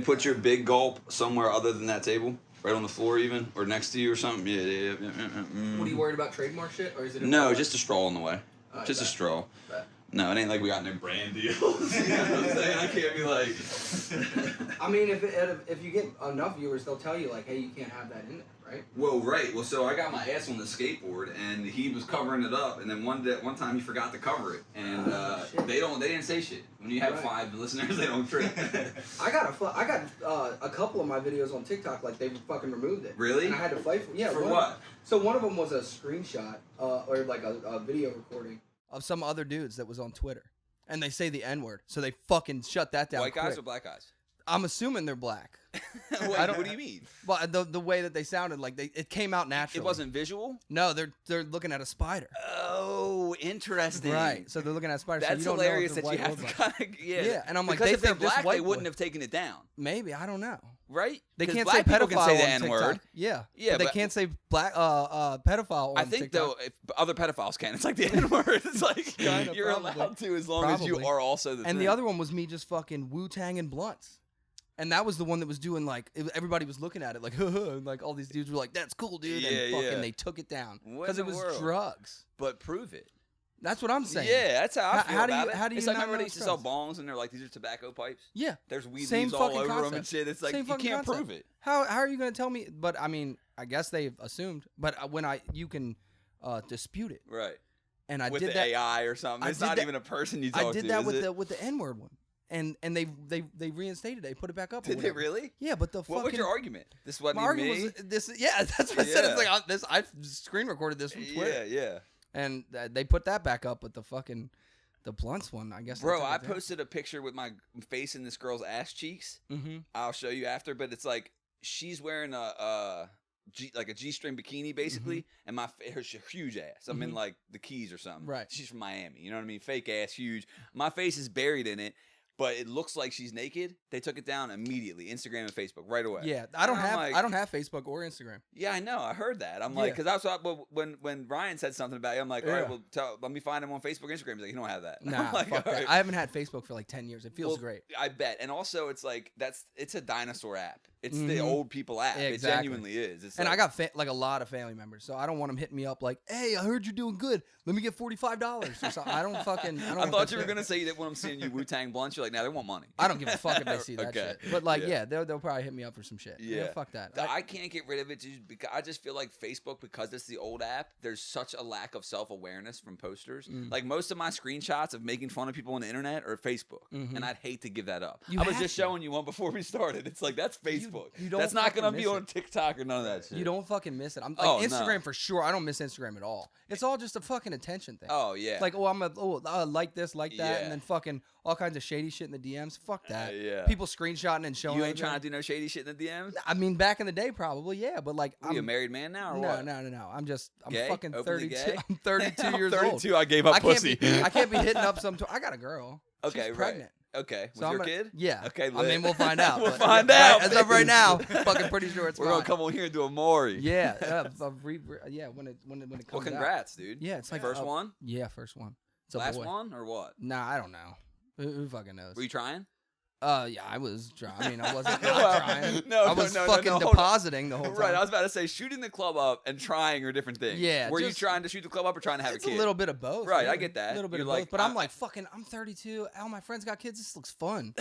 put your big gulp somewhere other than that table? Right on the floor even? Or next to you or something? Yeah. What are you worried about, trademark shit? Or is it No, just a straw in the way. Just a straw. Bet. No, it ain't like we got no brand deals. You know what I'm saying? I can't be like... I mean, if you get enough viewers, they'll tell you, like, hey, you can't have that in there, right? Well, right. Well, so I got my ass on the skateboard, and he was covering it up, and then one time he forgot to cover it, and they didn't say shit. When you have 5 listeners, they don't trip. I got a couple of my videos on TikTok, like, they fucking removed it. Really? And I had to fight for For what? So one of them was a screenshot, or like a video recording of some other dudes that was on Twitter. And they say the N-word, so they fucking shut that down. White guys or black guys? I'm assuming they're black. What do you mean? Well, the way that they sounded, like it came out naturally. It wasn't visual? No, they're looking at a spider. Oh, interesting. Right. So they're looking at a spider. That's so you don't hilarious know that you have to kind of Yeah, and I'm like, because they if they're think this black, white they wouldn't boy- have taken it down. Maybe, I don't know. Right? They can't black say people pedophile can say the on N-word. TikTok. Yeah. Yeah, but they but can't say black pedophile on I think TikTok. though, if other pedophiles can. It's like the N-word. It's like Kinda, you're probably. allowed to as long as you Probably. are also the And thing. the other one was me just fucking Wu-Tang and blunts. And that was the one that was doing like, everybody was looking at it like, and like all these dudes were like, that's cool, dude. Yeah, and fucking yeah. they took it down. What Because in it the was world? drugs. But prove it. That's what I'm saying. Yeah, that's how I feel how do about you- it. how do you it's like, not remember know they it's used to sell drugs? bongs and they're like, these are tobacco pipes? Yeah. There's weed Same leaves all fucking over them and concept. shit. It's like, Same you fucking can't concept. prove it. How are you going to tell me? But I mean, I guess they've assumed. But when you can dispute it. Right. And I With did the that. AI or something. I It's did not that- even a person you talk to, I did that is with it? the N-word one. And they reinstated it. They put it back up. or Did they whatever. really? Yeah, but the What was fucking your argument? This wasn't my even argument me? was this. Yeah, that's what I said. It's Yeah. like I screen recorded this from Twitter. Yeah. And they put that back up, but the blunts one, I guess. Bro, I posted a picture with my face in this girl's ass cheeks. Mm-hmm. I'll show you after, but it's like she's wearing a G-string bikini basically, and her huge ass. I'm in like the Keys or something. Right. She's from Miami. You know what I mean? Fake ass, huge. My face is buried in it, but it looks like she's naked. They took it down immediately, Instagram and Facebook right away. Yeah, I don't And I'm have Facebook or Instagram. Yeah, I know. I heard that. I'm like, because I was when Ryan said something about it, I'm like, all right, well, let me find him on Facebook, Instagram. He's like, you don't have that. Nah, I'm like, fuck all that. right. I haven't had Facebook for like 10 years. It feels great. I bet. And also, it's like it's a dinosaur app. It's the old people app. Yeah, It exactly. genuinely is. It's And like, I got like a lot of family members, so I don't want them hitting me up like, "Hey, I heard you're doing good. Let me get $45 or something." I don't fucking. I thought you were gonna say that when I'm seeing you Wu-Tang blunts, you're like, nah, they want money. I don't give a fuck if they see that Okay. shit. But like, yeah, they'll probably hit me up for some shit. Yeah. Fuck that. I can't get rid of it just because I just feel like Facebook, because it's the old app, there's such a lack of self-awareness from posters. Like most of my screenshots of making fun of people on the internet are Facebook, and I'd hate to give that up. I was just showing you one before we started. It's like, that's Facebook. You don't that's not fucking gonna be miss on it. TikTok or none of that shit. You don't fucking miss it. I'm like Instagram for sure. I don't miss Instagram at all. It's all just a fucking attention thing. Oh yeah. It's like, I like this, like that, Yeah. and then fucking all kinds of shady shit in the DMs. Fuck that. Yeah. People screenshotting and showing. You ain't trying to do no shady shit in the DMs? I mean, back in the day, probably, yeah, but like, Are you a married man now or no, what? no. I'm Gay? fucking Openly 32. gay? I'm 32 I'm years 32, old. I gave up pussy. I can't be hitting up some. I got a girl. Okay, She's pregnant. right. Okay, was So your I'm kid? Yeah. Okay, I mean, lit. we'll find out. We'll but find out. As of right now, fucking pretty sure it's We're mine. gonna come on here and do a Maury. Yeah, yeah. When it comes Well, out. congrats, dude. Yeah, it's like first one. Yeah, first one. It's a Last boy. one or what? Nah, I don't know. Who fucking knows? Were you trying? Yeah, I was trying. I mean, I wasn't not trying. No, I was no, fucking hold on. depositing the whole time. Right, I was about to say shooting the club up and trying are different things. Yeah, Were you just- trying to shoot the club up or trying to have It's a kid? a little bit of both. Right, I really. get that. A little bit You're of like, both. But I'm like, fucking, I'm 32. All my friends got kids. This looks fun.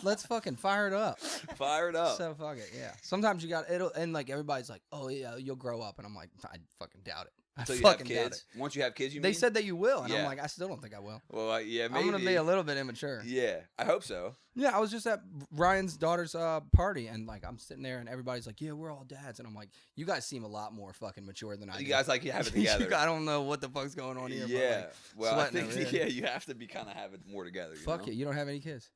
Let's fucking fire it up. Fire it up. So fuck it, yeah. Sometimes you got it'll, and like everybody's like, oh yeah, you'll grow up, and I'm like, I fucking doubt it. I So you have fucking doubt kids. it. Once you have kids, you They mean? said that you will, and Yeah. I'm like, I still don't think I will. Well, yeah, maybe. I'm gonna be a little bit immature. Yeah, I hope so. Yeah, I was just at Ryan's daughter's party, and like I'm sitting there, and everybody's like, "Yeah, we're all dads," and I'm like, "You guys seem a lot more fucking mature than I do." You guys like you have it together. I don't know what the fuck's going on here. Yeah. but, like, Well, I sweating think over here. you have to be kind of have it more together. Fuck you. it, you don't have any kids.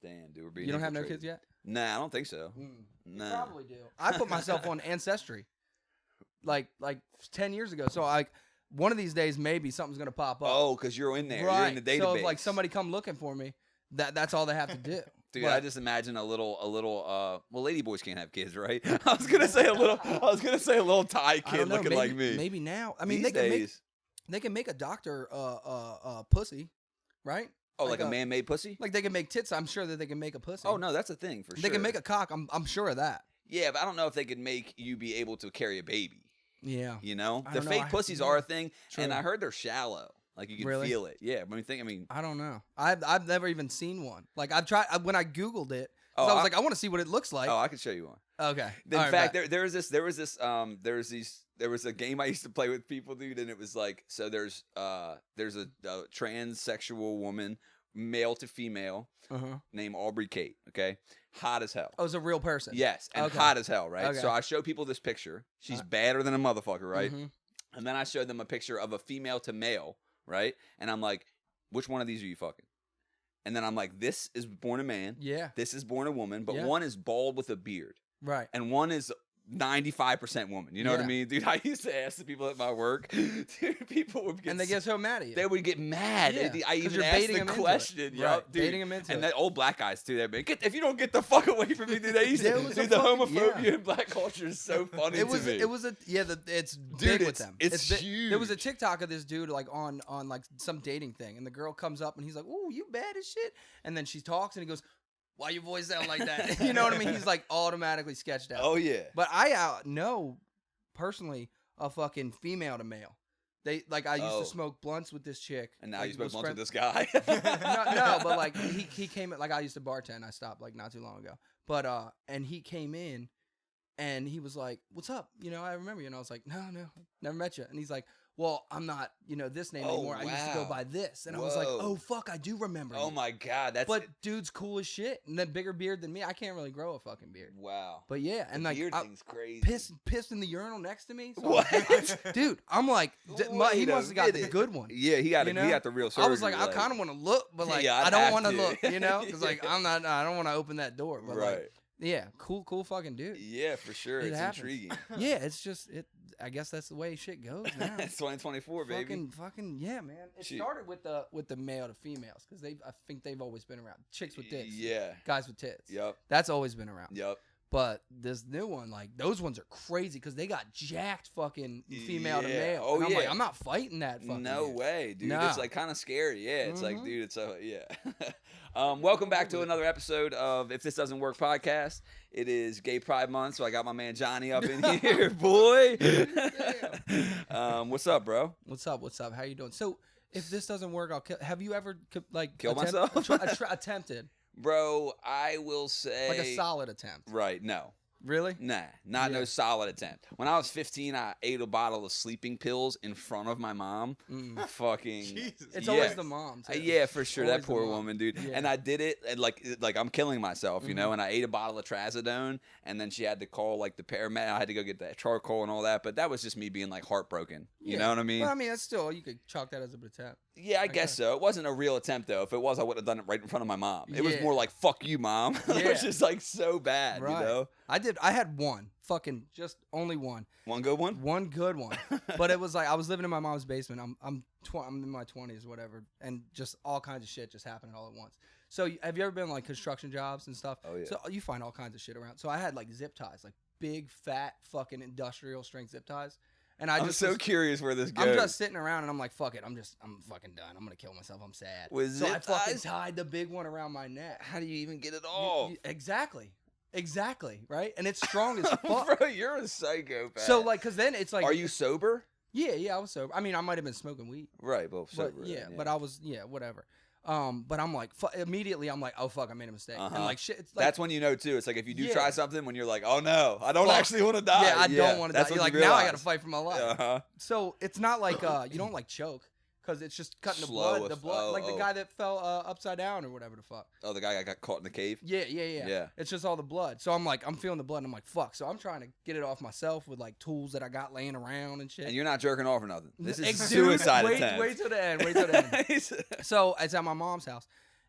Damn, dude, we're being. You don't have no infiltrated. kids yet? Nah, I don't think so. You Nah. probably do. I put myself on Ancestry, like 10 years ago. So like one of these days, maybe something's gonna pop up. Oh, because you're in there. right. You're in the database. So if like somebody come looking for me, that's all they have to do. Dude, But- I just imagine a little. Well, ladyboys can't have kids, right? I was gonna say a little Thai I kid don't know, looking maybe, like me. Maybe now. I mean, These they days. can make a doctor pussy, right? Oh, like a man-made pussy? Like they can make tits. I'm sure that they can make a pussy. Oh no, that's a thing for sure. They can make a cock. I'm sure of that. Yeah, but I don't know if they could make you be able to carry a baby. Yeah. You know, I the don't fake know. pussies are a thing, True. and I heard they're shallow. Like you can Really? feel it. Yeah, but I mean, I don't know. I've never even seen one. Like I've tried when I Googled it. Oh, I was like, I want to see what it looks like. Oh, I can show you one. Okay. In fact, there was a game I used to play with people, dude, and it was like, so there's a transsexual woman, male to female, named Aubrey Kate. Okay, hot as hell. Oh, it's a real person. Yes, and hot as hell, right? Okay. So I show people this picture. She's badder than a motherfucker, right? And then I showed them a picture of a female to male, right? And I'm like, which one of these are you fucking? And then I'm like, this is born a man. Yeah. This is born a woman, but one is bald with a beard. Right. And one is 95% woman. You know what I mean? Dude, I used to ask the people at my work. Dude, people would get... And they get so mad at you. They would get mad. Yeah, I even asked the question. Right. Dude. Baiting them into it. And the old black guys, too. They'd be like, if you don't get the fuck away from me, dude, they used to... Dude, the homophobia in black culture is so funny to me. It's big with them. It's huge. There was a TikTok of this dude like on like some dating thing, and the girl comes up and he's like, "Ooh, you bad as shit," and then she talks and he goes, "Why your voice sound like that?" You know what I mean? He's like automatically sketched out. Oh yeah. But I know personally a fucking female to male. They like I used to smoke blunts with this chick, and now like, you smoke blunts with this guy. no, but like he came in, like I used to bartend. I stopped like not too long ago, but and he came in, and he was like, "What's up? You know, I remember you." And I was like, "No, never met you." And he's like, "Well, I'm not, this name anymore. I used to go by this." And I was like, "Oh fuck, I do remember." Oh my god, that's. But dude's cool as shit, and then bigger beard than me. I can't really grow a fucking beard. Wow. But yeah, and the like beard thing's crazy. Pissed in the urinal next to me. So What? Dude, I'm like, he must have got the good one. Yeah, he got the real surgery. I was like, I kind of want to look, but like, I don't want to look, because like I don't want to open that door. But like, yeah, cool fucking dude. Yeah, for sure. It's intriguing. Yeah, it's just I guess that's the way shit goes now. It's 2024, baby. Fucking yeah, man. It started with the male to females because I think they've always been around. Chicks with dicks. Yeah. Guys with tits. Yep. That's always been around. Yep. But this new one, like those ones are crazy because they got jacked fucking female to male. Oh and I'm yeah. like, I'm not fighting that fucking. No way, dude. Nah. It's like kind of scary. Yeah. It's like, dude. It's welcome back to another episode of If This Doesn't Work podcast. It is Gay Pride Month, so I got my man Johnny up in here, boy. What's up, bro? What's up? How you doing? So if this doesn't work, I'll kill. Have you ever kill myself? Attempted? Bro, I will say like a solid attempt. Right? No. Really? Nah, no solid attempt. When I was 15, I ate a bottle of sleeping pills in front of my mom. Fucking, Jesus. It's always the mom. Yeah, for sure. Always that poor woman, dude. Yeah. And I did it, and like I'm killing myself, you know. And I ate a bottle of trazodone, and then she had to call like the paramedic. I had to go get that charcoal and all that. But that was just me being like heartbroken. You know what I mean? Well, I mean, that's still you could chalk that as a attempt. Yeah, I guess so. It wasn't a real attempt though. If it was, I would have done it right in front of my mom. It was more like "fuck you, mom." It was just like so bad, you know. I had one. Fucking just only one. One good one? One good one. But it was like I was living in my mom's basement. I'm in my 20s or whatever, and just all kinds of shit just happening all at once. So have you ever been like construction jobs and stuff? Oh yeah. So you find all kinds of shit around. So I had like zip ties, like big fat fucking industrial strength zip ties. And I'm so curious where this goes. I'm just sitting around and I'm like, fuck it. I'm fucking done. I'm gonna kill myself. I'm sad. So I fucking tied the big one around my neck. How do you even get it off? Exactly, right? And it's strong as fuck. Bro, you're a psychopath. So, like, because then it's like... Are you sober? Yeah, I was sober. I mean, I might have been smoking weed. Right, but sober. But, but I was, whatever. But I'm like, immediately I'm like, oh, fuck, I made a mistake. And, like, shit, it's like... That's when you know, too. It's like, if you do try something, when you're like, oh, no, I don't actually want to die. Yeah, I don't want to die. You're like, now I got to fight for my life. Uh-huh. So, it's not like, you don't, like, choke. Because it's just cutting the blood. The guy that fell upside down or whatever the fuck. Oh, the guy got caught in the cave? Yeah. It's just all the blood. So I'm feeling the blood and I'm like, fuck. So I'm trying to get it off myself with like tools that I got laying around and shit. And you're not jerking off or nothing. This is suicide attempt. Wait till the end. So it's at my mom's house.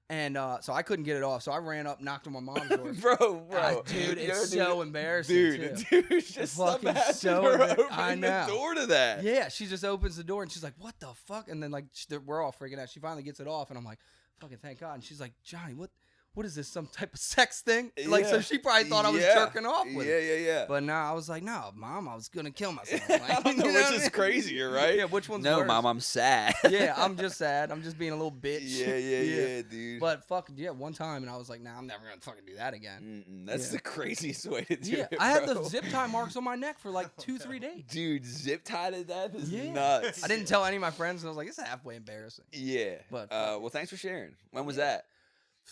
And so I couldn't get it off. So I ran up, knocked on my mom's door. Bro. Dude, it's so embarrassing. Dude, just fucking opening the door to that. Yeah, she just opens the door and she's like, what the fuck? And then like we're all freaking out. She finally gets it off and I'm like, fucking thank God. And she's like, Johnny, what what is this, some type of sex thing? Like, so she probably thought I was jerking off with it. Yeah. But now I was like, no, Mom, I was going to kill myself. Like, I don't know which is crazier, right? Yeah, which one's no, worse? Mom, I'm sad. Yeah, I'm just sad. I'm just being a little bitch. Yeah, dude. But one time, and I was like, nah, I'm never going to fucking do that again. That's the craziest way to do it, I had the zip tie marks on my neck for like 2-3 days. Dude, zip tie to that is nuts. I didn't tell any of my friends, and I was like, it's halfway embarrassing. Yeah. But well, thanks for sharing. When was that?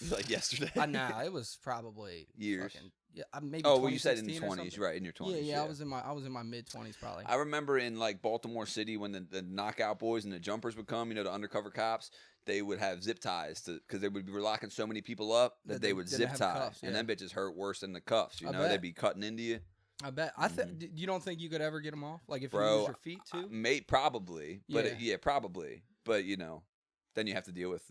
Like yesterday? Nah, it was probably years. Maybe. Oh, well, you said in the 20s, right? In your 20s. Yeah. I was in my mid-20s probably. I remember in like Baltimore City when the knockout boys and the jumpers would come, the undercover cops, they would have zip ties because they would be locking so many people up that they would zip tie, cuffs, and them bitches hurt worse than the cuffs. They'd be cutting into you. I bet. You don't think you could ever get them off? Like if you use your feet too? Probably. But probably. But then you have to deal with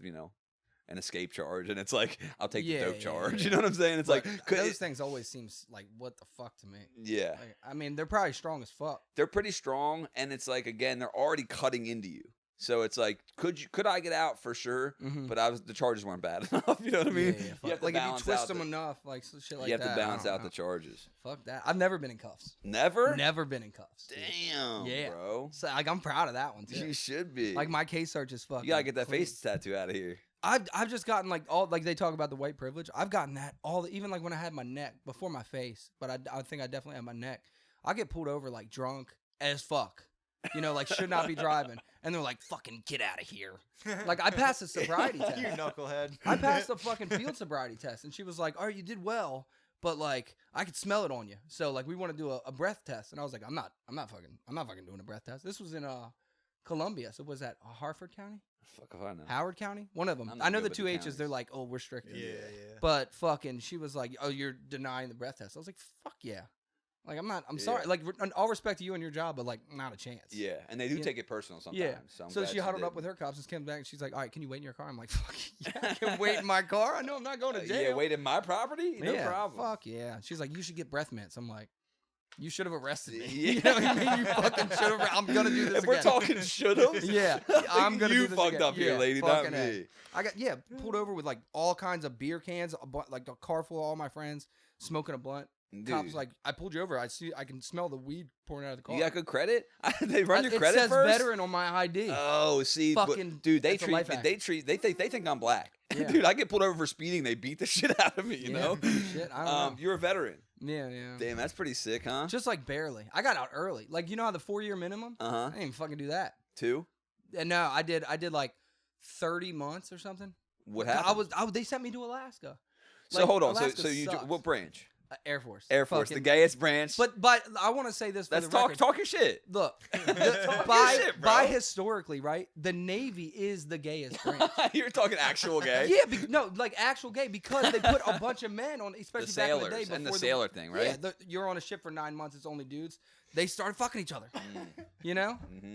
an escape charge, and it's like I'll take the dope charge. You know what I'm saying? It's like those things always seems like what the fuck to me. Yeah. Like, I mean, they're probably strong as fuck. They're pretty strong, and it's like again, they're already cutting into you. So it's like, could I get out for sure? But the charges weren't bad enough. You know what I mean? Yeah, you have to like if you twist them the, enough, like shit like that. You have to balance out the charges. Fuck that. I've never been in cuffs. Never? Never been in cuffs. Damn, bro. So like I'm proud of that one too. You should be. Like my case search is fucking. You gotta get that clean. face tattoo out of here. I've just gotten like all like they talk about the white privilege. I've gotten that even like when I had my neck before my face, but I think I definitely had my neck. I get pulled over like drunk as fuck. Like should not be driving. And they're like, fucking get out of here. Like I passed the sobriety test. You knucklehead. I passed the fucking field sobriety test. And she was like, all right, you did well, but like I could smell it on you. So like we want to do a breath test. And I was like, I'm not fucking doing a breath test. This was in Columbia. So was that Harford County? Fuck if I know. Howard County? One of them. I know the two H's, they're like, oh, we're strict. Yeah. But fucking, she was like, oh, you're denying the breath test. I was like, fuck yeah. Like, I'm sorry. Like, all respect to you and your job, but like, not a chance. Yeah. And they do take it personal sometimes. Yeah. So she huddled up with her cops and came back and she's like, all right, can you wait in your car? I'm like, fuck yeah, I can wait in my car. I know I'm not going to jail. Yeah, wait in my property? No problem. Fuck yeah. She's like, you should get breath mints. I'm like, you should have arrested me. You know what I mean? You fucking should have. I'm going to do this If we're talking should have? Yeah. I'm going to do this You fucked up here, lady, not me. I got, pulled over with like all kinds of beer cans, like a car full of all my friends, smoking a blunt. Dude. Cops like, I pulled you over. I can smell the weed pouring out of the car. You got good credit? They run your credit first? It says first? veteran on my ID. Oh, see, fucking, dude, they think I'm black. Yeah. Dude, I get pulled over for speeding. They beat the shit out of me. You know? Shit, I don't know. You're a veteran. Yeah. Damn, that's pretty sick, huh? Just like barely. I got out early. Like how the 4-year minimum? I didn't even fucking do that. 2? No, I did like 30 months or something. What happened? They sent me to Alaska. So like, hold on. Alaska So you what branch? Air Force. Air Force, the gayest branch. But I want to say this. Let's talk your shit. Look, by historically, right? The Navy is the gayest branch. You're talking actual gay. Yeah, like actual gay because they put a bunch of men on, especially the back in sailors the day. Before and the sailor thing, right? Yeah, you're on a ship for 9 months. It's only dudes. They started fucking each other.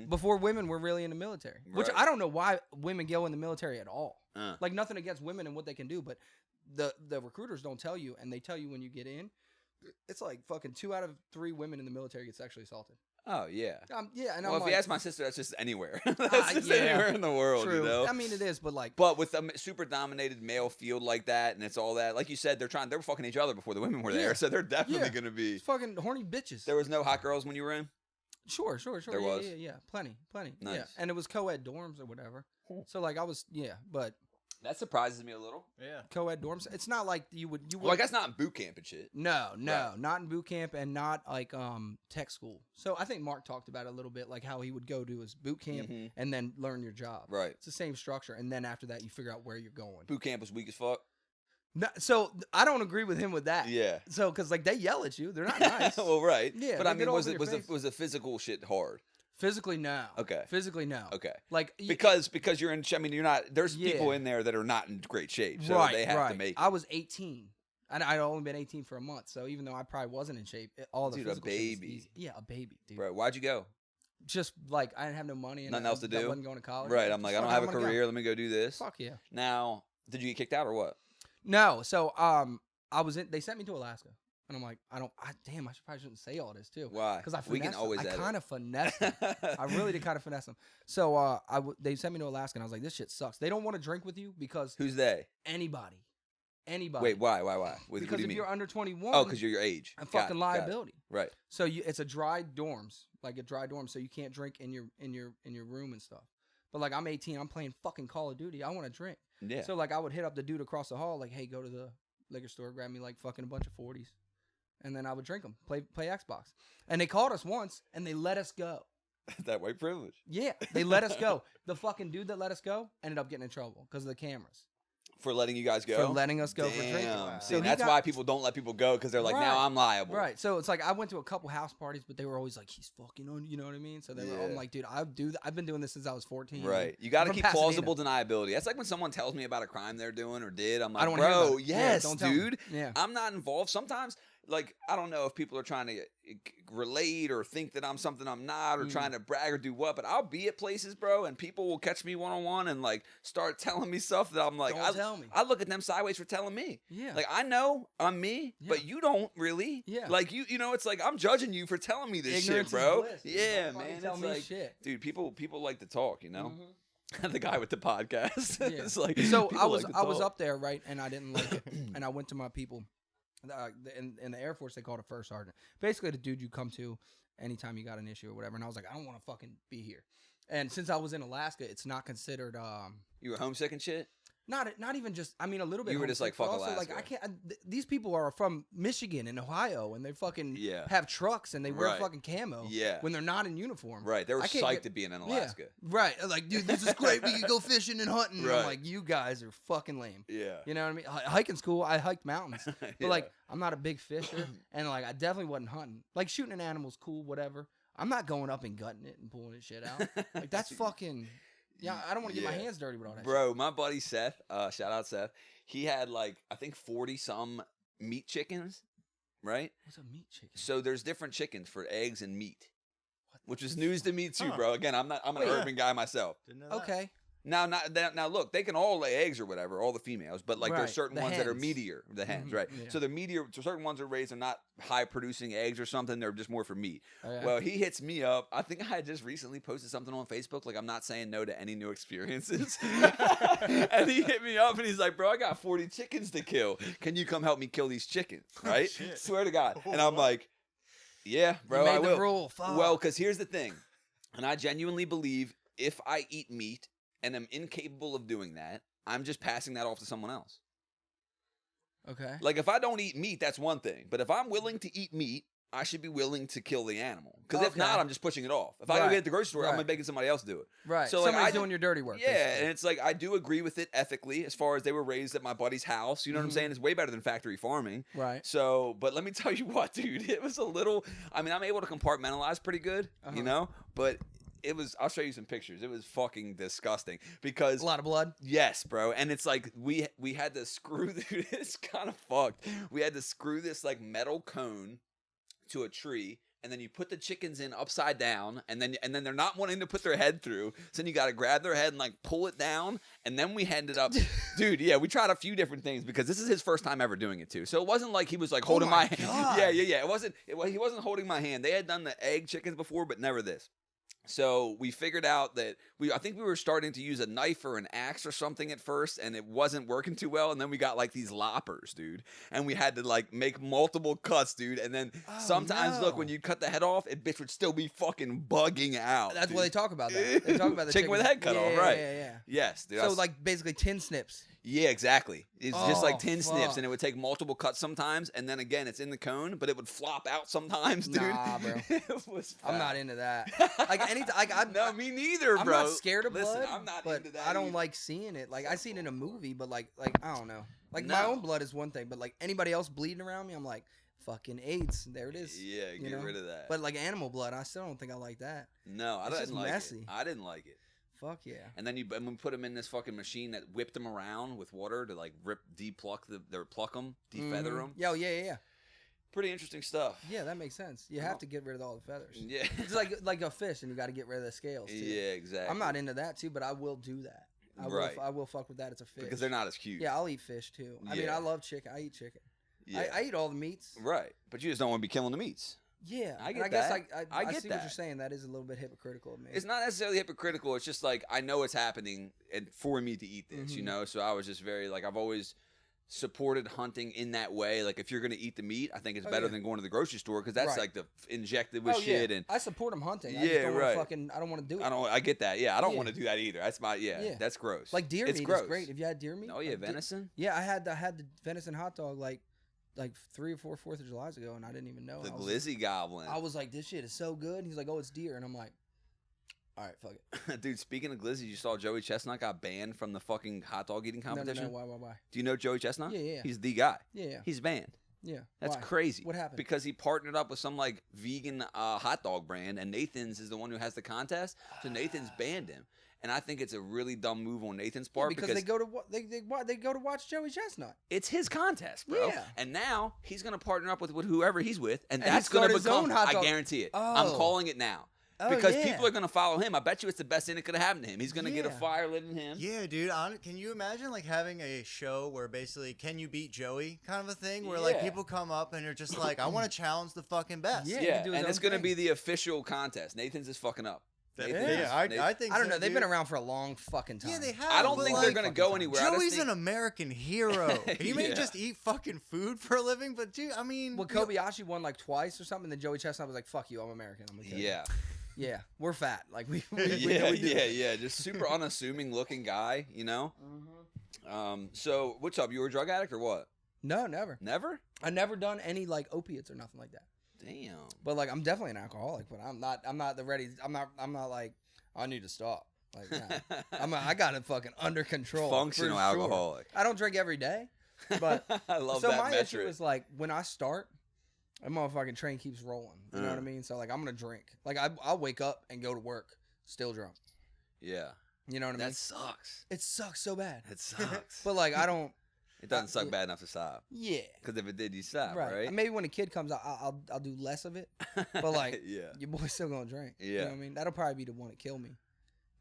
Before women were really in the military, which I don't know why women go in the military at all. Like nothing against women and what they can do, but the recruiters don't tell you, and they tell you when you get in. It's like fucking 2 out of 3 women in the military get sexually assaulted. Oh yeah. And if you ask my sister, that's just anywhere. That's just anywhere in the world. True. You know? I mean, it is, but with a super dominated male field like that, and it's all that. Like you said, they were fucking each other before the women were there, so they're definitely gonna be it's fucking horny bitches. There was no hot girls when you were in. Sure. There was. Yeah. Plenty. Nice. Yeah, and it was co-ed dorms or whatever. So like I was, but. That surprises me a little. Yeah. Co-ed dorms. It's not like you would. Well, I guess not in boot camp and shit. No, right. Not in boot camp and not like tech school. So I think Mark talked about it a little bit, like how he would go to his boot camp and then learn your job. Right. It's the same structure, and then after that, you figure out where you're going. Boot camp was weak as fuck. No, so I don't agree with him with that. Yeah. So because like they yell at you, they're not nice. Well, right. Yeah. But I mean, was the physical shit hard? Physically, no. Okay. Physically, no. Okay. Like because you're in. I mean, you're not. There's people in there that are not in great shape, so they have to make it. I was 18, and I'd only been 18 for a month. So even though I probably wasn't in shape, all the physical shit was easy. Yeah, a baby, dude. Right. Why'd you go? Just like I didn't have no money and nothing else to do. I wasn't going to college. Right. I'm like, I don't have a career. Let me go do this. Fuck yeah. Now, did you get kicked out or what? No. So I was in. They sent me to Alaska. And I'm like, I probably shouldn't say all this too. Why? Because we can always edit. I kind of finessed them. I really did kind of finesse them. So they sent me to Alaska, and I was like, this shit sucks. They don't want to drink with you because who's they? Anybody. anybody. Wait, why? What Because do you if mean? you're under 21, Oh, because you're your age. a Got fucking it. liability. Right. So it's a dry dorms, like a dry dorm, so you can't drink in your room and stuff. But like I'm 18, I'm playing fucking Call of Duty. I want to drink. Yeah. So like I would hit up the dude across the hall, like, hey, go to the liquor store, grab me like fucking a bunch of 40s, and then I would drink them, play Xbox. And they called us once, and they let us go. That white privilege. Yeah, they let us go. The fucking dude that let us go ended up getting in trouble because of the cameras. For letting you guys go? For letting us go for drinking. Damn. See, So that's why people don't let people go, because they're like, now I'm liable. Right. So it's like I went to a couple house parties, but they were always like, he's fucking on, you know what I mean? So they were, I'm like, dude, I've been doing this since I was 14. Right. You got to keep plausible deniability. That's like when someone tells me about a crime they're doing or did. I'm like, bro, yes, dude. Yeah. I'm not involved. Sometimes, like, I don't know if people are trying to relate or think that I'm something I'm not, or trying to brag or do what, but I'll be at places, bro, and people will catch me one-on-one and like start telling me stuff that I'm like, tell me. I look at them sideways for telling me. Yeah. Like, I know I'm me, but you don't really. Yeah. Like, you know, it's like I'm judging you for telling me this Ignorance shit, bro. is bliss, Yeah, don't man. tell It's me like, shit. dude, people like to talk, you know? The guy with the podcast. Yeah. It's like, so I was talk. up there, right, and I didn't like it, and I went to my people. In the Air Force, they called a first sergeant. Basically, the dude you come to anytime you got an issue or whatever. And I was like, I don't want to fucking be here. And since I was in Alaska, it's not considered. You were homesick and shit? Not even just. I mean, a little bit. You were just like, fuck also, Alaska. like, I can't. These people are from Michigan and Ohio, and they fucking have trucks and they wear fucking camo. Yeah. When they're not in uniform. Right. They were psyched to be in Alaska. Yeah, right. Like, dude, this is great. We can go fishing and hunting. Right. And I'm like, you guys are fucking lame. Yeah. You know what I mean? Hiking's cool. I hiked mountains, but like, I'm not a big fisher, and like, I definitely wasn't hunting. Like, shooting an animal's cool, whatever. I'm not going up and gutting it and pulling it shit out. Like, that's fucking. Yeah, I don't want to get my hands dirty with all that Bro, my buddy Seth, shout out Seth, he had like, I think 40-some meat chickens, right? What's a meat chicken? So there's different chickens for eggs and meat, which is news to me too, bro. Again, I'm an urban guy myself. Didn't know that. Okay. Now, look, they can all lay eggs or whatever, all the females, but like there's certain ones that are meatier, the hens, right? Yeah. So the meatier, so certain ones are raised, they're not high producing eggs or something, they're just more for meat. Oh, yeah. Well, he hits me up. I think I had just recently posted something on Facebook, like I'm not saying no to any new experiences. And he hit me up and he's like, bro, I got 40 chickens to kill. Can you come help me kill these chickens? Right? Swear to God. And I'm like, yeah, bro, I will. Rule. Well, because here's the thing, and I genuinely believe if I eat meat and I'm incapable of doing that, I'm just passing that off to someone else. Okay. Like, if I don't eat meat, that's one thing. But if I'm willing to eat meat, I should be willing to kill the animal. Because if not, I'm just pushing it off. If I go get at the grocery store, I'm making somebody else do it. Right. So somebody's doing your dirty work. Yeah, basically. and it's like, I do agree with it ethically as far as they were raised at my buddy's house. You know what I'm saying? It's way better than factory farming. Right. So, but let me tell you what, dude. It was a little, I mean, I'm able to compartmentalize pretty good, you know? But it was, I'll show you some pictures. It was fucking disgusting because a lot of blood. Yes, bro. And it's like we had to screw it's kind of fucked. We had to screw this like metal cone to a tree, and then you put the chickens in upside down, and then they're not wanting to put their head through. So then you got to grab their head and like pull it down, and then we ended up, dude. Yeah, we tried a few different things because this is his first time ever doing it too. So it wasn't like he was like holding my hand. Yeah. It wasn't. He wasn't holding my hand. They had done the egg chickens before, but never this. So we figured out that I think we were starting to use a knife or an axe or something at first, and it wasn't working too well. And then we got like these loppers, dude, and we had to like make multiple cuts, dude. And then sometimes, look, when you cut the head off, it bitch would still be fucking bugging out. That's what they talk about. That they talk about the chicken with head cut off, right? Yeah. Yes, dude. So like basically 10 snips. Yeah, exactly. It's just like 10 snips, and it would take multiple cuts sometimes, and then again, it's in the cone, but it would flop out sometimes, dude. Nah, bro. It was bad. I'm not into that. Like anything, no, me neither, bro. I'm not scared of blood. I'm not but into that. I don't like seeing it. Like I seen it in a movie, but like I don't know. Like No. my own blood is one thing, but like anybody else bleeding around me, I'm like, fucking AIDS. There it is. Yeah, get rid of that. But like animal blood, I still don't think I like that. No, I didn't like messy. it. I didn't like it. Fuck yeah. And then we put them in this fucking machine that whipped them around with water to like pluck them, defeather them. Yeah. Pretty interesting stuff. Yeah, that makes sense. You have to get rid of all the feathers. Yeah. It's like a fish, and you got to get rid of the scales too. Yeah, exactly. I'm not into that too, but I will do that. I will fuck with that. It's a fish. Because they're not as cute. Yeah, I'll eat fish too. I mean, I love chicken. I eat chicken. Yeah. I eat all the meats. Right. But you just don't want to be killing the meats. Yeah, I get that. Guess I get see that. what you're saying. That is a little bit hypocritical of me. It's not necessarily hypocritical. It's just like I know it's happening, and for me to eat this, you know. So I was just very like I've always supported hunting in that way. Like if you're going to eat the meat, I think it's better than going to the grocery store because that's like the injected with shit. And I support them hunting. Yeah, I just don't I don't want to do it. I get that. Yeah, I don't want to do that either. That's that's gross. Like deer meat is great. Have you had deer meat? Oh yeah, venison. Yeah, I had the venison hot dog like 3 or 4 4th of July's ago, and I didn't even know. The glizzy goblin. I was like, this shit is so good. And he's like, oh, it's deer, and I'm like, all right, fuck it. Dude, speaking of glizzy, you saw Joey Chestnut got banned from the fucking hot dog eating competition? No, why? Do you know Joey Chestnut? Yeah. He's the guy. Yeah. He's banned. Yeah. That's why? crazy. What happened? Because he partnered up with some like vegan hot dog brand, and Nathan's is the one who has the contest, so Nathan's banned him. And I think it's a really dumb move on Nathan's part because they go to watch Joey Chestnut. It's his contest, bro. Yeah. And now he's gonna partner up with whoever he's with, and that's gonna become. I guarantee it. Oh. I'm calling it now. Oh, because people are gonna follow him. I bet you it's the best thing that could have happened to him. He's gonna get a fire lit in him. Yeah, dude. Can you imagine like having a show where basically can you beat Joey kind of a thing where like people come up and are just like, I want to challenge the fucking best. Yeah, and it's gonna be the official contest. Nathan's is fucking up. I think. I don't know. They've been around for a long fucking time. Yeah, they have. I don't think they're gonna go anywhere. Joey's an American hero. He may just eat fucking food for a living, but dude, I mean, well, Kobayashi won like twice or something. And then Joey Chestnut was like, "Fuck you, I'm American." I'm like, yeah, we're fat. Like we just super unassuming looking guy, you know. So what's up? You were a drug addict or what? No, never. Never? I never done any like opiates or nothing like that. Damn. But like I'm definitely an alcoholic, but I'm not like I need to stop. Like nah. I got it fucking under control. Functional alcoholic. I don't drink every day, but I love so that my metric. issue is like when I start, that motherfucking train keeps rolling. You know what I mean? So like I'm gonna drink. Like I'll wake up and go to work still drunk. Yeah. You know what I mean? That sucks. It sucks so bad. It sucks. But like I don't. It doesn't suck bad enough to stop. Yeah. Because if it did, you stop, right? Maybe when a kid comes, I'll do less of it. But like, your boy's still gonna drink. Yeah. You know what I mean? That'll probably be the one that kill me.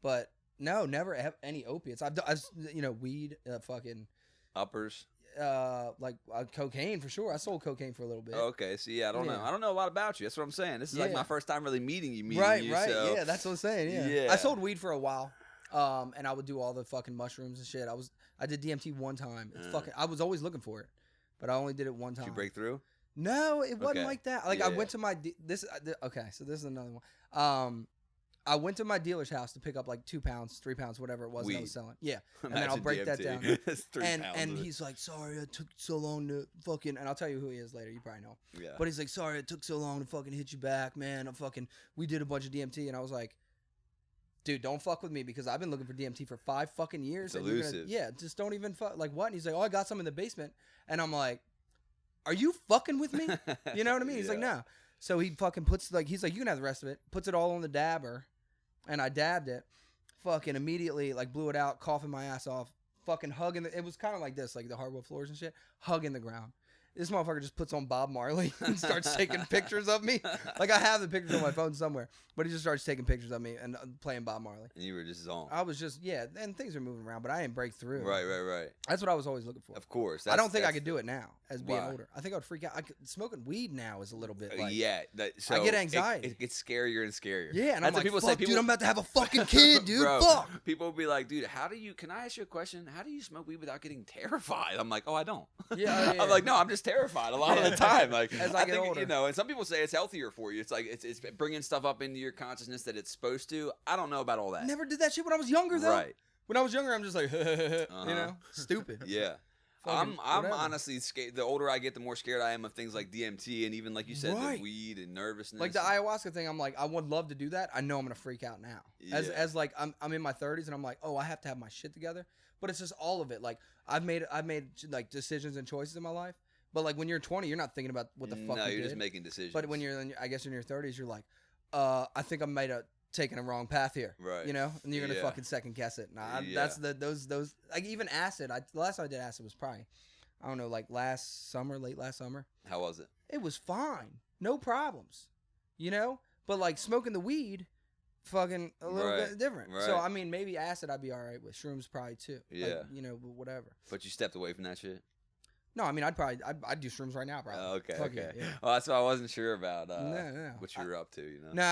But no, never have any opiates. I've weed, fucking uppers. Cocaine for sure. I sold cocaine for a little bit. Okay, so I don't know. I don't know a lot about you. That's what I'm saying. This is like my first time really meeting you. Right. So. Yeah, that's what I'm saying. Yeah. I sold weed for a while. And I would do all the fucking mushrooms and shit. I did DMT one time. It's I was always looking for it, but I only did it one time. Did you break through? No, it wasn't like that. Like I went to my so this is another one. I went to my dealer's house to pick up like 2 pounds, 3 pounds, whatever it was that I was selling. Yeah, and then I'll break that down. and he's like, sorry, it took so long to fucking. And I'll tell you who he is later. You probably know. Yeah. But he's like, sorry, it took so long to fucking hit you back, man. We did a bunch of DMT, and I was like, dude, don't fuck with me because I've been looking for DMT for 5 fucking years. It's elusive. Just don't even fuck. Like, what? And he's like, oh, I got some in the basement. And I'm like, are you fucking with me? You know what I mean? He's like, no. So he fucking puts, like, he's like, you can have the rest of it. Puts it all on the dabber. And I dabbed it. Fucking immediately, like, blew it out, coughing my ass off. Fucking hugging. It was kind of like this, like the hardwood floors and shit. Hugging the ground. This motherfucker just puts on Bob Marley and starts taking pictures of me. Like, I have the pictures on my phone somewhere, but he just starts taking pictures of me and playing Bob Marley. And you were just on. I was just, and things are moving around, but I didn't break through. Right. That's what I was always looking for. Of course. I don't think I could do it now as being older. I think I would freak out. Smoking weed now is a little bit like... So I get anxiety. It gets scarier and scarier. Yeah, and that's I'm like, people fuck, dude, I'm about to have a fucking kid, dude. Bro, fuck. People will be like, dude, can I ask you a question? How do you smoke weed without getting terrified? I'm like, oh, I don't. Yeah. I'm like, no, I'm just terrified a lot of the time. Like, as I get older. And some people say it's healthier for you. It's like, it's bringing stuff up into your consciousness that it's supposed to. I don't know about all that. Never did that shit when I was younger, though. Right. When I was younger, I'm just like, stupid. Yeah. I'm honestly scared. The older I get, the more scared I am of things like DMT and even, like you said, the weed and nervousness. Like the ayahuasca thing, I'm like, I would love to do that. I know I'm gonna freak out now. As like I'm in my 30s and I'm like, oh, I have to have my shit together. But it's just all of it. Like I've made like decisions and choices in my life. But like when you're 20, you're not thinking about what the fuck. No, you're just making decisions. But when you're, I guess in your 30s, you're like, I think I might have taken a wrong path here. Right. You know, and you're gonna fucking second guess it. Nah, that's those the even acid. The last time I did acid was probably, I don't know, like late last summer. How was it? It was fine, no problems. You know, but like smoking the weed, fucking a little bit different. Right. So I mean, maybe acid I'd be all right with. Shrooms probably too. Yeah. Like, you know, whatever. But you stepped away from that shit. No, I mean, I'd do shrooms right now, probably. Oh, okay. Yeah. Oh, that's what I wasn't sure about. No. What you were up to, you know? No,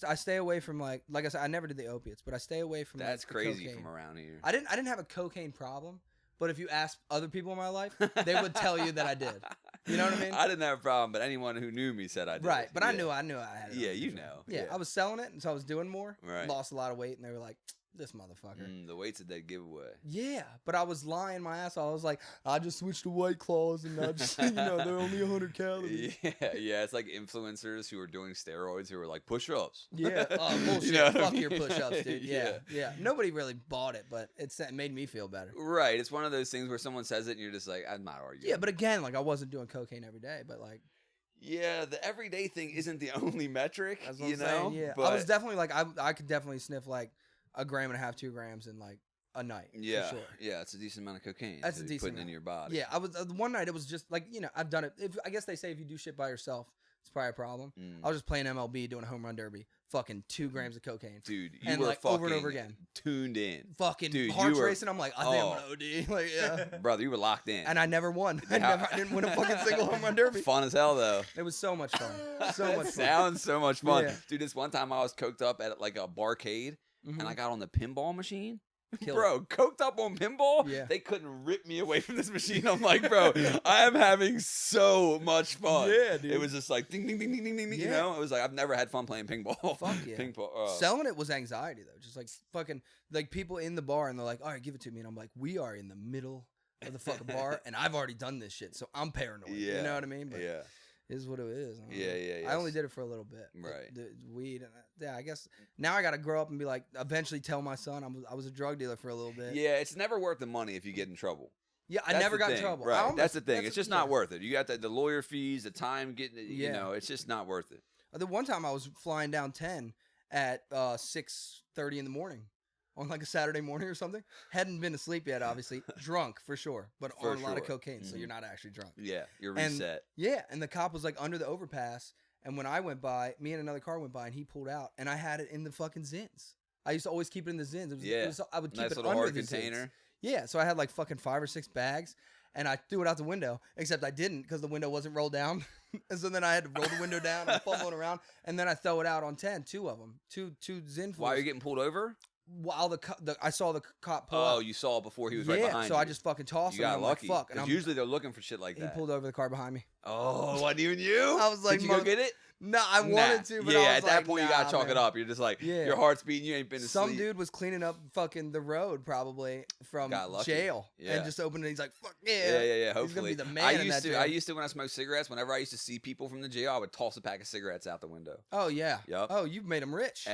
I stay away from like I said, I never did the opiates, but I stay away from. That's like, crazy cocaine. from around here. I didn't have a cocaine problem, But if you ask other people in my life, they would tell you that I did. You know what I mean? I didn't have a problem, but anyone who knew me said I did. Right, but yeah. I knew I had it. Yeah, under you control. know. Yeah, Yeah. I was selling it, and so I was doing more. Right. Lost a lot of weight, and they were like, "This motherfucker." The weight's a dead giveaway. Yeah, but I was lying my ass off. I was like, I just switched to White Claws, and I just, they're only 100 calories. Yeah, it's like influencers who are doing steroids who are like push-ups. Yeah, bullshit. You know what I Fuck mean? your push-ups, dude. Yeah, Yeah. yeah. Nobody really bought it, but it made me feel better. Right, it's one of those things where someone says it and you're just like, I'm not arguing. Yeah, but again, like I wasn't doing cocaine every day, but like yeah, the everyday thing isn't the only metric, that's what you I'm know? saying. Yeah, But I was definitely like I could definitely sniff like 1.5 grams, 2 grams in like a night. yeah, for sure. yeah, it's a decent amount of cocaine. That's to a be decent putting in amount. your body. Yeah, I was one night. It was just like I've done it. I guess they say if you do shit by yourself, it's probably a problem. I was just playing MLB, doing a home run derby, fucking 2 grams of cocaine, Dude, you and were like fucking over and over again, tuned in. fucking Dude, hearts you were- racing. I'm like, I think I'm gonna OD. Like, yeah. Brother, you were locked in. And I never won. Yeah. I didn't win a fucking single home run derby. Fun as hell, though. It was so much fun. So That much fun. sounds so much fun. Yeah. Dude, this one time I was coked up at like a barcade Mhm. and I got on the pinball machine. Killed Bro, coked up on pinball? Yeah. They couldn't rip me away from this machine. I'm like, bro, I am having so much fun. Yeah, dude. It was just like ding, ding, ding, ding, ding, ding. You Yeah. know? It was like, I've never had fun playing pinball. Fuck yeah. Pinball. Selling it was anxiety though. Just like fucking like people in the bar and they're like, all right, give it to me. And I'm like, we are in the middle of the fucking bar and I've already done this shit. So I'm paranoid. Yeah. You know what I mean? But Yeah. it is what it is. I don't Yeah, know. yeah, I only yes. did it for a little bit. But Right. The weed and yeah, I guess now I got to grow up and be like, eventually tell my son I was a drug dealer for a little bit. Yeah, it's never worth the money if you get in trouble. Yeah, I That's never the got in thing, trouble. I Right. almost- That's the thing. It's just not yeah. worth it. You got the lawyer fees, the time getting it, you Yeah. know, it's just not worth it. The one time I was flying down 10 at 6:30 in the morning on like a Saturday morning or something. Hadn't been asleep yet, obviously. Drunk for sure, but For on a lot of sure. cocaine, so Mhm. you're not actually drunk. Yeah, you're And- reset. Yeah, and the cop was like under the overpass, and when I went by, me and another car went by, and he pulled out, and I had it in the fucking Zins. I used to always keep it in the Zins. I would keep Nice it little under hard the container. Zins. Yeah, so I had like fucking 5 or 6 bags, and I threw it out the window. Except I didn't because the window wasn't rolled down, and so then I had to roll the window down and fumbling around, and then I throw it out on 10, 2 of them, two Zin. Why are you getting pulled over? While I saw the cop pull Oh, out. you saw it before he was Yeah, right behind you. so I just fucking tossed You him. got And I'm lucky. like, fuck. And Because I'm, usually they're looking for shit like he that. pulled over the car behind me. Oh, it wasn't even you? I was like, did you go mother- get it? No, I Nah. wanted to, but yeah, I was at that like, point you nah, gotta chalk it man. up. You're just like, Yeah. your heart's beating. You ain't been to Some sleep. dude was cleaning up fucking the road probably from Got lucky. jail Yeah. and just opened it. He's like, fuck Yeah, yeah. yeah, yeah. He's gonna Hopefully, be the man I in used that to. jail. I used to when I smoked cigarettes. Whenever I used to see people from the jail, I would toss a pack of cigarettes out the window. Oh yeah. Yup. Oh, you've made him rich.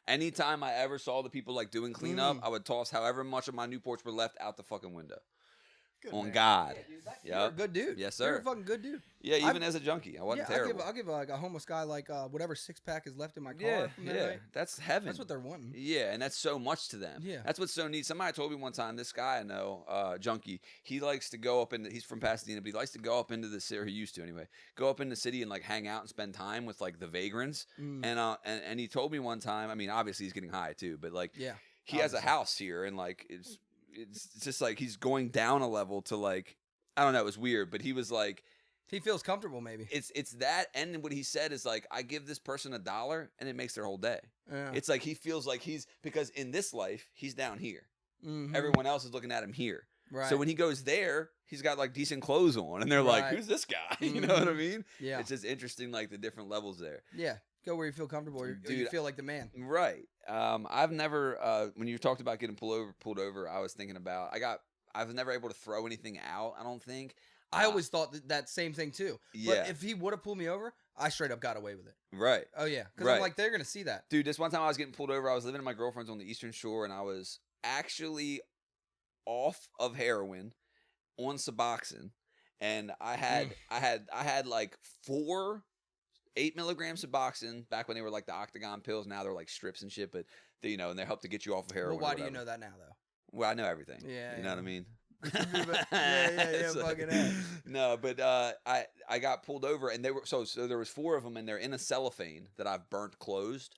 Anytime I ever saw the people like doing cleanup, I would toss however much of my Newports were left out the fucking window. Good On man. God. You're a Yep. good dude. Yes, You're sir. a fucking good dude. Yeah, even I've- as a junkie, I wasn't Yeah, terrible. I'll give like a homeless guy like whatever 6-pack is left in my car. Yeah, from that yeah. night. That's heaven. That's what they're wanting. Yeah, and that's so much to them. Yeah. That's what's so neat. Somebody told me one time, this guy I know, junkie, he likes to go up into, he's from Pasadena, but he likes to go up into the city, or he used to anyway, go up in the city and like hang out and spend time with like the vagrants. Mm. And he told me one time, I mean, obviously he's getting high too, but like Yeah. he has a obviously. house here and like it's just like he's going down a level to like, I don't know, it was weird, but he was like, He feels comfortable maybe. it's that, and what he said is like, I give this person $1 and it makes their whole day. Yeah. It's like he feels like because in this life he's down here. Mhm. Everyone else is looking at him here. Right. So when he goes there, he's got like decent clothes on, and they're like, Right. "Who's this guy?" You know what I mean? Yeah. It's just interesting, like the different levels there. Yeah. Go where you feel comfortable or you Dude, feel like the man. Right. I've never when you talked about getting pulled over, I was thinking about I was never able to throw anything out. I don't think. I always thought that same thing too. Yeah. But if he would have pulled me over, I straight up got away with it. Right. Oh yeah, because Right. I'm like they're gonna see that. Dude, this one time I was getting pulled over. I was living in my girlfriend's on the Eastern Shore, and I was actually off of heroin on Suboxone, and I had like 4 8-milligram Suboxone back when they were like the Octagon pills. Now they're like strips and shit, but they, and they help to get you off of heroin. Well, why or do you whatever. know that now though? Well, I know everything. Yeah, you know what I mean. Yeah, fucking hell. No, but I got pulled over, and they were so there was 4 of them, and they're in a cellophane that I've burnt closed.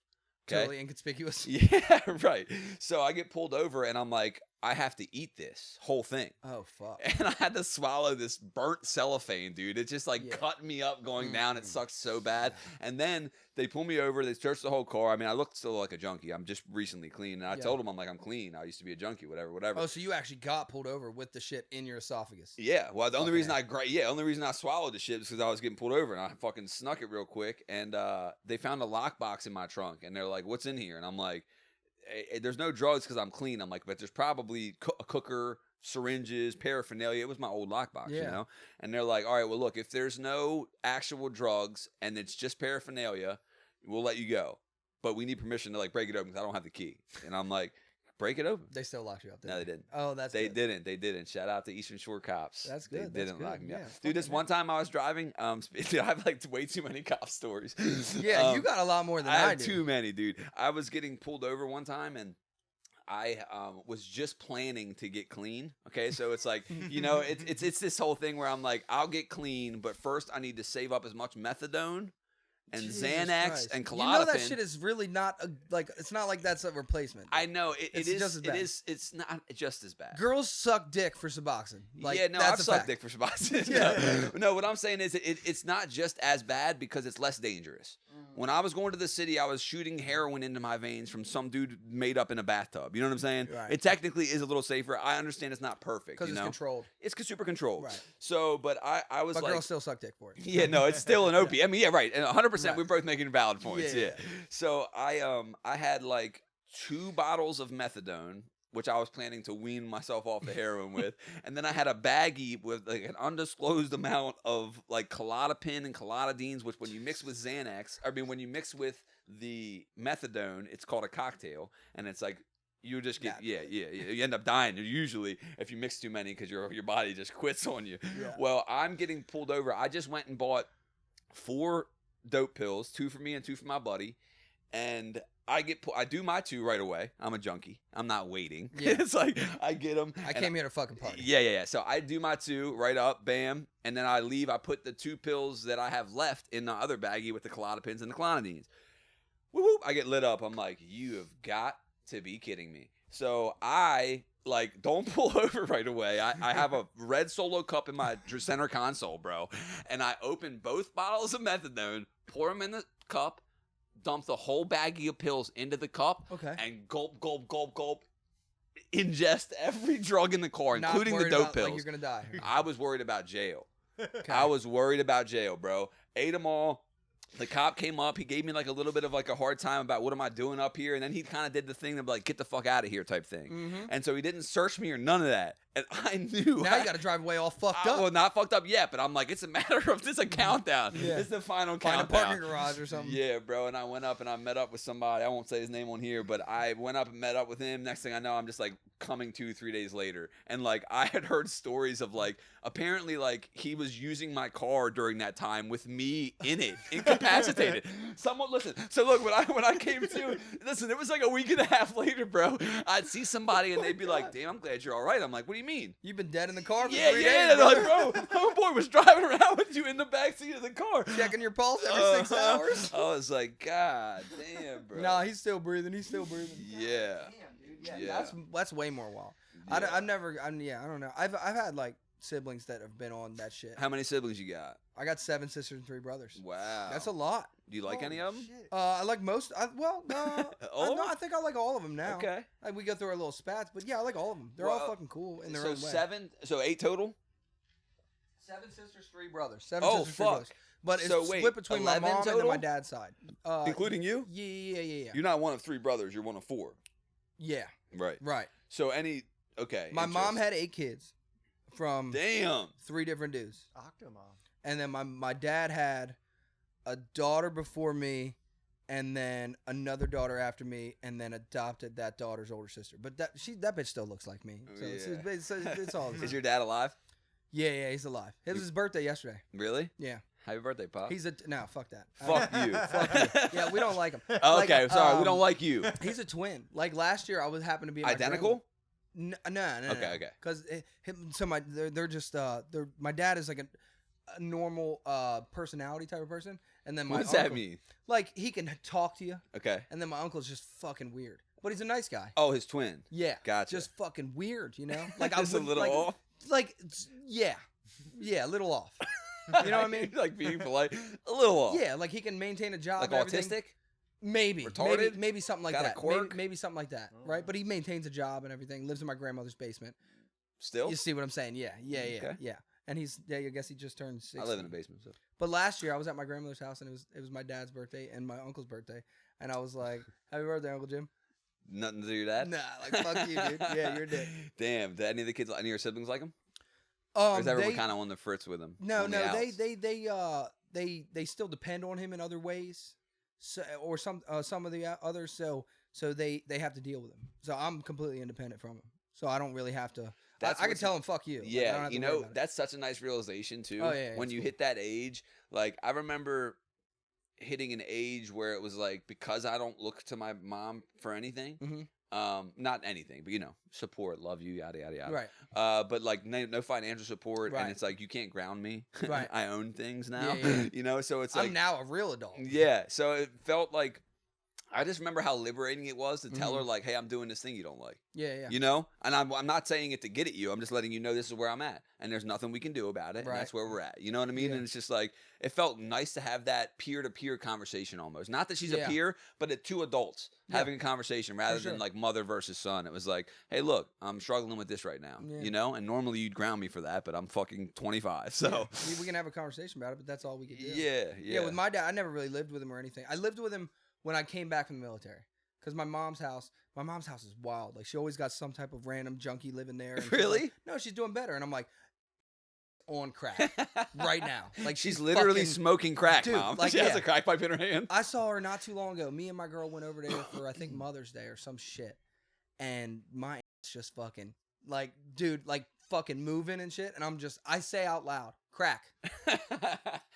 Okay. Totally inconspicuous. Yeah, right. So I get pulled over, and I'm like, I have to eat this whole thing. Oh, fuck. And I had to swallow this burnt cellophane, dude. It just like cut me up going down. It sucks so bad. And then they pull me over. They search the whole car. I mean, I looked still like a junkie. I'm just recently clean. And I told them, I'm like, I'm clean. I used to be a junkie, whatever. Oh, so you actually got pulled over with the shit in your esophagus? Yeah. Well, the only reason I swallowed the shit is because I was getting pulled over and I fucking snuck it real quick. And they found a lockbox in my trunk. And they're like, what's in here? And I'm like, there's no drugs because I'm clean. I'm like, but there's probably a cooker, syringes, paraphernalia. It was my old lockbox, you know? And they're like, all right, well, look, if there's no actual drugs and it's just paraphernalia, we'll let you go. But we need permission to like break it open because I don't have the key. And I'm like, break it open. They still locked you up. No, they didn't. Oh, that's They good. didn't. Shout out to Eastern Shore cops. That's good. They That's didn't good. lock me up. Yeah, Dude, this one time I was driving. Dude, I have like way too many cop stories. Yeah, you got a lot more than I have do. too many, dude. I was getting pulled over one time and I was just planning to get clean. Okay, so it's like, you know, it's this whole thing where I'm like, I'll get clean, but first I need to save up as much methadone and Jesus Xanax Christ. and Klonopin. You know that shit is really not like, it's not like that's a replacement. I know It's it is. just as bad. It's not just as bad. Girls suck dick for Suboxone. Like, yeah, no, that's I've a sucked fact. dick for Suboxone. Yeah. No, what I'm saying is it's not just as bad because it's less dangerous. When I was going to the city, I was shooting heroin into my veins from some dude made up in a bathtub. You know what I'm saying? Right. It technically is a little safer. I understand it's not perfect. Because it's controlled. It's super controlled. Right. So, but I was But like... girls still suck dick for it. Yeah, no, it's still an opiate. I mean, yeah, right. And 100%, Right. we're both making valid points. Yeah. So I had like 2 bottles of methadone, which I was planning to wean myself off the heroin with, and then I had a baggie with like an undisclosed amount of like Klonopin and Klonidines, which when you mix with Xanax, when you mix with the methadone, it's called a cocktail, and it's like. You just get you end up dying usually if you mix too many because your body just quits on you. Yeah. Well, I'm getting pulled over. I just went and bought 4 dope pills, 2 for me and 2 for my buddy, and I do my 2 right away. I'm a junkie. I'm not waiting. Yeah. It's like I get them. I came here to fucking party. Yeah. So I do my 2 right up, bam, and then I leave. I put the 2 pills that I have left in the other baggie with the Klonopins and the Clonidines. Whoop! I get lit up. I'm like, you have got to be kidding me. So I like don't pull over right away. I have a red Solo cup in my center console, bro, and I open both bottles of methadone, pour them in the cup, dump the whole baggie of pills into the cup, and gulp, ingest every drug in the car, Not including the worried dope about, pills. Like you're gonna die. I was worried about jail. Okay. I was worried about jail, bro. Ate them all. The cop came up. He gave me like a little bit of like a hard time about what am I doing up here, and then he kind of did the thing of like get the fuck out of here type thing. Mm-hmm. And so he didn't search me or none of that. And I knew. Now you got to drive away all fucked up. Well, not fucked up yet, but I'm like, it's a matter of this a countdown. Yeah. It's the final Find countdown. a parking garage or something. Yeah, bro. And I went up and I met up with somebody. I won't say his name on here, but I went up and met up with him. Next thing I know, I'm just like coming 2-3 days later. And like I had heard stories of like apparently like he was using my car during that time with me in it, incapacitated. Someone listen. So look, when I came to listen, it was like a week and a half later, bro. I'd see somebody and they'd be like, "Damn, I'm glad you're all right." I'm like, "What do you mean?" You've been dead in the car for 3 Yeah. days. They're like, "Bro, homeboy was driving around with you in the backseat of the car, Checking your pulse every 6 hours. I was like, "God damn, bro." Nah, he's still breathing. Yeah. Damn, dude. Yeah. That's way more wild. Yeah. I don't know. I've had like siblings that have been on that shit. How many siblings you got? I got 7 sisters and 3 brothers. Wow. That's a lot. Do you like any of them? I like most. No, I think I like all of them now. Okay. Like we go through our little spats, but yeah, I like all of them. They're all fucking cool in their own way. So 8 total? 7 sisters, 3 brothers. 7 Oh, sisters, 3 fuck. brothers. But it's So wait, split between my 11 mom and then total? my dad's side. Including you? Yeah. You're not one of 3 brothers. You're one of 4. Yeah, Right. right. So okay. My mom had 8 kids from Damn. 3 different dudes. Octomom. And then my dad had a daughter before me, and then another daughter after me, and then adopted that daughter's older sister. But that bitch still looks like me. So it's all. Is your dad alive? Yeah, he's alive. It was his birthday yesterday. Really? Yeah. Happy birthday, Pop. No, fuck that. Fuck you. Fuck you. Yeah, we don't like him. Oh, okay, Like, sorry. We don't like you. He's a twin. Like last year, I was happened to be at my Identical? No. Okay. Because my dad is like a normal personality type of person, and then my What does uncle, that mean? Like he can talk to you, Okay. and then my uncle's just fucking weird. but he's a nice guy. Oh, his twin. Yeah, Gotcha. Just fucking weird, you know. Like Just a little off. Like, yeah, a little off. You know what I mean? Like being polite, a little off. Yeah, like he can maintain a job. Like and everything. autistic. Maybe. Retarded? Maybe something like Got a that. quirk? Maybe something like that, right? But he maintains a job and everything. Lives in my grandmother's basement. Still. You see what I'm saying? Yeah. Okay. Yeah. And he's I guess he just turned 60. I live in a basement, so. But last year I was at my grandmother's house and it was my dad's birthday and my uncle's birthday, and I was like, "Happy birthday, Uncle Jim." Nothing to do with that. Nah, like fuck you, dude. Yeah, you're a dick. Damn. Did any of the kids, any of your siblings like him? Or is everyone kind of on the fritz with him? No, they still depend on him in other ways, so, or some of the others. So they have to deal with him. So I'm completely independent from him. So I don't really have to. I can tell him fuck you. Yeah, like, I don't have to worry about that's such a nice realization too. Oh, yeah, when you hit that age, like I remember hitting an age where it was like, because I don't look to my mom for anything. Mm-hmm. Not anything, but support, love you, yada yada yada. Right. But like no financial support, Right. and it's like you can't ground me. Right. I own things now. Yeah. So it's like I'm now a real adult. Yeah. So it felt like I just remember how liberating it was to tell her like, "Hey, I'm doing this thing you don't like." Yeah. And I'm not saying it to get at you. I'm just letting you know this is where I'm at, and there's nothing we can do about it. Right. And that's where we're at. You know what I mean? Yeah. And it's just like it felt nice to have that peer-to-peer conversation almost. Not that she's a peer, but two adults having a conversation rather than like mother versus son. It was like, "Hey, look, I'm struggling with this right now." Yeah. And normally you'd ground me for that, but I'm fucking 25, so we can have a conversation about it, but that's all we could do. Yeah. With my dad, I never really lived with him or anything. I lived with him when I came back from the military. Because my mom's house is wild. Like, she always got some type of random junkie living there. And Really? Like, no, she's doing better. And I'm like, on crack right now. Like, she's literally smoking crack, dude, Mom. like, she has a crack pipe in her hand. I saw her not too long ago. Me and my girl went over there for, I think, Mother's Day or some shit. And my ass just fucking, like, dude, like, fucking moving and shit. And I say out loud, crack.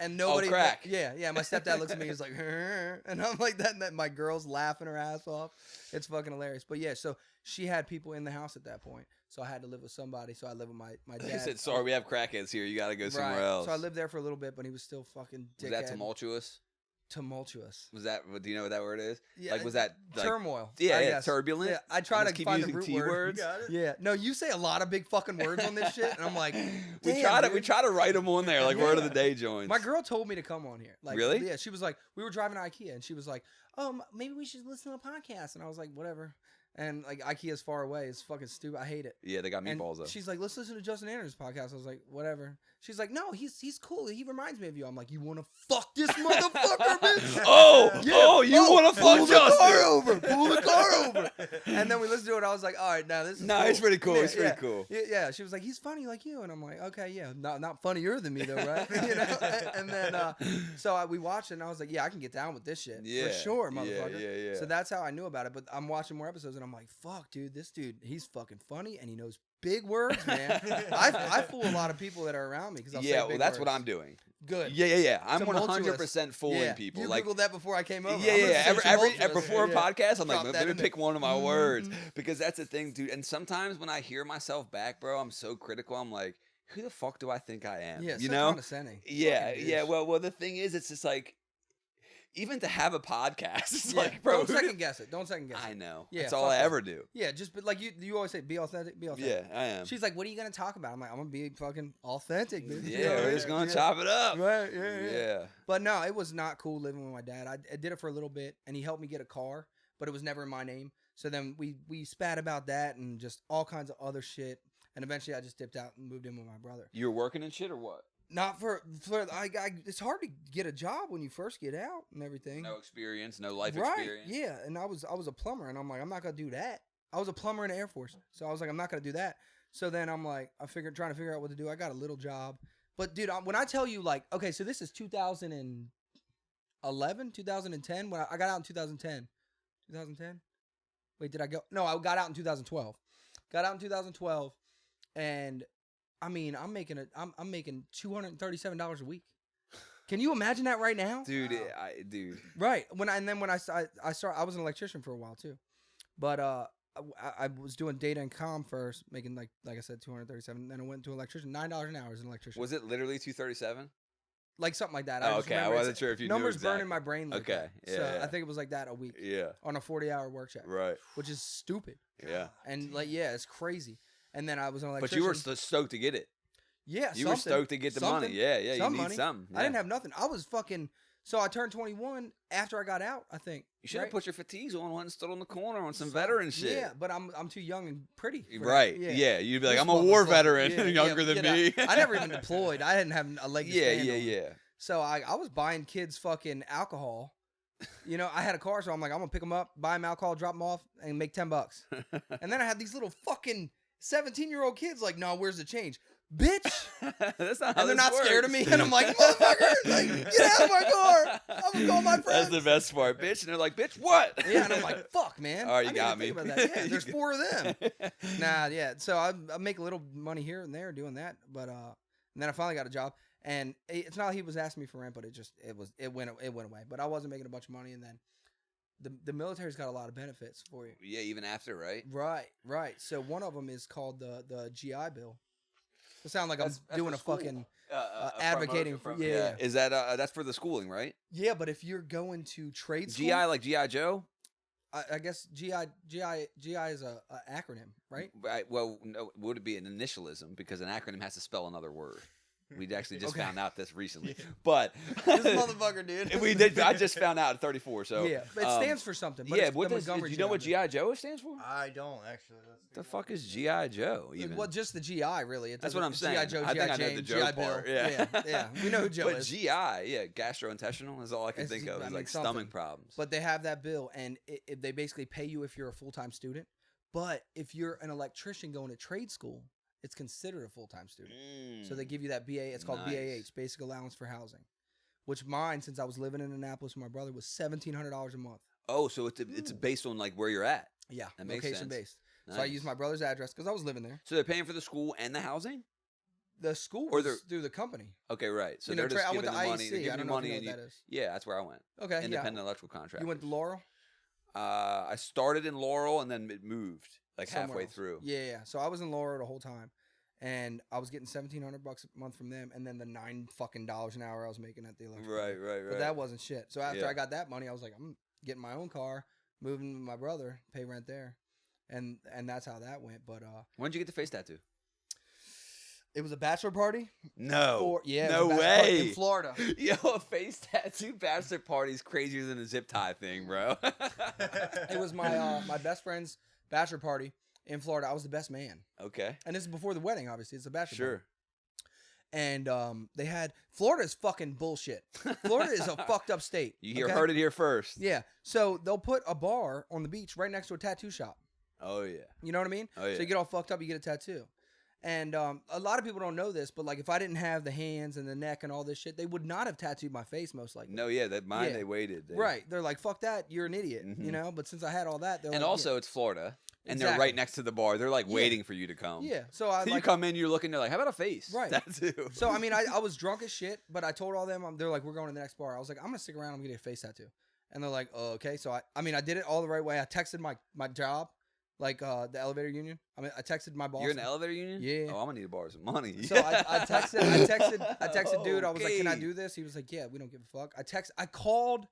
And nobody, crack. Yeah. My stepdad looks at me, he's like, and I'm like that. And that my girl's laughing her ass off. It's fucking hilarious. But yeah, so she had people in the house at that point, so I had to live with somebody. So I lived with my dad. They said, "Sorry, we have crackheads here. You got to go somewhere else." So I lived there for a little bit, but he was still fucking dickhead. Was that tumultuous? Was that? Do you know what that word is? Yeah, like, was that like, turmoil? Yeah, turbulent. Yeah, I try to keep find using the root T word. words. You got it? Yeah, no, you say a lot of big fucking words on this shit, and I'm like, we try to write them on there like word of the day joints. My girl told me to come on here. Like, really? Yeah, she was like, we were driving to IKEA, and she was like, "Oh, maybe we should listen to a podcast," and I was like, "Whatever." And like IKEA's far away. It's fucking stupid. I hate it. Yeah, they got meatballs and though. She's like, "Let's listen to Justin Anderson's podcast." I was like, "Whatever." She's like, "No, he's cool. He reminds me of you." I'm like, "You want to fuck this motherfucker, bitch?" You want to fuck Justin? Pull the car over. And then we listened to it. I was like, "All right, now this is cool. It's pretty cool. Yeah, it's pretty cool." Yeah. She was like, "He's funny like you," and I'm like, "Okay, yeah, not funnier than me though, right?" And then so we watched it, and I was like, "Yeah, I can get down with this shit for sure, motherfucker." Yeah. So that's how I knew about it. But I'm watching more episodes, and I'm like, "Fuck, dude, this dude, he's fucking funny, and he knows big words, man." I fool a lot of people that are around me because I'll say big that's words. what I'm doing. Good. Yeah. I'm Tumultuous. 100% fooling people. You like, Googled that before I came over. Every before a podcast, I'm Drop like, that let me in pick there. one of my words because that's the thing, dude. And sometimes when I hear myself back, bro, I'm so critical. I'm like, who the fuck do I think I am? Yeah, you so know? condescending. Yeah. Well, the thing is, it's just like, even to have a podcast, it's like, bro, don't second guess it. I know. Yeah, that's all I ever do. Yeah, just but like you always say, be authentic. Yeah, I am. She's like, "What are you gonna talk about?" I'm like, "I'm gonna be fucking authentic, dude." Yeah, we're just gonna chop it up. Right? Yeah. But no, it was not cool living with my dad. I did it for a little bit, and he helped me get a car, but it was never in my name. So then we spat about that and just all kinds of other shit, and eventually I just dipped out and moved in with my brother. You were working and shit or what? Not for it's hard to get a job when you first get out and everything. No experience, no life right, experience. Yeah, and I was a plumber, and I'm like, I'm not gonna do that. I was a plumber in the Air Force, so I was like, I'm not gonna do that. So then I'm like, trying to figure out what to do. I got a little job, but dude, when I tell you like, okay, so this is 2011, 2010. When I got out in 2010. 2010. Wait, did I go? No, I got out in 2012. Got out in 2012, and I mean, I'm making $237 a week. Can you imagine that right now, dude? Wow. Dude. Right. When I was an electrician for a while too, but I was doing data and comm first, making like I said, $237. Then I went to electrician, $9 an hour as an electrician. Was it literally $237? like something like that. Oh, just okay. I remember wasn't sure if you numbers knew burn in exactly. my brain. Like Okay. that. Yeah, So yeah. I think it was like that a week. Yeah. On a 40-hour work check. Right. Which is stupid. Yeah. And like, yeah, it's crazy. And then I was an But electrician. you were stoked to get it. Yeah, You were stoked to get the money. Yeah, yeah. You need money. something. Yeah. I didn't have nothing. I was fucking. So I turned 21 after I got out. I think You should have right? put your fatigues on, went and stood on the corner on some veteran shit. Yeah, but I'm too young and pretty. for that. Right. Yeah. Yeah. You'd be like, This I'm a war motherfucker- veteran, yeah, younger yeah, than get me. out. I never even deployed. I didn't have a leg to Yeah, stand yeah, on. yeah. So I was buying kids fucking alcohol. You know, I had a car, so I'm like, I'm gonna pick them up, buy them alcohol, drop them off, and make $10. And then I had these little fucking 17-year-old kids like, no, where's the change? Bitch. That's not how And they're this not scared of works. me. And I'm like, motherfucker, like, get out of my car. I'm gonna call my friends. That's the best part, bitch. And they're like, bitch, what? Yeah, and I'm like, fuck, man. All right, you I got didn't me. think about that. Yeah, You there's got- 4 of them. Nah, yeah. So I make a little money here and there doing that, but and then I finally got a job, and it's not like he was asking me for rent, but it went away. But I wasn't making a bunch of money, and then the military's got a lot of benefits for you. Yeah, even after, right? Right. So one of them is called the GI Bill. It sounds like I'm That's doing for a school. fucking advocating for yeah. Is that that's for the schooling, right? Yeah, but if you're going to trade school, GI like GI Joe? I guess GI is a acronym, right? Right. Well, no, would it be an initialism because an acronym has to spell another word? We actually just Okay. found out this recently, but This motherfucker, dude. we did. I just found out at 34. So yeah, but it stands for something. But yeah, it's what the does? Do Montgomery you know what GI Bill. GI Joe stands for? I don't actually. The fuck is GI Joe? Even Well, just the GI, really. That's what I'm saying. GI Joe, I GI think I know Jane, the Joe GI Bill. part, yeah. yeah. We know who Joe but is. GI, yeah, gastrointestinal is all I can It's- think of. I Is mean, like something. stomach problems. But they have that bill, and they basically pay you if you're a full-time student. But if you're an electrician going to trade school, it's considered a full-time student. So they give you that BA. It's called Nice. BAH, Basic Allowance for Housing, which mine, since I was living in Annapolis with my brother, was $1,700 a month. Oh, so it's based on like where you're at. Yeah, That makes location sense. based. So I used my brother's address because I was living there. So they're paying for the school and the housing. The school Or was they're- through the company. Okay, right. So You know, they're just I went giving to the money. IEC. They're I giving don't you know if money, you know and what that is. yeah, that's where I went. Okay, Independent yeah. electrical contract. You went to Laurel? I started in Laurel and then it moved like Somewhere halfway else. through. Yeah. So I was in Laurel the whole time, and I was getting $1,700 a month from them, and then the $9 fucking an hour I was making at the electrical. Right. But that wasn't shit. So after Yeah. I got that money, I was like, I'm getting my own car, moving with my brother, pay rent there, and that's how that went. But When did you get the face tattoo? it was a bachelor party. No. It No was a bachelor party way. in Florida. Yo, a face tattoo bachelor party is crazier than a zip tie thing, bro. It was my my best friend's bachelor party in Florida. I was the best man, Okay. and this is before the wedding. Obviously, it's a bachelor party. Sure. And they had Florida is fucking bullshit. Florida is a fucked up state. You okay? heard it here first. Yeah. So they'll put a bar on the beach right next to a tattoo shop. Oh yeah. You know what I mean? Oh yeah. So you get all fucked up, you get a tattoo. And a lot of people don't know this, but like if I didn't have the hands and the neck and all this shit, they would not have tattooed my face most likely. No, yeah, that mine Yeah. they waited. Right. They're like, fuck that, you're an idiot. Mhm. You know? But since I had all that, they're And like, also, it's Florida, and they're Exactly. right next to the bar. They're like Yeah. waiting for you to come. yeah. So I You like come in, you're looking. They're like, "How about a face?" Right. Tattoo. So I mean, I was drunk as shit, but I told all them, they're like, we're going to the next bar. I was like, I'm gonna stick around. I'm gonna get a face tattoo. And they're like, oh, okay. So I mean, I did it all the right way. I texted my job, like the elevator union. I mean, I texted my boss. You're in the elevator union. Yeah. Oh, I'm gonna need to borrow some money. So I texted dude. I was like, can I Okay. do this? He was like, yeah, we don't give a fuck. I called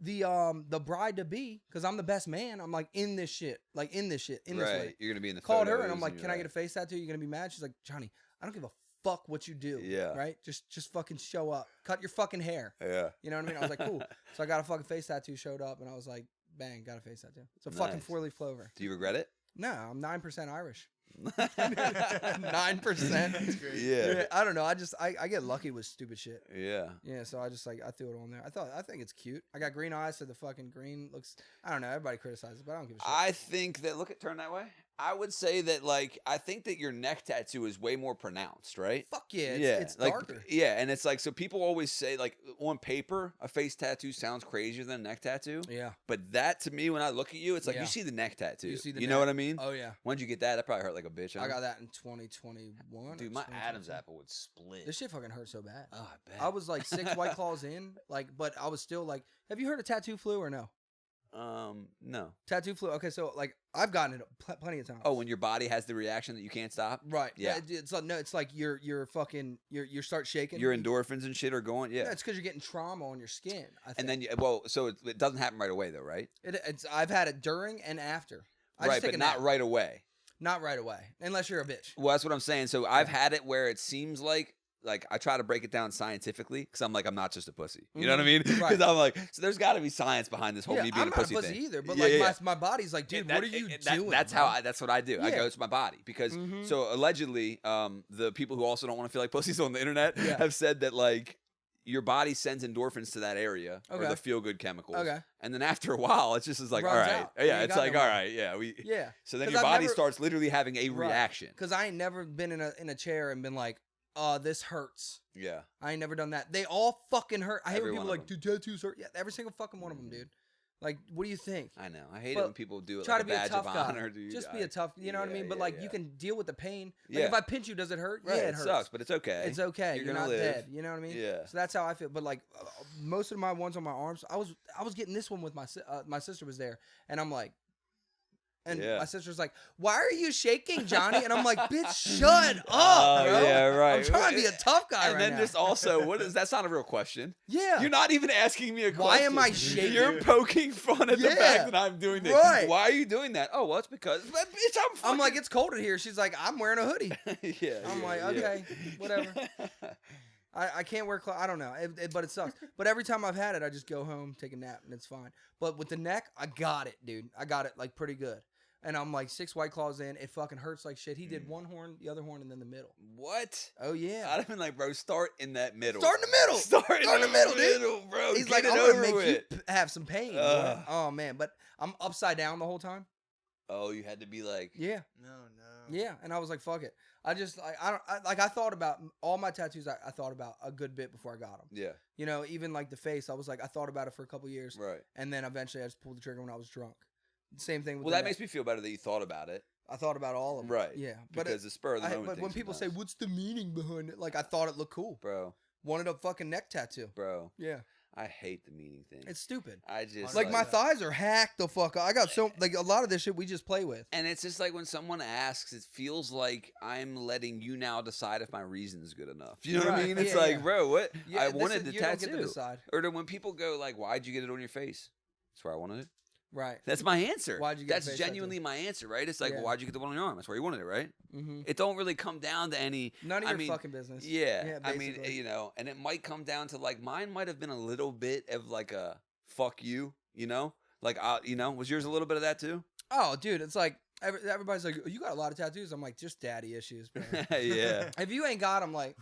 the bride to be because I'm the best man. I'm like in this shit, in this Right. way. You're gonna be in the. Called her and photos I'm like, you're can I get a face tattoo? You gonna be mad? She's like, Johnny, I don't give a fuck what you do. Yeah. Right. Just fucking show up. Cut your fucking hair. Yeah. You know what I mean? I was like, cool. So I got a fucking face tattoo. Showed up and I was like, bang, got a face tattoo. It's a fucking Nice. 4-leaf clover. Do you regret it? No, I'm 9% Irish. 9%. That's great. Yeah. I don't know. I get lucky with stupid shit. Yeah. Yeah, so I just I threw it on there. I think it's cute. I got green eyes, so the fucking green looks. I don't know. Everybody criticizes, but I don't give a shit. I think that turn that way. I would say that I think that your neck tattoo is way more pronounced, right? Fuck yeah, it's like, darker. Yeah, and it's like so people always say like on paper a face tattoo sounds crazier than a neck tattoo. Yeah. But that to me when I look at you, it's like Yeah. you see the neck tattoo. You see the know neck. what I mean? Oh yeah. When'd you get that? That probably hurt like a bitch. Huh? I got that in 2021. Dude, or my 2022. Adam's apple would split. This shit fucking hurt so bad. Oh, I bet. I was like 6 White Claws in, but I was still like, have you heard of tattoo flu or no? No. Tattoo flu. Okay, so like I've gotten it plenty of times. Oh, when your body has the reaction that you can't stop. Right. Yeah. It's like, no. It's like you're fucking you start shaking. Your endorphins and shit are going. Yeah. Yeah, it's because you're getting trauma on your skin. I think. And then so it doesn't happen right away though, right? I've had it during and after. Right, but not right away. Not right away, unless you're a bitch. Well, that's what I'm saying. So I've had it where it seems like I try to break it down scientifically because I'm like, I'm not just a pussy. You know what I mean? Because Right. I'm like, so there's got to be science behind this whole me being I'm a pussy not a pussy thing. either, but Yeah, like my body's like, dude, what are you doing? That's bro? that's what I do. I Yeah. go, it's my body because so allegedly, the people who also don't want to feel like pussies on the internet have said that like your body sends endorphins to that area or the feel good chemicals. Okay. And then after a while, it's just like, all Runs right, out. yeah, You it's got like, no all more. right, yeah, Yeah. So then 'Cause your I've body never- starts literally having a Right. reaction. Because I ain't never been in a chair and been like, this hurts. Yeah. I ain't never done that. They all fucking hurt. I hate Every when people one are of like, dude, tattoos hurt. Yeah, every single fucking one of them, dude. Like, what do you think? I know. I hate But it when people do it Try like to be a a badge tough of guy. honor, dude. Just be a tough, you know what I mean? But like, you can deal with the pain. Like, Yeah. if I pinch you, does it hurt? Right, Yeah, it it hurts. sucks, but it's okay. It's okay. You're You're gonna not live. dead. You know what I mean? Yeah. So that's how I feel. But like, most of my ones on my arms, I was getting this one with my sister was there, and I'm like. And my sister's like, "Why are you shaking, Johnny?" And I'm like, "Bitch, shut up, bro. Yeah, right. I'm trying to be a tough guy And right then now." just also, that's not a real question. Yeah. You're not even asking me a question. Why am I shaking? You're poking fun at the Yeah. fact that I'm doing this. Right. Why are you doing that? Oh, well, it's because, but bitch, I'm fucking... I'm like, it's cold in here. She's like, I'm wearing a hoodie. Yeah. I'm like, okay, whatever. I can't wear clothes. I don't know, but it sucks. But every time I've had it, I just go home, take a nap, and it's fine. But with the neck, I got it, dude. I got it like pretty good. And I'm like 6 White Claws in. It fucking hurts like shit. He did one horn, the other horn, and then the middle. What? Oh, yeah. I'd have been like, bro, start in that middle. Start in the middle. Start in the middle, dude. Bro. He's Get like, it I'm going to over make with. you have some pain. boy. Oh, man. But I'm upside down the whole time. Oh, you had to be like... Yeah. No. Yeah. And I was like, fuck it. I just, I thought about all my tattoos. I thought about a good bit before I got them. Yeah. You know, even like the face, I was like, I thought about it for a couple years. Right. And then eventually I just pulled the trigger when I was drunk. Same thing with Well, the that neck. makes me feel better that you thought about it. I thought about all of them. Right. Yeah. Because the spur of the moment But when thing people say, sometimes. what's the meaning behind it? Like, I thought it looked cool. Bro, Wanted a fucking neck tattoo. bro, Yeah. I hate the meaning thing. It's stupid. I just... Like, my thighs are hacked the fuck up. I got so, like, a lot of this shit we just play with. And it's just like when someone asks, it feels like I'm letting you now decide if my reason is good enough. You know what I Right. mean? It's Yeah, like, yeah. bro, what? Yeah, I this wanted is- the you don't tattoo. get to decide. Or when people go like, why'd you get it on your face? That's where I wanted it. Right. That's my answer. Why'd you get a That's face genuinely tattoo? my answer, right? It's like, Yeah. well, why'd you get the one on your arm? That's where you wanted it, right? Mm-hmm. It don't really come down to any... None of I your mean, fucking business. Yeah. I mean, basically. you know, and it might come down to like, mine might have been a little bit of like a fuck you, you know? Like, you know, was yours a little bit of that too? Oh, dude, it's like, everybody's like, you got a lot of tattoos. I'm like, just daddy issues, bro. Yeah. If you ain't got them, like,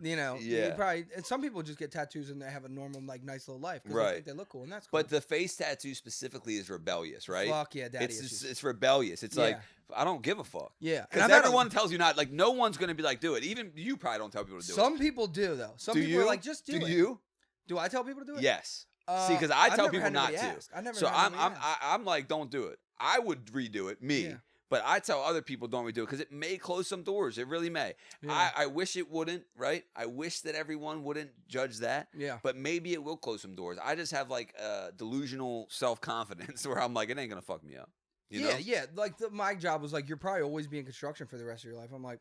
you know, Yeah. you probably. And some people just get tattoos and they have a normal, like, nice little life because Right. they think they look cool, and that's cool. But the face tattoo specifically is rebellious, right? Fuck yeah, daddy it's issues. it's rebellious. It's like, Yeah. I don't give a fuck. Yeah, and Because I've had everyone tells you not. Like, no one's going to be like, do it. Even you probably don't tell people to do it. Some people do though. Some Do people you? are like, just do Do it. you? Do I tell people to do it? Yes. See, because I I've tell never people had not nobody to. ask. I never So had nobody ask. I'm like, don't do it. I would redo it, me. Yeah. But I tell other people don't redo it because it may close some doors. It really may. Yeah. I wish it wouldn't, right? I wish that everyone wouldn't judge that. Yeah. But maybe it will close some doors. I just have like delusional self-confidence where I'm like, it ain't going to fuck me up. You know? Yeah. Like my job was like, you're probably always be in construction for the rest of your life. I'm like,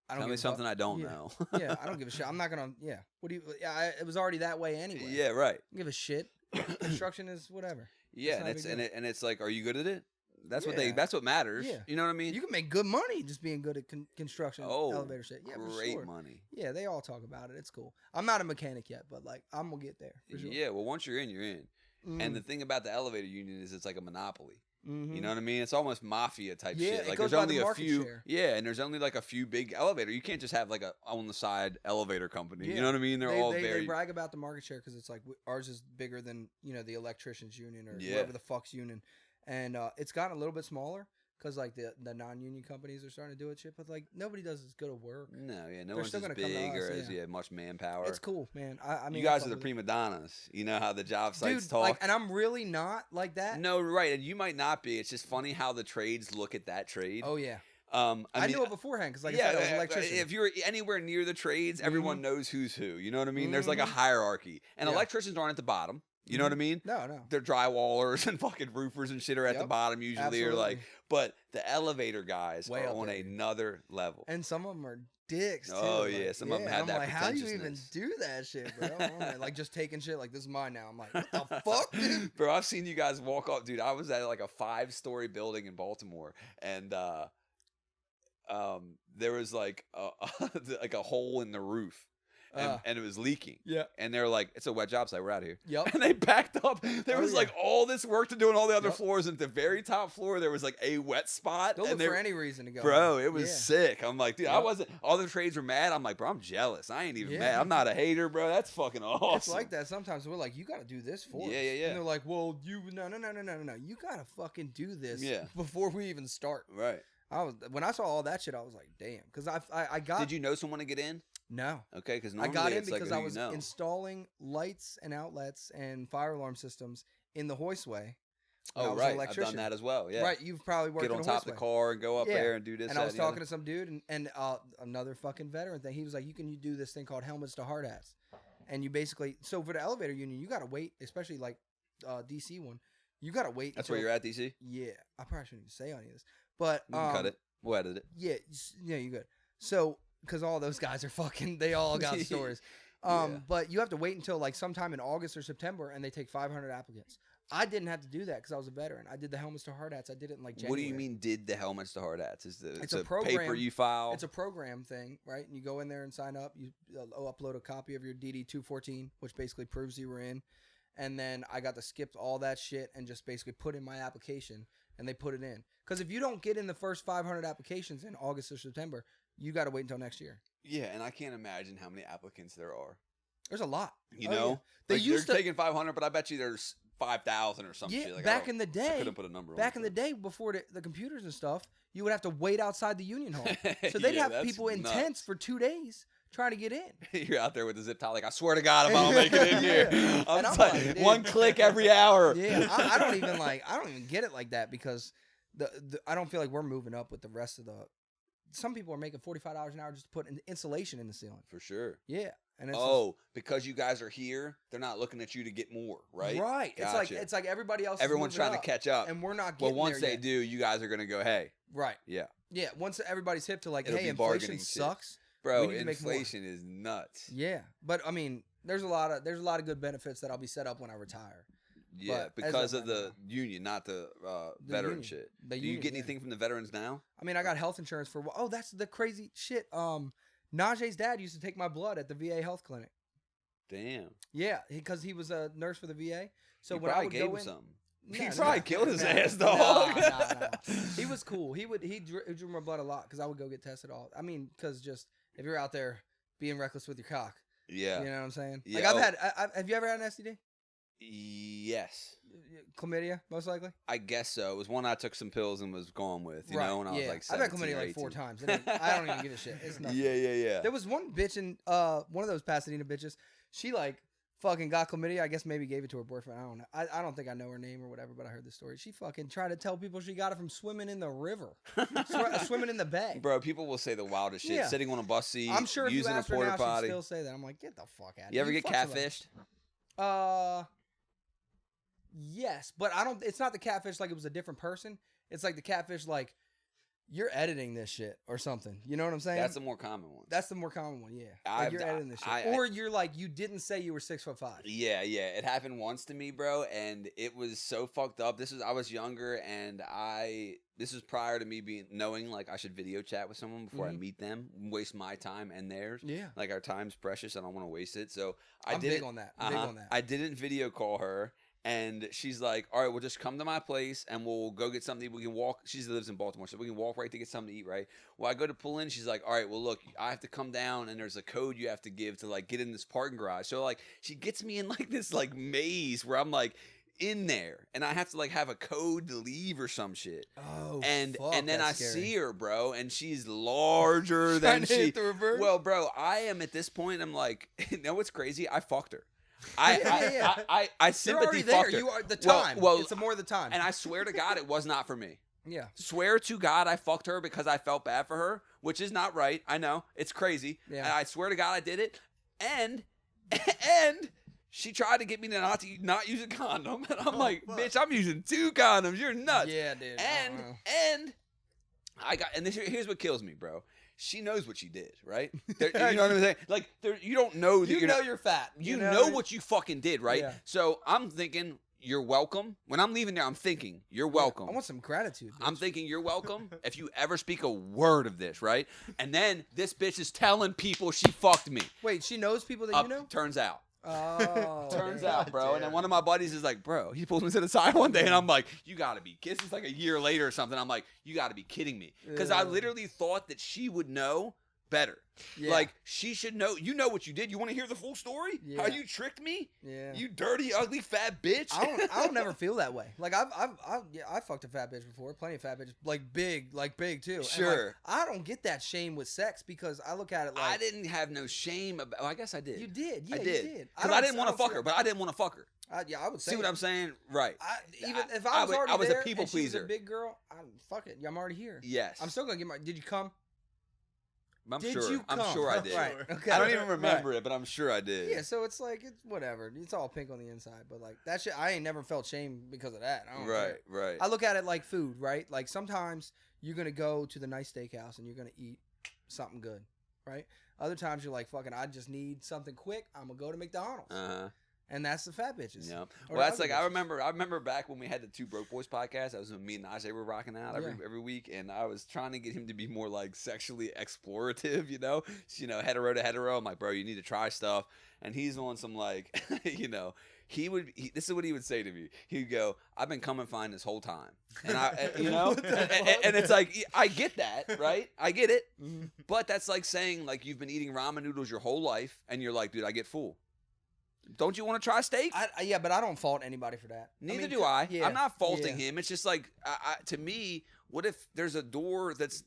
I don't Tell give me a something fuck. I don't Yeah. know. Yeah, I don't give a shit. I'm not gonna. Yeah. What do you? Yeah, it was already that way anyway. Yeah, right. I don't give a shit. Construction is whatever. Yeah, not a big deal. and it's like, are you good at it? That's Yeah. that's what matters. Yeah. You know what I mean? You can make good money just being good at construction, Oh, elevator shit. Yeah, for great sure. money. Yeah, they all talk about it. It's cool. I'm not a mechanic yet, but like I'm gonna get there for sure. Yeah, well, once you're in, you're in. And the thing about the elevator union is it's like a monopoly. Mhm. You know what I mean? It's almost mafia type Yeah, shit. it Like goes there's by the only a market few. share. Yeah, and there's only like a few big elevator. You can't just have like a on the side elevator company. Yeah. You know what I mean? They're all they very. brag about the market share because it's like ours is bigger than the electricians union or Yeah. whatever the fuck's union, and it's gotten a little bit smaller because like the non-union companies are starting to do it shit, but like nobody does as good of work. No, yeah, no They're one's still as gonna come to big or us, as much manpower. It's cool, man. I mean, you guys I are the fuck with prima donnas. You know how the job it. sites Dude, talk. like, and I'm really not like that. No, right, and you might not be. It's just funny how the trades look at that trade. Oh yeah. I mean, knew it beforehand because, like I yeah, said, I was an electrician. if you're anywhere near the trades, everyone knows who's who. You know what I mean? There's like a Mhm. hierarchy, and Yeah. electricians aren't at the bottom. You know what I mean? No. They're drywallers and fucking roofers and shit are at the bottom usually, or like. But the elevator guys Way are up on there. another level. And some of them are dicks too. Oh yeah, some of them had I'm that like, how do you even pretentiousness. do that shit, bro? I'm like just taking shit like this is mine now. I'm like, what the fuck, dude? Bro, I've seen you guys walk up, dude. I was at like a 5-story building in Baltimore, and there was like a hole in the roof. And it was leaking. Yeah. And they were like, it's a wet job site. We're out of here. Yep. And they backed up. There was like all this work to do on all the other floors. And at the very top floor, there was like a wet spot. They'll look for any reason to go. Bro, it was sick. I'm like, dude, I wasn't. All the trades were mad. I'm like, bro, I'm jealous. I ain't even mad. I'm not a hater, bro. That's fucking awesome. It's like that sometimes. We're like, you got to do this for us. Yeah. And they're like, well, no. You got to fucking do this before we even start. Right. When I saw all that shit, I was like, damn. Because I got. Did you know someone to get in? No. Okay, because I got in because I was installing lights and outlets and fire alarm systems in the hoistway. Oh, right. I've done that as well. Yeah. Right. You've probably worked Get on top of the car and go up there and do this. And I was talking to some dude and another fucking veteran thing. He was like, you can do this thing called helmets to hard hats. And you basically, so for the elevator union, you got to wait, especially like DC one. You got to wait. That's where you're at, DC? Yeah. I probably shouldn't even say any of this. But. You can cut it. We'll edit it. Yeah. Yeah, you're good. So. Because all those guys are fucking, they all got stories. But you have to wait until like sometime in August or September, and they take 500 applicants. I didn't have to do that because I was a veteran. I did the helmets to hard hats. I did it in like January. What do you mean did the helmets to hard hats? It's a program, paper you file? It's a program thing, right? And you go in there and sign up. You upload a copy of your DD-214, which basically proves you were in. And then I got to skip all that shit and just basically put in my application, and they put it in. Because if you don't get in the first 500 applications in August or September, you got to wait until next year. Yeah, and I can't imagine how many applicants there are. There's a lot. You know? Yeah. They're taking 500, but I bet you there's 5,000 or some shit. Like, back in the day. I couldn't put a number on it. Back in the day, before the computers and stuff, you would have to wait outside the union hall. So they'd have people in tents for 2 days trying to get in. You're out there with the zip tie, like, I swear to God, if I don't make it in here. I'm like, 1 click every hour. Yeah, I don't even get it like that because I don't feel like we're moving up with the rest of the. Some people are making $45 an hour just to put an insulation in the ceiling. For sure. Yeah. And it's because you guys are here, they're not looking at you to get more, right? Right. Gotcha. It's like everybody else. Everyone's trying to catch up, and we're not getting. Well, once there they yet. do, you guys are gonna go, hey. Right. Yeah. Yeah. Once everybody's hip to like, It'll hey, inflation sucks, bro. Inflation is nuts. Yeah, but I mean, there's a lot of good benefits that'll be set up when I retire. Yeah, because of the union, not the veteran union. shit. Do you get anything from the veterans now? I mean, I got health insurance for. Oh, that's the crazy shit. Najee's dad used to take my blood at the VA health clinic. Damn. Yeah, because he was a nurse for the VA. So you when I would gave go him in, something. Nah, He probably killed his ass, dog. Nah. He was cool. He drew my blood a lot because I would go get tested all. I mean, because just if you're out there being reckless with your cock, yeah, you know what I'm saying. Yeah. Like have you ever had an STD? Yes. Chlamydia, most likely. I guess so. It was one I took some pills and was gone with, you know, when I was like 17, I've had chlamydia like 4 times. I don't even give a shit. It's nothing. Yeah. There was one bitch in one of those Pasadena bitches. She like fucking got chlamydia. I guess maybe gave it to her boyfriend. I don't know. I don't think I know her name or whatever, but I heard the story. She fucking tried to tell people she got it from swimming in the river, swimming in the bay. Bro, people will say the wildest shit. Yeah. Sitting on a bus seat, I'm sure if using you asked a porta her now, potty. she'd still say that. I'm like, get the fuck out of here. You ever get catfished? Yes, but I don't. It's not the catfish like it was a different person. It's like the catfish like you're editing this shit or something. You know what I'm saying? That's the more common one. That's the more common one. Yeah, like you're editing this shit, or you're like you didn't say you were 6'5". Yeah. It happened once to me, bro, and it was so fucked up. I was younger, and this was prior to me knowing like I should video chat with someone before I meet them, waste my time and theirs. Yeah, like our time's precious. I don't want to waste it. So I'm big on that. Big on that. I didn't video call her. And she's like, all right, we'll just come to my place and we'll go get something. We can walk. She lives in Baltimore, so we can walk right to get something to eat, right? Well, I go to pull in. She's like, all right, well, look, I have to come down and there's a code you have to give to like get in this parking garage. So like she gets me in like this like maze where I'm like in there and I have to like have a code to leave or some shit. Oh, and fuck, then I scary. see her, bro, and she's larger than she. Hit the reverse? Well, bro, I am at this point. I'm like, you know what's crazy? I fucked her. I sympathy fucked her. You are the time. Well, it's more the time. And I swear to God, it was not for me. Yeah. Swear to God, I fucked her because I felt bad for her, which is not right. I know it's crazy. Yeah. And I swear to God, I did it. And she tried to get me to not use a condom, and I'm like, fuck. bitch, I'm using 2 condoms. You're nuts. Yeah, dude. And here's what kills me, bro. She knows what she did, right? You know what I'm saying? Like, you don't know that you're fat. You know what you fucking did, right? Yeah. So I'm thinking, you're welcome. When I'm leaving there, I'm thinking, you're welcome. I want some gratitude. Bitch. I'm thinking, you're welcome if you ever speak a word of this, right? And then this bitch is telling people she fucked me. Wait, she knows people that you know? Turns out. Oh. Turns out, bro. And then one of my buddies is like, bro, he pulls me to the side one day, and I'm like, you gotta be kidding. This is like a year later or something. I'm like, you gotta be kidding me. Because I literally thought that she would know better. Yeah. Like, she should know. You know what you did. You want to hear the full story? Yeah. How you tricked me? Yeah. You dirty, ugly, fat bitch. I don't never feel that way. Like I fucked a fat bitch before, plenty of fat bitches, like big too. Sure. And like, I don't get that shame with sex because I look at it like I didn't have no shame about. Well, I guess I did. You did. Yeah, I did. You did. Because I didn't want to fuck her, but I didn't want to fuck her. Yeah, I would say. See what I'm saying? Right. Even if I was a people and pleaser. she was a big girl, fuck it. I'm already here. Yes. I'm still gonna get my. Did you come? I'm Did sure. you I'm come? sure I did. Right. Okay. I don't even remember it, but I'm sure I did. Yeah, so it's like it's whatever. It's all pink on the inside, but like that shit, I ain't never felt shame because of that. I don't care. Right. I look at it like food, right? Like sometimes you're gonna go to the nice steakhouse and you're gonna eat something good, right? Other times you're like, fucking, I just need something quick. I'm gonna go to McDonald's. And that's the fat bitches. Yeah. Or Well, that's ugly like bitches. I remember back when we had the Two Broke Boys podcast. I was when me and Najee were rocking out every week, and I was trying to get him to be more like sexually explorative, hetero to hetero. I'm like, bro, you need to try stuff. And he's on some like, this is what he would say to me. He'd go, I've been coming fine this whole time. And and it's like, I get that, right? I get it. Mhm. But that's like saying like you've been eating ramen noodles your whole life, and you're like, dude, I get full. Don't you want to try steak? Yeah, but I don't fault anybody for that. Neither do I. Yeah, I'm not faulting yeah. him. It's just like, to me, what if there's a door that's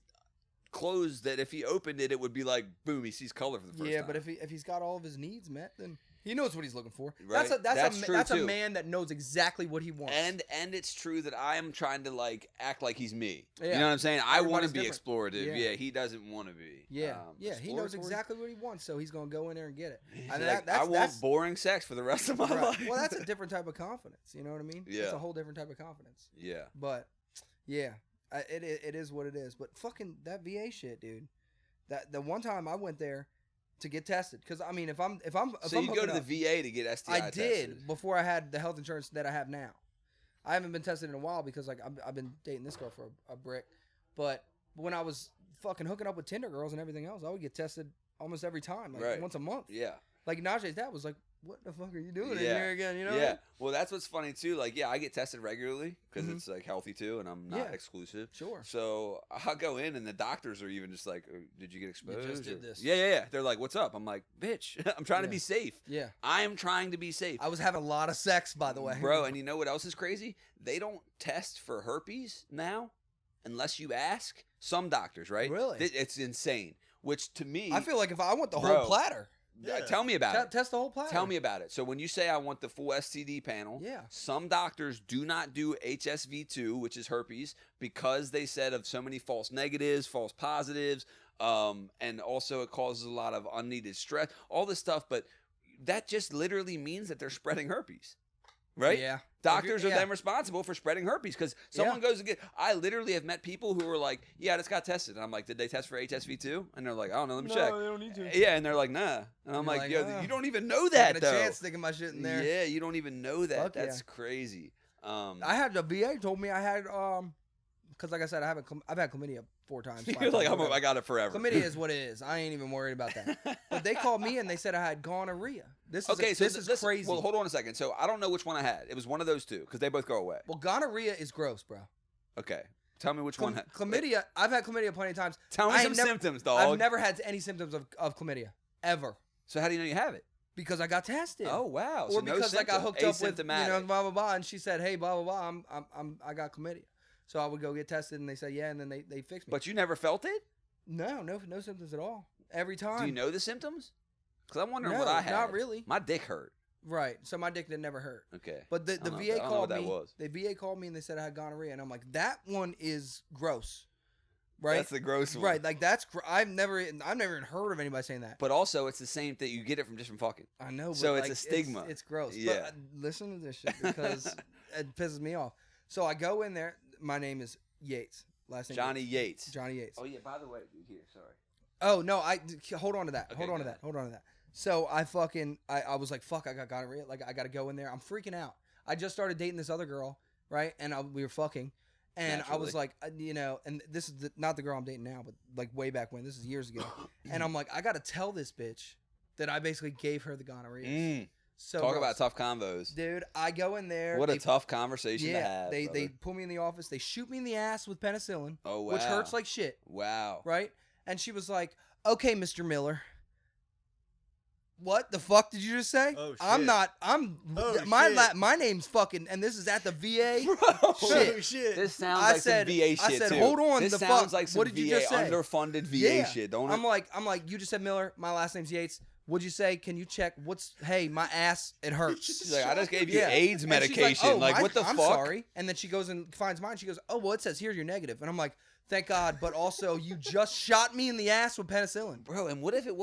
closed that if he opened it, it would be like, boom, he sees color for the first time. Yeah, but if he's got all of his needs met, then he knows what he's looking for. Right. That's true, a too. man that knows exactly what he wants. And it's true that I am trying to like act like he's me. Yeah. You know what I'm saying? I want to Everybody's be different. explorative. Yeah. Yeah, he doesn't want to be. Yeah, he knows exploratory? exactly what he wants, so he's gonna go in there and get it. He's And like, that's I want boring sex for the rest of my right. life. Well, that's a different type of confidence. You know what I mean? Yeah. It's a whole different type of confidence. Yeah. But yeah, it is what it is. But fucking that VA shit, dude. That the one time I went there to get tested, because I mean, if I'm So you go to hooking the up- VA to get STI I tested. did before I had the health insurance that I have now. I haven't been tested in a while because like I've been dating this girl for a brick, but when I was fucking hooking up with Tinder girls and everything else, I would get tested almost every time, like Right. once a month. Yeah. Like Najee's dad was like, "What the fuck are you doing in Yeah. here again?" You know? Yeah. Well, that's what's funny too. Like, yeah, I get tested regularly because Mhm. it's like healthy too, and I'm not Yeah. exclusive. Sure. So I'll go in, and the doctors are even just like, "Did you get exposed?" just did or- this. Yeah. They're like, "What's up?" I'm like, "Bitch, I'm trying to Yeah. be safe. Yeah. I am trying to be safe, I was having a lot of sex, by the way, bro." And you know what else is crazy? They don't test for herpes now unless you ask. Some doctors, right? Really? It's insane. Which to me, I feel like if I want the Bro, whole platter, Yeah. tell me about it. test the whole platter. Tell me about it. So when you say I want the full STD panel, Yeah. some doctors do not do HSV2, which is herpes, because they said of so many false negatives, false positives, and also it causes a lot of unneeded stress, all this stuff. But that just literally means that they're spreading herpes, right? Yeah. Doctors are Yeah. then responsible for spreading herpes because someone goes to get. I literally have met people who were like, "Yeah, I just got tested," and I'm like, "Did they test for HSV2?" And they're like, "I don't know, let me check." they don't need to. Yeah, and they're like, "Nah," and I'm You're like, like, "Yo, you don't even know that Taking though." a chance sticking my shit in there. Yeah, you don't even know that. Fuck That's yeah. crazy. I had the VA told me I had because like I said, I've had chlamydia 4 times. 5 You're like, times, whatever. I got it forever. Chlamydia is what it is. I ain't even worried about that. But they called me and they said I had gonorrhea. This is crazy. Well, hold on a second. So I don't know which one I had. It was one of those two because they both go away. Well, gonorrhea is gross, bro. Okay, tell me which one. Chlamydia. I've had chlamydia plenty of times. Tell me I some ain't never- symptoms, dog. I've never had any symptoms of chlamydia ever So how do you know you have it? because I got tested. Oh wow. Or So no because like I symptom. hooked up with Asymptomatic. blah blah blah, and she said, "Hey, blah blah blah, I got chlamydia." So I would go get tested, and they say, "Yeah," and then they fixed me. But you never felt it? no symptoms at all. Every time. Do you know the symptoms? Because I'm wondering No, what I had. not really. My dick hurt. Right. So my dick did never hurt. Okay. But the I don't know VA what called that me. was. The VA called me and they said I had gonorrhea, and I'm like, that one is gross. Right. That's the gross one. Right. Like that's I've never even heard of anybody saying that. But also, it's the same thing. You get it from just from fucking. I know. But So like, it's a stigma. It's gross. Yeah. But listen to this shit because it pisses me off. So I go in there. My name is Yeatts. Last name Johnny Yeatts. Johnny Yeatts. Oh yeah. By the way, dude, here. Sorry. Oh no. Hold on to that. Okay, Hold on to that. Hold on to that. So I was like, fuck. I got gonorrhea. Like I got to go in there. I'm freaking out. I just started dating this other girl, right? And we were fucking. And I was like, and this is not the girl I'm dating now, but like way back when. This is years ago. And I'm like, I got to tell this bitch that I basically gave her the gonorrhea. So Talk gross. about tough combos. Dude, I go in there. What a tough conversation to have. They pull me in the office. They shoot me in the ass with penicillin. Oh, wow. Which hurts like shit. Wow. Right? And she was like, okay, Mr. Miller. What the fuck did you just say? Oh, shit. My name's fucking, and this is at the VA. Bro, Shit. This sounds like some VA shit I said, too. hold on. This the sounds fuck? like some What did VA you just say? underfunded VA shit. Don't I'm like, you just said Miller. My last name's Yeatts. What'd you say? Can you check? Hey, my ass, it hurts. She's like, I just gave you AIDS And she's medication. Like, what the I'm fuck? sorry. And then she goes and finds mine. She goes, oh, well, it says here you're negative. And I'm like, thank God. But also, you just shot me in the ass with penicillin. Bro, and what if it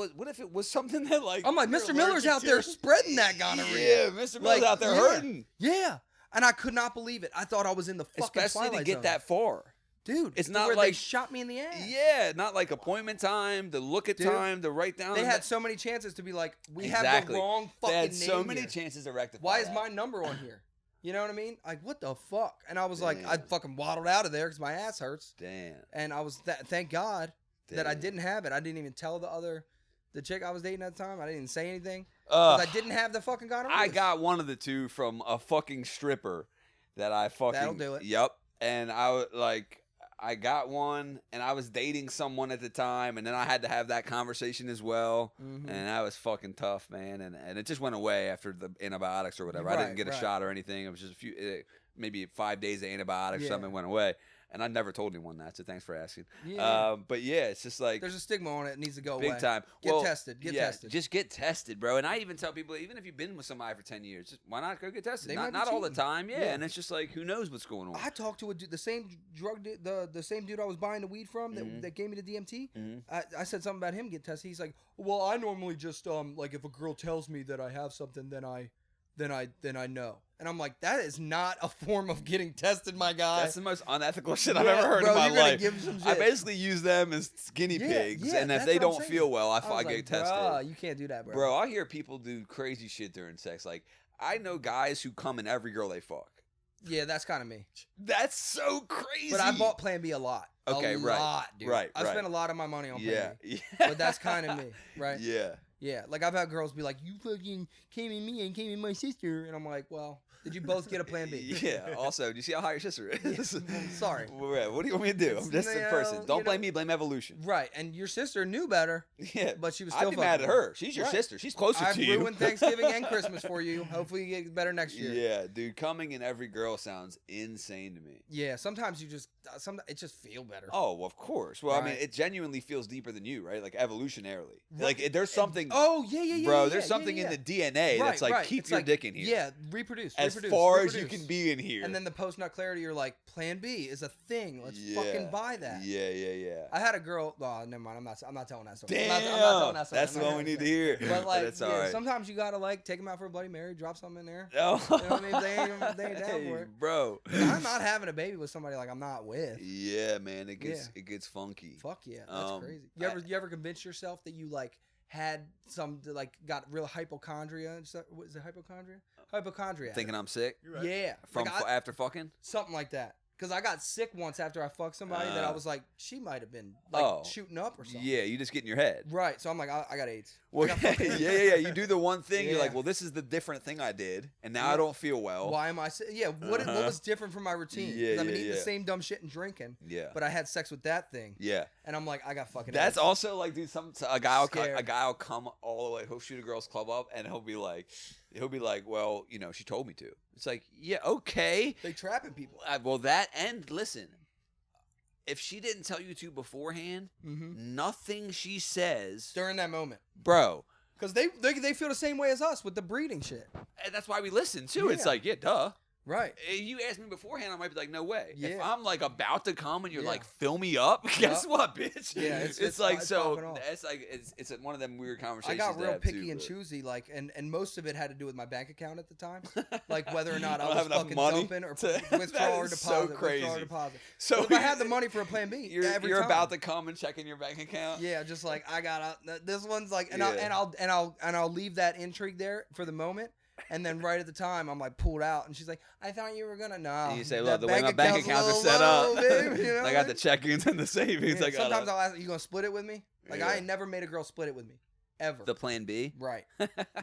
was something that like I'm like, Mr. Miller's out there spreading that gonorrhea. Yeah, Mr. Miller's out there hurting. Yeah. And I could not believe it. I thought I was in the fucking Especially Twilight to get Zone. that far. Dude, it's not where like they shot me in the ass. Yeah, not like appointment time, the look at time, the write down. They had so many chances to be like, we have the wrong fucking They had name so many here. chances to rectify. Why is my number on here? You know what I mean? Like, what the fuck? And I was like, I fucking waddled out of there because my ass hurts. Damn. And I was thank God that I didn't have it. I didn't even tell the chick I was dating at the time. I didn't even say anything because I didn't have the fucking gonorrhea. I got one of the two from a fucking stripper that I fucking. That'll do it. Yep. And I was like, I got one, and I was dating someone at the time, and then I had to have that conversation as well, and that was fucking tough, man. And it just went away after the antibiotics or whatever. I didn't get a shot or anything. It was just maybe 5 days of antibiotics or something went away. And I never told anyone that, so thanks for asking. Yeah. But yeah, it's just like there's a stigma on it. It needs to go away. big time. Get tested. Get tested. Just get tested, bro. And I even tell people, even if you've been with somebody for 10 years, just, why not go get tested? They might be Not all the cheating. time, yeah. And it's just like, who knows what's going on? I talked to a dude, the same the same dude I was buying the weed from that gave me the DMT. I said something about him get tested. He's like, well, I normally just like if a girl tells me that I have something, then I know. And I'm like, that is not a form of getting tested, my guy. That's the most unethical shit I've ever heard bro, in my you're gonna life. give him some shit. I basically use them as guinea pigs, and if they don't feel well, I get tested. Bro, you can't do that, bro. Bro, I hear people do crazy shit during sex. Like, I know guys who come in every girl they fuck. Yeah, that's kind of me. That's so crazy. But I bought Plan B a lot. Okay, a right. lot, dude. Right, I spent a lot of my money on Plan B. Yeah. But that's kind of me, right? Yeah. Yeah, like I've had girls be like, you fucking came in me and came in my sister. And I'm like, well, did you both get a Plan B? Yeah. Also, do you see how high your sister is? Yeah, well, sorry. What do you want me to do? I'm just a person. Don't blame me. Blame evolution. Right. And your sister knew better. Yeah. But she was still I'd be mad at fucking her. She's your sister. She's closer I've to you. I've ruined Thanksgiving and Christmas for you. Hopefully you get better next year. Yeah, dude. Coming in every girl sounds insane to me. Yeah. Sometimes it just feel better. Oh, of course. Well, I mean, Right. it genuinely feels deeper than you, right? Like evolutionarily. Like there's something. Oh, yeah. Bro, there's something in the DNA that's like, keep It's your like, dick in here. Yeah, reproduce. As reproduce, far reproduce. as you can be in here. And then the post-nut clarity, you're like, Plan B is a thing. Let's fucking buy that. Yeah. I had a girl. Oh, never mind. I'm not telling that story. Damn. I'm not telling that story. That's the one we need to hear. But like, that's all right. sometimes you gotta like take them out for a Bloody Mary, drop something in there. Oh. You know what I mean? They ain't down for it. Bro. I'm not having a baby with somebody like I'm not with. Yeah, man. It gets funky. Fuck yeah, that's crazy. You ever convince yourself that you like had some like got real hypochondria? What is it, hypochondria? Hypochondria. Thinking I'm sick? Right. Yeah. From like after fucking? something like that. Because I got sick once after I fucked somebody that I was like, she might have been like shooting up or something. Yeah, you just get in your head. Right. So I'm like, I got AIDS. Well, I got yeah. You do the one thing. You're Yeah. like, well, this is the different thing I did, and now I don't feel well. Why am I? What was different from my routine? 'Cause I've been eating the same dumb shit and drinking. Yeah. But I had sex with that thing. Yeah. And I'm like, I got fucking. That's AIDS. also like, dude. A guy Scared. will come all the way. He'll shoot a girl's club up, and he'll be like, well, you know, she told me to. It's like, yeah, okay. They trapping people. Well, that and listen, if she didn't tell you to beforehand, nothing she says During that moment. bro. Because they feel the same way as us with the breeding shit. And that's why we listen too. It's Yeah. like, yeah, duh. Right. If you asked me beforehand, I might be like, no way. Yeah. If I'm like about to come and you're Yeah. like, fill me up, guess what, bitch? Yeah, it's like it's so. popping off. It's like it's one of them weird I conversations. got real to have picky too, and but- choosy, like, and most of it had to do with my bank account at the time, like whether or not I don't was have enough fucking money dumping or to- withdraw or that is so deposit, withdraw crazy. or deposit. So But if I had the money for a plan B, you're every time. about to come and check in your bank account. Yeah, just like I got this one's like, and Yeah. I'll leave that intrigue there for the moment, and then right at the time I'm like pulled out, and she's like, I thought you were gonna know. And you say, look, the way my bank accounts are set up, I got the check-ins and the savings. Yeah, I got sometimes I'll ask, you gonna split it with me? Like Yeah. I ain't never made a girl split it with me, ever. the plan B. Right,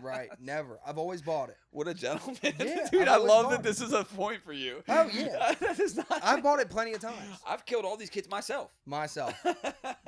right, never. I've always bought it. What a gentleman, Yeah, dude! I've I always love bought that it. this is a point for you. Oh yeah, that is not. I've bought it plenty of times. I've killed all these kids myself. Myself,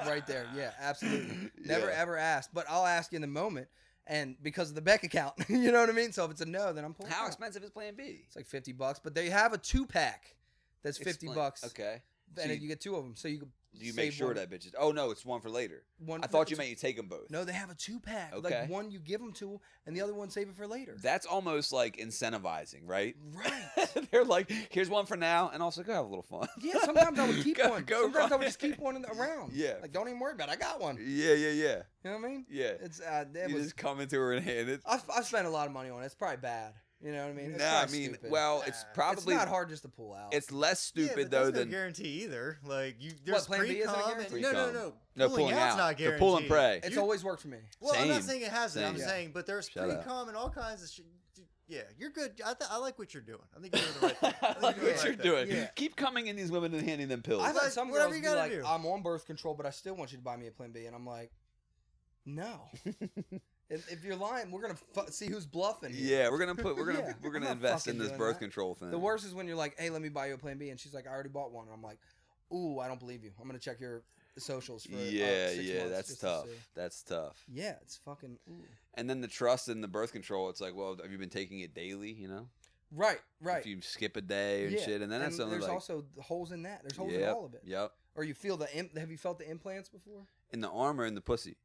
right there. Yeah, absolutely. Never Yeah. ever asked, but I'll ask in the moment, and because of the bank account, you know what I mean. So if it's a no, then I'm pulling. How out. expensive is Plan B? It's like $50, but they have a 2-pack that's $50 bucks. Okay. So And you- you get 2 of them, so you can. Do you make sure that bitches? Oh no, it's one for later. One. I thought you meant you take them both. No, they have a 2-pack. Okay. Like one you give them to, and the other one save it for later. That's almost like incentivizing, right? Right. They're like, here's one for now, and also go have a little fun. Yeah. Sometimes I would keep Go- one. go Sometimes I would run. just keep one around. Yeah. Like don't even worry about it. I got one. Yeah. You know what I mean? Yeah. It's You just come into her and hand it. I've spent a lot of money on it. It's probably bad. You know what I mean? It's Nah, I probably mean, stupid. well, it's probably it's not hard just to pull out. It's less Yeah, stupid but though that's than no guarantee either. Like there's Plan B isn't a pre-com guarantee? and no, Pre-com. no. pulling out's out. not The guaranteed. pull and pray. It's You- always worked for me. Well, I'm not Same. saying it hasn't. I'm Same. saying, but there's Shout out. pre-com and all kinds of shit. Yeah, you're good. I like what you're doing. I think you're doing the right thing. I like doing what the you're right thing. doing. Yeah. Keep coming in these women and handing them pills. I've Like, had some whatever girls you be gotta like, do. I'm on birth control, but I still want you to buy me a Plan B. And I'm like, no. if you're lying, we're going to see who's bluffing here. Yeah, we're gonna I'm gonna not invest in fucking this doing birth that. control thing. The worst is when you're like, hey, let me buy you a Plan B. And she's like, I already bought one. And I'm like, ooh, I don't believe you. I'm going to check your socials for Yeah, 6 yeah, months that's just to tough. see. That's tough. Yeah, it's fucking, ooh. And then the trust in the birth control, it's like, well, have you been taking it daily? You know, Right, right. if you skip a day and Yeah, shit, and then that's something there's like, also holes in that. There's holes in yep, all of it. Yep, Or you feel have you felt the implants before? in the arm or in the pussy,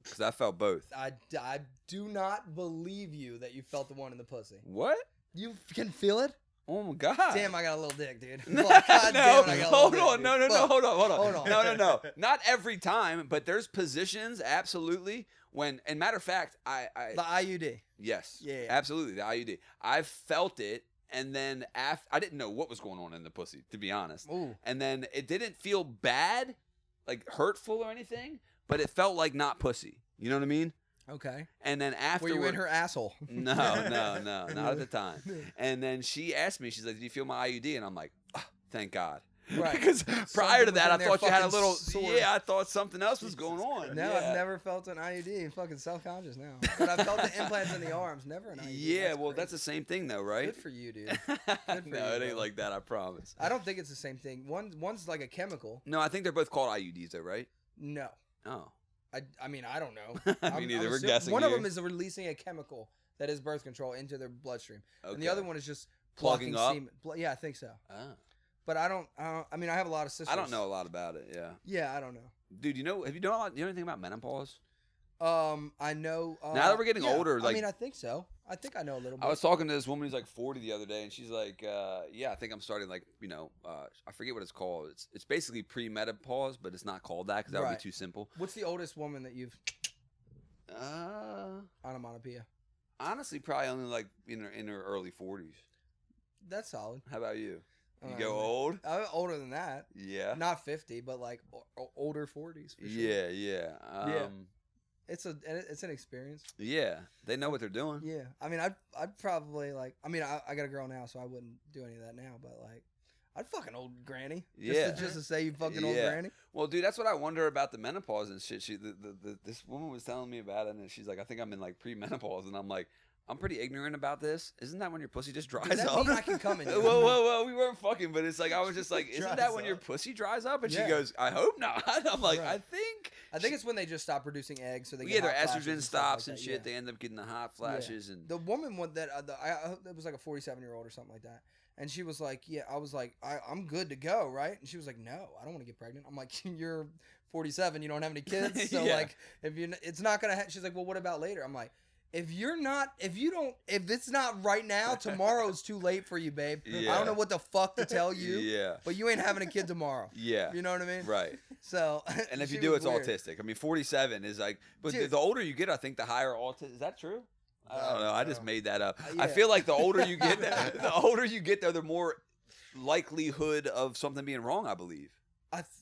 because I felt both. I do not believe you that you felt the one in the pussy. What? You can feel it? Oh my god! Damn, I got a little dick, dude. No, Fuck, God damn it, I got a hold little on, dick, no, dude. no, Fuck. hold on. Hold on. No. Not every time, but there's positions, absolutely. When, and matter of fact, The IUD. yes, Yeah. absolutely, the IUD. I felt it, and then I didn't know what was going on in the pussy, to be honest. Ooh. And then it didn't feel bad, like hurtful or anything, but it felt like not pussy. You know what I mean? Okay. And then Were afterward, you in her asshole? No, not at the time. And then she asked me, she's like, "Did you feel my IUD?" And I'm like, oh, "Thank God." Right. Because prior to that, I in there thought you had a fucking little. sore. Yeah, I thought something else was going on. No, yeah. I've never felt an IUD. I'm fucking self-conscious now. But I felt the implants in the arms. Never an IUD. Yeah, well, crazy. that's the same thing, though, right? Good for you, dude. No, for it you, ain't bro. like that. I promise. I don't think it's the same thing. One's like a chemical. No, I think they're both called IUDs, though, right? No. Oh, I mean, I don't know. Me neither. We're assuming- guessing One of here. them is releasing a chemical that is birth control into their bloodstream, and the Okay. other one is just Plugging blocking up? semen. Yeah, I think so. oh. But I don't. I mean, I have a lot of sisters. I don't know a lot about it. Yeah, Yeah, I don't know. dude. Have you know anything about menopause? I know. Now that we're getting yeah, older, I like- mean, I think so. I think I know a little bit. I was talking to this woman who's like 40 the other day, and she's like, "Yeah, I think I'm starting like, I forget what it's called. It's basically pre-menopause, but it's not called that because that would Right. be too simple." What's the oldest woman that you've Uh, onomatopoeia? honestly, probably only like in her early 40s. That's solid. How about you? You Uh, go old? I'm older than that. Yeah. Not 50, but like older 40s. For sure. Yeah, yeah. Yeah. It's an experience. Yeah. They know what they're doing. Yeah, I mean, I'd probably like. I mean, I got a girl now, so I wouldn't do any of that now. But like, I'd fuck an old granny. Yeah. Just to say you fucking old Yeah. granny. Well, dude, that's what I wonder about the menopause and shit. This woman was telling me about it, and she's like, "I think I'm in like pre-menopause," and I'm like, "I'm pretty ignorant about this. Isn't that when your pussy just dries Does that up?" mean I can come in? Whoa, we weren't fucking, but it's like I was just like, "Isn't that Dries when your up. pussy dries up?" And Yeah. she goes, "I hope not." I'm like, Right. I think it's when they just stop producing eggs, so they yeah, get their hot flashes estrogen and stuff stops like and that, shit. yeah. They end up getting the hot flashes and The woman one that it was like a 47-year-old or something like that, and she was like, "Yeah," I was like, "I'm good to go, right?" And she was like, "No, I don't want to get pregnant." I'm like, "You're 47, you don't have any kids, so Yeah. like, if you, it's not gonna." She's like, "Well, what about later?" I'm like, if it's not right now, tomorrow's too late for you, babe. Yeah. I don't know what the fuck to tell you. Yeah. But you ain't having a kid tomorrow. Yeah. You know what I mean? Right. So. And if you she do, was it's weird. autistic. I mean, 47 is like, but Dude. the older you get, I think the higher autism. Is that true? I don't know. I just made that up. Yeah. I feel like the older you get, the more likelihood of something being wrong, I believe.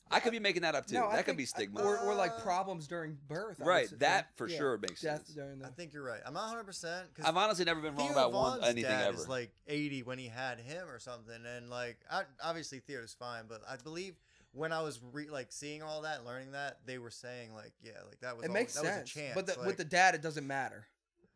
I could be making that up too. No, that could be stigma. or like problems during birth. I Right. would That say. for Yeah. sure makes Death sense. during the. I think you're right. I'm not 100%. I've honestly never been wrong about anything dad ever. is like 80 when he had him or something, and like obviously Theo's fine, but I believe when I was like seeing all that and learning that, they were saying like that was It makes that sense. was a chance. But like, with the dad, it doesn't matter.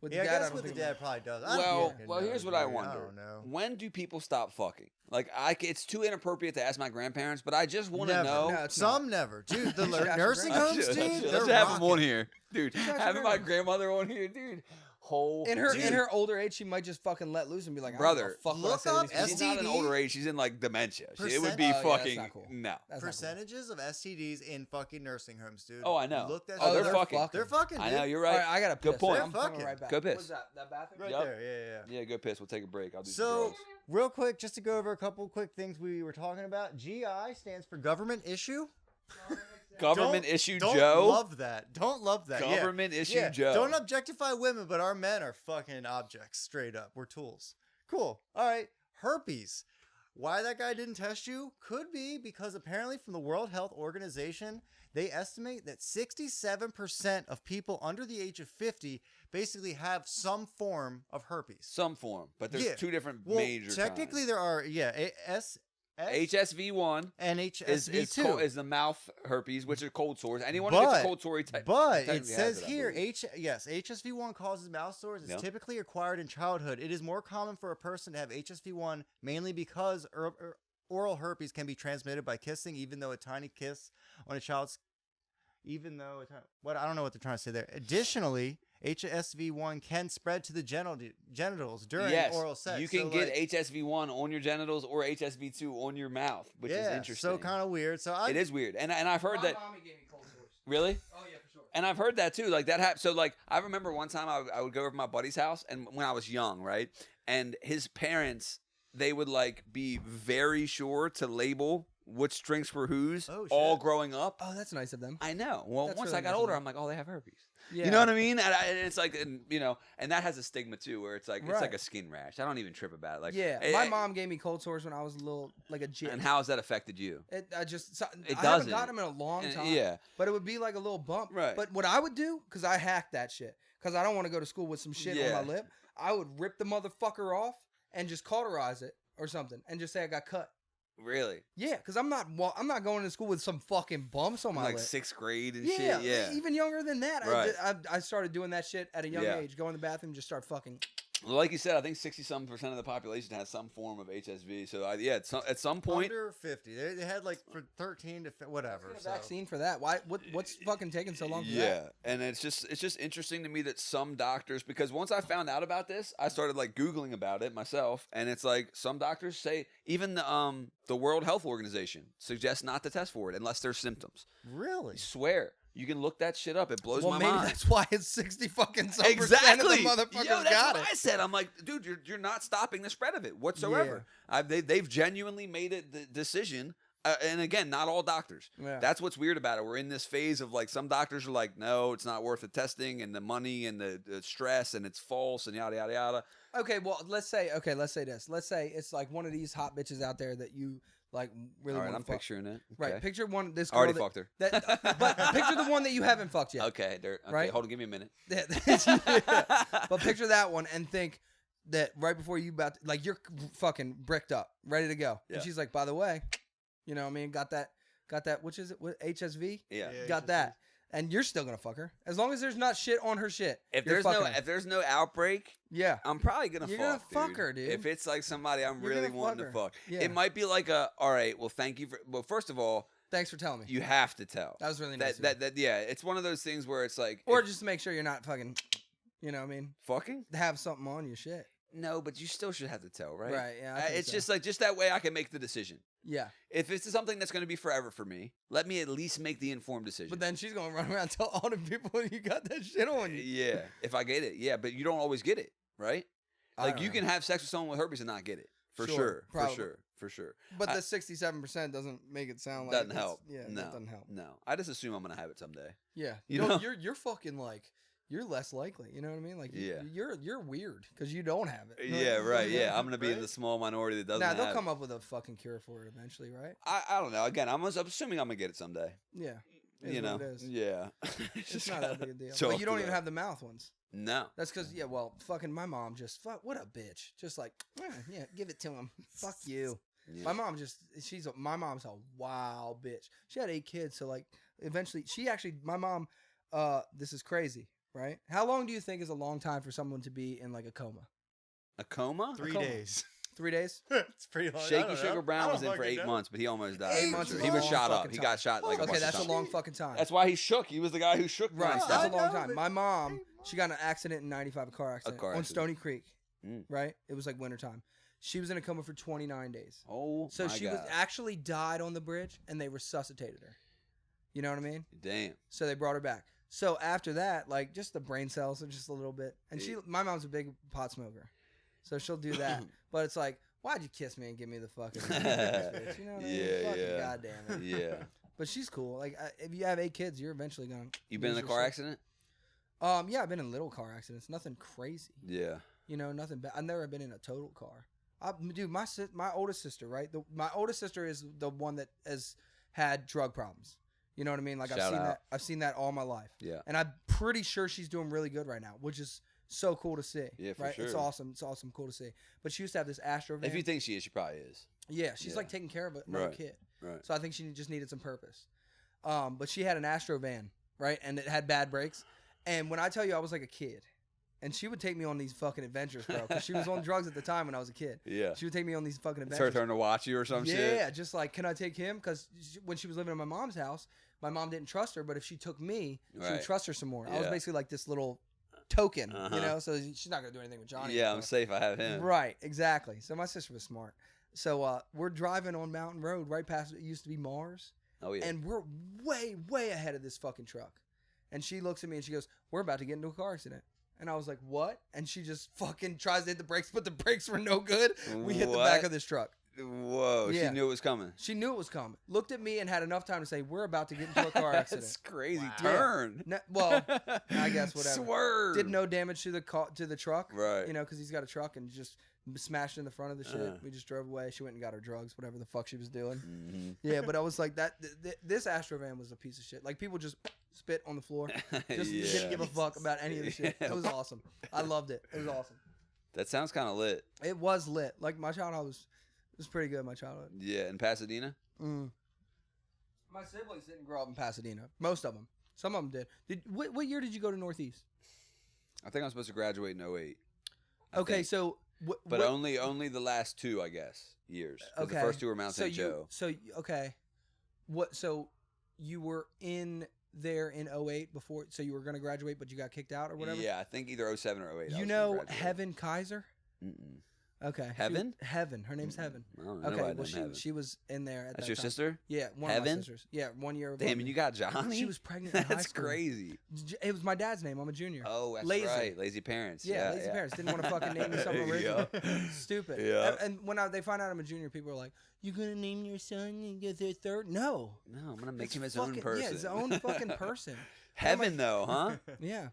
With yeah, the I dad, guess don't with the think it dad probably does. I don't Well, fucking well, know, here's what I dude. wonder. I don't know. When do people stop fucking? Like, it's too inappropriate to ask my grandparents, but I just want to Never. know. No, it's Some never, dude. The You should ask nursing your homes, I dude. should They're have them on rocking. here, dude. ask your Having my grandma. grandmother on here, dude. In her older age, she might just fucking let loose and be like, Brother, I don't give a look fuck what I up say to these She's people. not in STD? older age. She's in like dementia. It would be Oh, yeah, that's fucking not cool. no. That's not cool. Percentages of STDs in fucking nursing homes, dude. Oh, I know. Look that Oh, shit they're up. fucking. They're fucking. I dude. know you're All right. right, I got to Good piss. point. I'm coming right back. Go piss. What's that bathroom? Right Yup. there. Yeah. Yeah, go piss. We'll take a break. I'll do some So, drugs. real quick, just to go over a couple quick things we were talking about. GI stands for government issue. Government issue Don't Joe. love that. Don't love that. Yeah. Government issue Yeah. Joe. Don't objectify women, but our men are fucking objects. Straight up, we're tools. Cool. All right. Herpes. Why that guy didn't test you could be because apparently from the World Health Organization, they estimate that 67% of people under the age of 50 basically have some form of herpes. Some form, but there's Yeah. two different Well, major. technically kinds. there are, HSV1 and is HSV2. is the mouth herpes, which are cold sores. Anyone But- who gets a cold sore, But it technically has says it, I here, believe. HSV1 causes mouth sores. It's Yeah. typically acquired in childhood. It is more common for a person to have HSV1 mainly because oral herpes can be transmitted by kissing, even though a tiny kiss on a child's, what I don't know what they're trying to say there. Additionally, HSV1 can spread to the genitals during yes, oral sex. you can So, get like, HSV1 on your genitals or HSV2 on your mouth, which is interesting. so kind of weird. So it is weird, and I've heard that. mommy gave me cold sores. Really? Oh yeah, for sure. And I've heard that too. Like that happened. So like I remember one time I would go over to my buddy's house, and when I was young, right, and his parents, they would like be very sure to label which drinks were whose Oh, shit. all growing up. Oh, that's nice of them. I know. Well, That's once really I got nice of older, them. I'm like, oh, they have herpes. Yeah. You know what I mean? And it's like, and that has a stigma too, where it's like Right. a skin rash. I don't even trip about it. Like, Yeah, eh, my eh, mom gave me cold sores when I was a little, like a jit. And how has that affected you? I It haven't doesn't. gotten them in a long And- time. yeah. But it would be like a little bump. Right. But what I would do, because I hacked that shit, because I don't want to go to school with some shit on Yeah. my lip, I would rip the motherfucker off and just cauterize it or something and just say I got cut. Really? Yeah, because I'm not going to school with some fucking bumps on my Like lip. 6th grade and Yeah, shit. Yeah. even younger than that. Right. I started doing that shit at a young Yeah. age. Go in the bathroom, just start fucking. Well, like you said, I think 60-some% of the population has some form of HSV. So at some point, under 50. They had like for 13 to whatever. Get a So. vaccine for that. What's fucking taking so long for yeah, that? and it's just interesting to me that some doctors, because once I found out about this, I started like Googling about it myself, and it's like some doctors say even the World Health Organization suggests not to test for it unless there's symptoms. Really? I swear. You can look that shit up. It blows Well, my maybe mind. that's why it's 60 fucking some Exactly. percent of the motherfuckers Yo, that's got what it. I said. I'm like, dude, you're not stopping the spread of it whatsoever. They've genuinely made it the decision. And again, not all doctors. Yeah. That's what's weird about it. We're in this phase of like some doctors are like, no, it's not worth the testing and the money and the stress and it's false and yada yada yada. Okay, well, let's say this. Let's say it's like one of these hot bitches out there that you like really All right, want I'm to fuck. picturing it. Right, Okay. picture one. This I girl already fucked her. but picture the one that you haven't fucked yet. Okay, Right? Hold on, give me a minute. But picture that one and think that right before you like you're fucking bricked up, ready to go, Yeah. and she's like, by the way, you know what I mean? Got that? Which is it? What, HSV? Yeah. Yeah. Got that? And you're still gonna fuck her as long as there's not shit on her shit. If you're there's fucking her. if there's no outbreak, Yeah. I'm probably gonna You're fuck. gonna fuck her, dude. If it's like somebody I'm You're really gonna wanting fuck to her. fuck, Yeah. it might be like all right. Well, thank you for. Well, first of all, Thanks for telling me. you have to tell. That was really nice. of you. That yeah. It's one of those things where it's like, Or if- just to make sure you're not fucking, you know what I mean? fucking. Have something on your shit. No, but you still should have to tell, right? Right, yeah, I think It's so. just like just that way I can make the decision. Yeah. If it's something that's going to be forever for me, let me at least make the informed decision. But then she's going to run around and tell all the people you got that shit on you. Yeah, if I get it, yeah, but you don't always get it, right? I Like don't you know. can have sex with someone with herpes and not get it, for Sure, sure, probably. for sure. But I- the 67% doesn't make it sound like Doesn't it's- help. Yeah, no, that doesn't help. No, I just assume I'm gonna have it someday. Yeah, You no, know? you're fucking like you're less likely. You know what I mean? Like Yeah. you're weird because you don't have it. Yeah, right. Yeah, I'm gonna be in Right? the small minority that doesn't. Nah, they'll have come it. up with a fucking cure for it eventually, right? I don't know. Again, I'm assuming I'm gonna get it someday. Yeah, it is You know. what it is. Yeah. It's not that big a deal. Chalk But you don't it even up. have the mouth ones. No. That's because fucking my mom just what a bitch. Just like yeah, give it to him. Fuck you. Yeah. My mom my mom's a wild bitch. She had 8 kids, so like eventually my mom this is crazy, right? How long do you think is a long time for someone to be in like a coma? A coma? 3 coma. days. 3 days? It's pretty long. I Shaky don't know. Sugar I Brown don't was in for fucking 8 know. months, but he almost died. 8 months is He a was long shot up. fucking He time. got shot like a Okay, bunch that's of a times. long fucking time. That's why he shook. He was the guy who shook. Right, nonstop. that's a I long know, time. but- My mom, she got in an accident in 95, a car accident car on accident. Stony Creek, Mm. right? It was like wintertime. She was in a coma for 29 days. Oh, So my she God. was actually died on the bridge, and they resuscitated her. You know what I mean? Damn. So they brought her back. So after that, like just the brain cells are just a little bit. And my mom's a big pot smoker, so she'll do that. But it's like, why'd you kiss me and give me the fucking? Bitch? You know what I mean? Yeah, Fucking yeah. goddamn it. Yeah. But she's cool. Like if you have 8 kids, you're eventually gonna. You been in a lose car your shit. accident? Yeah, I've been in little car accidents. Nothing crazy. Yeah. You know, nothing bad. I've never been in a total car. Dude, my oldest sister, right? My oldest sister is the one that has had drug problems. You know what I mean? Like Shout out. I've seen that all my life. Yeah. And I'm pretty sure she's doing really good right now, which is so cool to see. Yeah, for right? It's sure. awesome. It's awesome, cool to see. But she used to have this Astro van. If you think she is, she probably is. Yeah, she's Yeah. like taking care of another Right. kid. Right. So I think she just needed some purpose. But she had an Astro van, right? And it had bad brakes. And when I tell you I was like a kid, and she would take me on these fucking adventures, bro, because she was on drugs at the time when I was a kid. Yeah. She would take me on these fucking It's her adventures. turn to watch you or some yeah, shit. just like, can I take him? Because when she was living in my mom's house, my mom didn't trust her, but if she took me, she would Right. trust her some more. I was Yeah. basically like this little token, Uh-huh. you know, so she's not going to do anything with Johnny. Yeah, I'm anymore. safe. I have him. Right, exactly. So my sister was smart. So we're driving on Mountain Road right past it used to be Mars, Oh yeah. and we're way, way ahead of this fucking truck. And she looks at me and she goes, "We're about to get into a car accident." And I was like, "What?" And she just fucking tries to hit the brakes, but the brakes were no good. We hit the back What? of this truck. Whoa. Yeah. She knew it was coming. She knew it was coming. Looked at me and had enough time to say, "We're about to get into a car accident." That's crazy Wow. turn. Well, I guess whatever. Swerve. Did no damage to the truck, Right. You know, because he's got a truck and just smashed in the front of the shit. Uh. We just drove away. She went and got her drugs, whatever the fuck she was doing. Mhm. Yeah, but I was like that. This Astrovan was a piece of shit. Like people just spit on the floor. Just Yeah. didn't give a fuck about any of the shit. It was awesome. I loved it. It was awesome. That sounds kind of lit. It was lit. Like my childhood was pretty good. My childhood. Yeah, in Pasadena. Mm. My siblings didn't grow up in Pasadena. Most of them. Some of them did. What year did you go to Northeast? I think I'm supposed to graduate in 08. I Okay, think. so But only the last 2, I guess, years. 'Cause Okay. The first 2 were Mount St. Joe. Okay, what? So you were in there in 08 before, so you were gonna graduate, but you got kicked out or whatever. Yeah, I think either 07 or 08. I You was gonna know graduate. Heaven Kaiser? Mm-mm. Okay. Heaven? Heaven. Her name's Heaven. I don't know Okay. nobody Well, named Heaven. she was in there at That's that your time. sister? Yeah, one of Heaven? my sisters. Yeah, 1 year. above Damn, me. and you got Johnny? She was pregnant in high That's school. crazy. It was my dad's name. I'm a junior. Oh, that's Lazy. right. Lazy parents. Yeah, lazy parents didn't want to fucking name me something original. Yeah. Stupid. Yeah. And when they find out I'm a junior, people are like, "You gonna name your son and get their third?" No. No, I'm gonna make It's him his fucking- own person. Yeah, his own fucking person. Heaven though, huh? Yeah.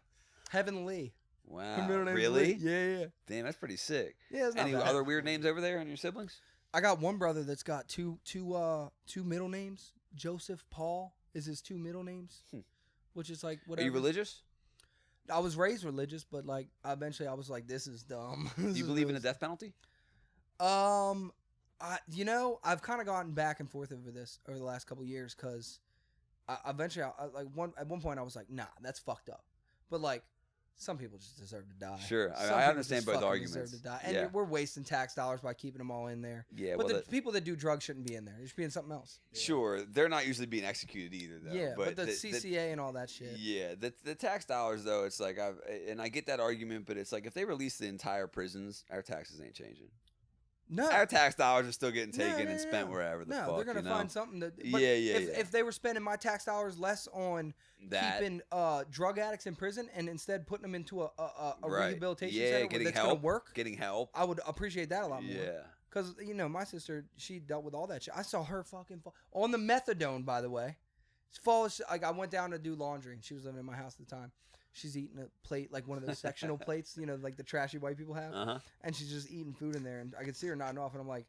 Heavenly. Wow. Her middle name's Really? Lee. Yeah. Damn, that's pretty sick. Yeah, it's not Any bad. other weird names over there on your siblings? I got one brother that's got two middle names. Joseph Paul is his 2 middle names, which is like Are whatever. you religious? I was raised religious, but like eventually I was like, this is dumb. Do you believe in the death penalty? I've kind of gotten back and forth over this over the last couple of years because eventually, at one point, I was like, nah, that's fucked up. But like, some people just deserve to die. Sure, Some I people understand just both fucking arguments. Deserve to die. And we're wasting tax dollars by keeping them all in there. Yeah, but well, the people that do drugs shouldn't be in there. They should be in something else. Sure, they're not usually being executed either, though. Yeah, but the CCA and all that shit. Yeah, the tax dollars though, it's like I get that argument, but it's like if they release the entire prisons, our taxes ain't changing. No, our tax dollars are still getting taken and spent wherever the fuck. No, they're gonna find something to. But yeah, if they were spending my tax dollars less on keeping drug addicts in prison and instead putting them into a rehabilitation center that's gonna work, getting help, I would appreciate that a lot more. Yeah. Because, my sister, she dealt with all that shit. I saw her fucking fall on the methadone, by the way. Like, I went down to do laundry, and she was living in my house at the time. She's eating a plate, like one of those sectional plates, like the trashy white people have. Uh-huh. And she's just eating food in there, and I could see her nodding off, and I'm like,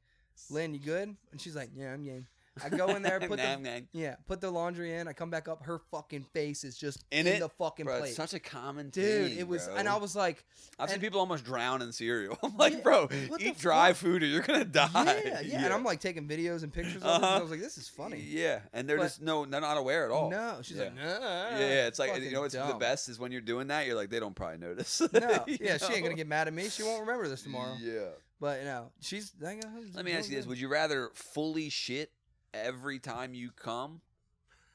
Lynn, you good? And she's like, yeah, I'm game. I go in there, put the laundry in. I come back up. Her fucking face is just in the fucking bro, plate. It's such a common thing, thing, it was, bro. and I was like, I've seen people almost drown in cereal. I'm like, bro, eat dry food or you're gonna die. Yeah. And I'm like taking videos and pictures of it. And I was like, this is funny. Yeah, and they're they're not aware at all. No, she's like, yeah. It's like what's the best is when you're doing that, you're like, they don't probably notice. No, yeah, she ain't gonna get mad at me. She won't remember this tomorrow. Yeah, but she's. Let me ask you this: would you rather fully shit every time you come,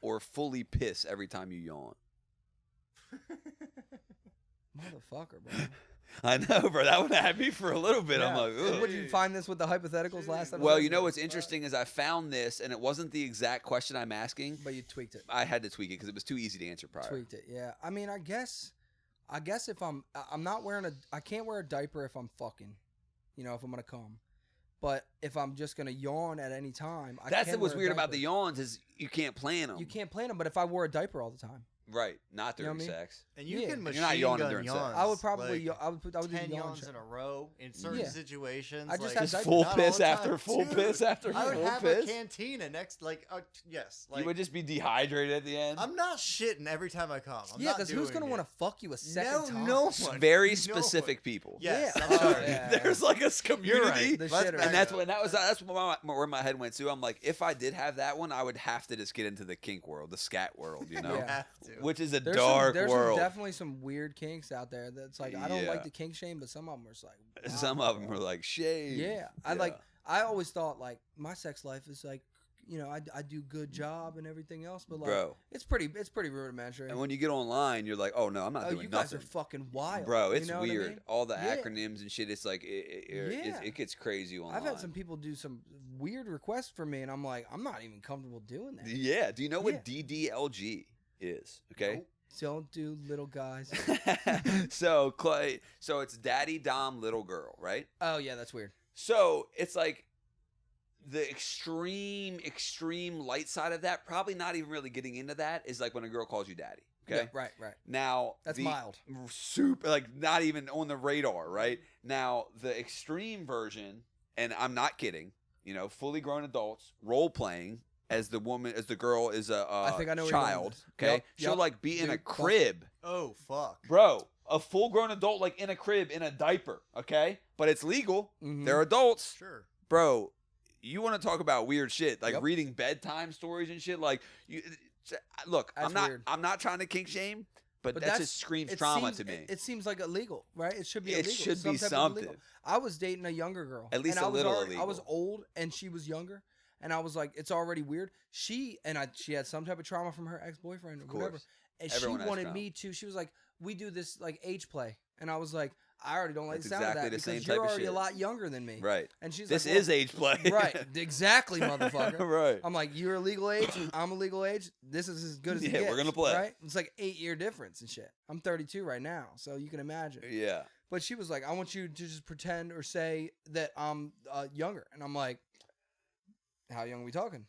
or fully piss every time you yawn? Motherfucker, bro. I know, bro. That one had me for a little bit. Yeah. I'm like, ugh. What, did you find this with the hypotheticals last time? Well, what's interesting is I found this, and it wasn't the exact question I'm asking. But you tweaked it. I had to tweak it because it was too easy to answer prior. Tweaked it, yeah. I mean, I guess if I'm not wearing I can't wear a diaper if I'm fucking, if I'm gonna come. But if I'm just gonna yawn at any time, that's what's weird about the yawns is you can't plan them. You can't plan them. But if I wore a diaper all the time, right, not during sex, and you can machine you're not yawning during yawns. sex. I would probably like I would do 10 yawns in a row in certain situations. I just like, had full piss after full piss after full piss. I would have a cantina next, yes. You would just be dehydrated at the end. I'm not shitting every time I come. Because who's gonna want to fuck you a second time? No one. Very specific people. Yes, yeah. I'm sorry. There's like a community, right. and that's where my head went to. I'm like, if I did have that one, I would have to just get into the kink world, the scat world, Have to. which is a dark world. There's definitely some weird kinks out there. That's like I don't like the kink shame, but some of them are just like wow, some of them are like shame. Yeah, I always thought like my sex life is like. I do good job and everything else, but like, bro, it's pretty rudimentary. And when you get online, you're like, oh no, I'm not doing you nothing. guys are fucking wild, bro. It's you know weird. What I mean? All the acronyms and shit. It's like it gets crazy online. I've had some people do some weird requests for me, and I'm like, I'm not even comfortable doing that. Yeah. Do you know what DDLG is? Okay. Nope. Don't do little guys. So it's daddy, dom, little girl, right? Oh yeah, that's weird. So it's like the extreme light side of that, probably not even really getting into that, is like when a girl calls you daddy. Okay. Yeah, right. Now that's mild. Super, like not even on the radar, right? Now the extreme version, and I'm not kidding, fully grown adults role playing as the girl is a I think I know child. Okay. Yep, She'll like be in a crib. Oh fuck. Bro. A full grown adult like in a crib in a diaper. Okay. But it's legal. Mm-hmm. They're adults. Sure. Bro. You want to talk about weird shit, like reading bedtime stories and shit. Like, look, that's I'm not trying to kink shame, but that just screams trauma to me. It seems like illegal, right? It should be illegal. It should be something. I was dating a younger girl, at least a little illegal. I was old and she was younger, and I was like, it's already weird. She had some type of trauma from her ex-boyfriend or whatever, and everyone she wanted me to. She was like, we do this like age play, and I was like, I already don't like the sound of that because you're already a lot younger than me. Right. And she's this like, is age play. Right. Exactly, motherfucker. Right. I'm like, you're a legal age. I'm a legal age. This is as good as it gets. We're going to play. Right? It's like 8-year difference and shit. I'm 32 right now, so you can imagine. Yeah. But she was like, I want you to just pretend or say that I'm younger. And I'm like, how young are we talking?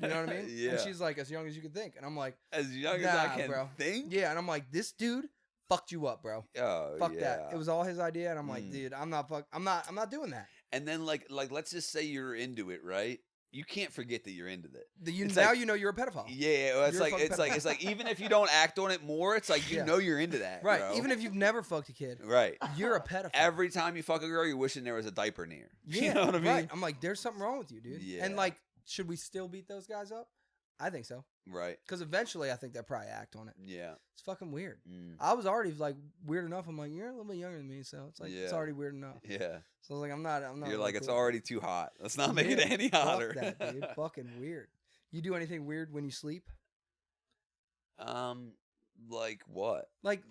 You know what I mean? Yeah. And she's like, as young as you can think. And I'm like, as young as I can think? Yeah. And I'm like, this dude fucked you up, bro. Oh, fuck that. It was all his idea, and I'm like, dude, I'm not doing that. And then like let's just say you're into it, right? You can't forget that you're into it. Now you know you're a pedophile. Yeah, well, it's like even if you don't act on it more, it's like you know you're into that, right? Bro. Even if you've never fucked a kid, right? You're a pedophile. Every time you fuck a girl, you're wishing there was a diaper near. Yeah, you know what I mean? Right. I'm like, there's something wrong with you, dude. Yeah. And like, should we still beat those guys up? I think so. Right. Because eventually, I think they'll probably act on it. Yeah. It's fucking weird. Mm. I was already like weird enough. I'm like, you're a little bit younger than me, so it's like it's Yeah. already weird enough. Yeah. So I was like, I'm not. You're really like, it's cool. already too hot. Let's not make Yeah, it any hotter. Fuck that, dude. Fucking weird. You do anything weird when you sleep? Like what? Like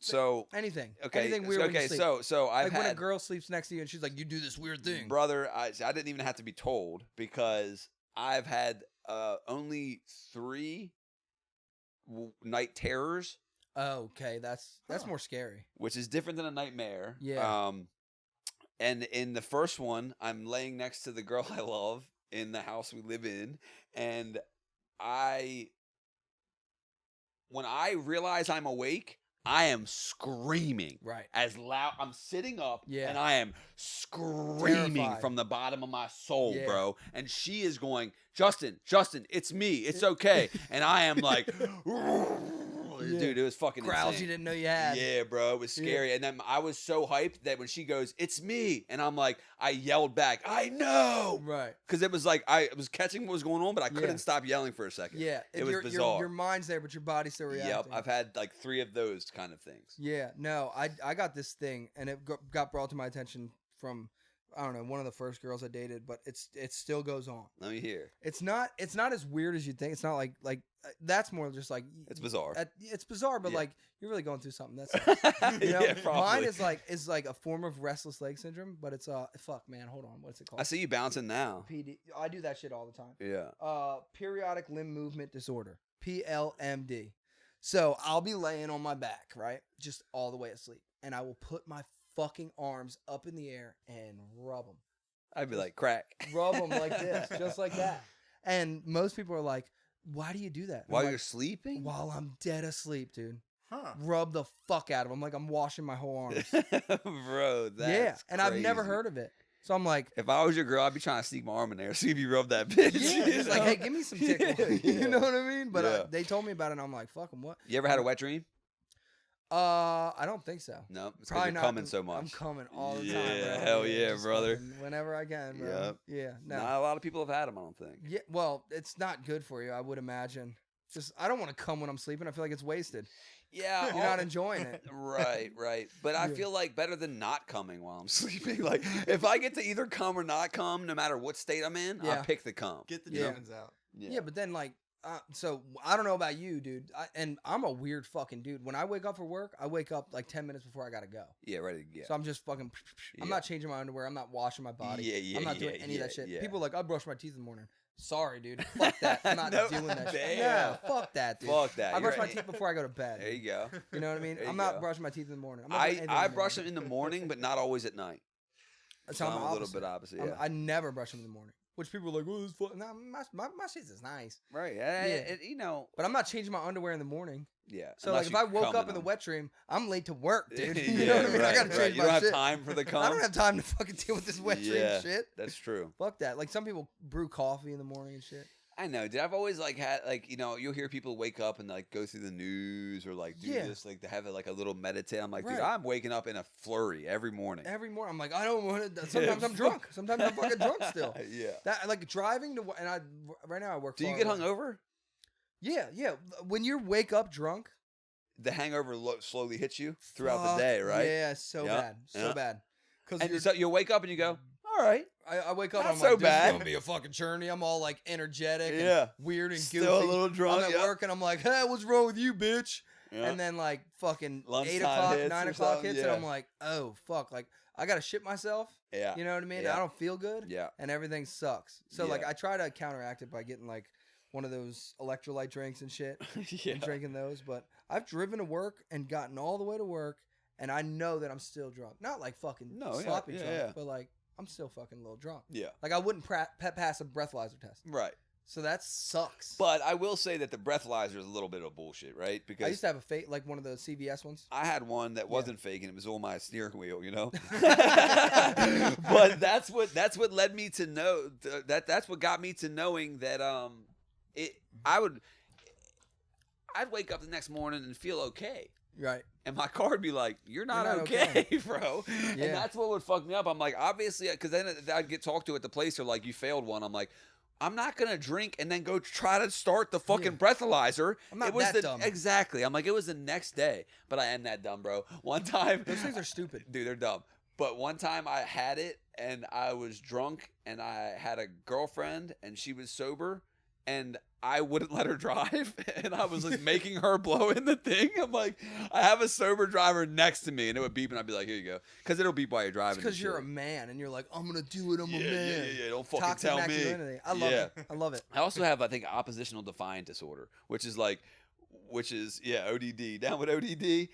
so anything. okay, Anything weird when you sleep. so I've like had when a girl sleeps next to you and she's like, you do this weird thing. brother. I didn't even have to be told because I've had only 3 night terrors. Oh, okay, that's more scary. Which is different than a nightmare. Yeah. And in the first one, I'm laying next to the girl I love in the house we live in, and when I realize I'm awake, I am screaming. Right. As loud. I'm sitting up, Yeah. and I am screaming Terrified. from the bottom of my soul, Yeah. bro. And she is going, Justin, it's me. It's okay. And I am like, Yeah. dude, it was fucking Growls insane. you didn't know you had. Yeah, bro, it was scary. And then I was so hyped that when she goes, it's me. And I'm like, I yelled back, I know. Right. Because it was like, I was catching what was going on, but I couldn't stop yelling for a second. Yeah. It was bizarre. Your mind's there, but your body's still reacting. Yep, I've had like 3 of those kind of things. Yeah. No, I got this thing, and it got brought to my attention from, I don't know, one of the first girls I dated, but it still goes on. Let me hear. It's not as weird as you think. It's not like that's more just like It's bizarre. It's bizarre, but Yeah. like you're really going through something. That's You know? Yeah, probably. Mine is like a form of restless leg syndrome, but it's fuck man, hold on, what's it called? I see you bouncing now. PD. I do that shit all the time. Yeah. Periodic limb movement disorder, PLMD. So I'll be laying on my back, right, just all the way asleep, and I will put my fucking arms up in the air and rub them. I'd be like, crack. Rub them like this, just like that. And most people are like, why do you do that? While I'm you're like, sleeping? while I'm dead asleep, dude. Huh. Rub the fuck out of them like I'm washing my whole arms. Bro, that's and I've never crazy. heard of it. So I'm like, If I was your girl, I'd be trying to sneak my arm in there, see if you rub that bitch. yeah, you it's like, know? hey, give me some tickle. Yeah. You know what I mean? But Yeah. they told me about it, and I'm like, fucking what? You ever had a wet dream? I don't think so. No, it's because Probably you're not. coming so much. I'm coming all the time. Yeah, Bro. hell yeah, just brother. fucking whenever I can, bro. Yep. Yeah. No. Not a lot of people have had them, I don't think. Yeah. Well, it's not good for you, I would imagine. Just I don't want to come when I'm sleeping. I feel like it's wasted. Yeah, You're not enjoying it. Right. But I Yeah. feel like better than not coming while I'm sleeping. Like if I get to either come or not come, no matter what state I'm in, Yeah. I pick the come. Get the Yeah. demons out. Yeah, but then like, so I don't know about you, dude. And I'm a weird fucking dude. When I wake up for work, I wake up like 10 minutes before I gotta go. Yeah, ready. Yeah. So I'm just fucking. I'm Yeah. not changing my underwear. I'm not washing my body. Yeah, I'm not doing yeah, any of that yeah, shit. yeah. People are like, I brush my teeth in the morning. Sorry, dude. Fuck that. I'm not No, doing that shit. damn. No, fuck that, dude. Fuck that. I brush You're- my teeth before I go to bed. There you go. You know what I mean? There you I'm not go. brushing my teeth in the morning. I'm not doing anything I in the brush morning. them in the morning, but not always at night. So I'm a little opposite. bit opposite. I'm- Yeah. I never brush them in the morning. Which people are like, oh, this fuck. Nah, my shit is nice. Right. Yeah. You know. But I'm not changing my underwear in the morning. Yeah. So unless like if you I woke cum up in the them. wet dream, I'm late to work, dude. You Yeah, know what I mean? I right, gotta change right. You my don't have shit. time for the cum. I don't have time to fucking deal with this wet Yeah. dream shit. That's true. Fuck that. Like some people brew coffee in the morning and shit. I know, dude. I've always like had like you'll hear people wake up and like go through the news or like do Yeah. this like to have like a little meditate. I'm like, dude, Right. I'm waking up in a flurry every morning. Every morning, I'm like, I don't want to. Sometimes I'm drunk. Sometimes I'm fucking drunk still. Yeah. That like driving to and I right now I work. Do you far get away. hungover? Yeah. When you wake up drunk The hangover slowly hits you throughout fuck, the day, right? Yeah, so Yep, bad, so yep. bad. Because And so you'll wake up and you go, all right. I wake up, Not I'm so like, this bad. is gonna be a fucking journey. I'm all like energetic, Yeah. and weird and goofy. Still a little drunk. I'm at yeah. work and I'm like, hey, what's wrong with you, bitch? Yeah. And then like fucking Lunchtime 8 o'clock, hits 9 or o'clock something, hits, and yeah. I'm like, oh fuck, like I gotta shit myself. Yeah. You know what I mean? Yeah. I don't feel good. Yeah. And everything sucks. So like Yeah. I try to counteract it by getting like one of those electrolyte drinks and shit. Yeah. And drinking those. But I've driven to work and gotten all the way to work, and I know that I'm still drunk. Not like fucking No, yeah, sloppy yeah, drunk, yeah. but like I'm still fucking a little drunk. Yeah. Like I wouldn't pass a breathalyzer test. Right. So that sucks. But I will say that the breathalyzer is a little bit of bullshit, right? Because I used to have a fake, like one of the CVS ones. I had one that Yeah. wasn't fake, and it was on my steering wheel, you know. But that's what led me to know that's what got me to knowing that I'd wake up the next morning and feel okay, Right. and my car would be like, "You're not, not okay, bro." Yeah. And that's what would fuck me up. I'm like, obviously, because then I'd get talked to at the place. They're like, "You failed one." I'm like, I'm not gonna drink and then go try to start the fucking breathalyzer. I'm not it was that dumb. Exactly. I'm like, it was the next day, but I am that dumb, bro. One time, Those things are stupid. dude. They're dumb. But one time I had it and I was drunk and I had a girlfriend and she was sober and I wouldn't let her drive and I was like making her blow in the thing. I'm like, I have a sober driver next to me and it would beep and I'd be like, here you go. Because it'll beep while you're driving. Because you're a man and you're like, I'm going to do it. I'm a man. Yeah. Don't fucking Toxic tell me. masculinity. I love it. I love it. I also have, I think, oppositional defiant disorder, which is ODD. Down with ODD.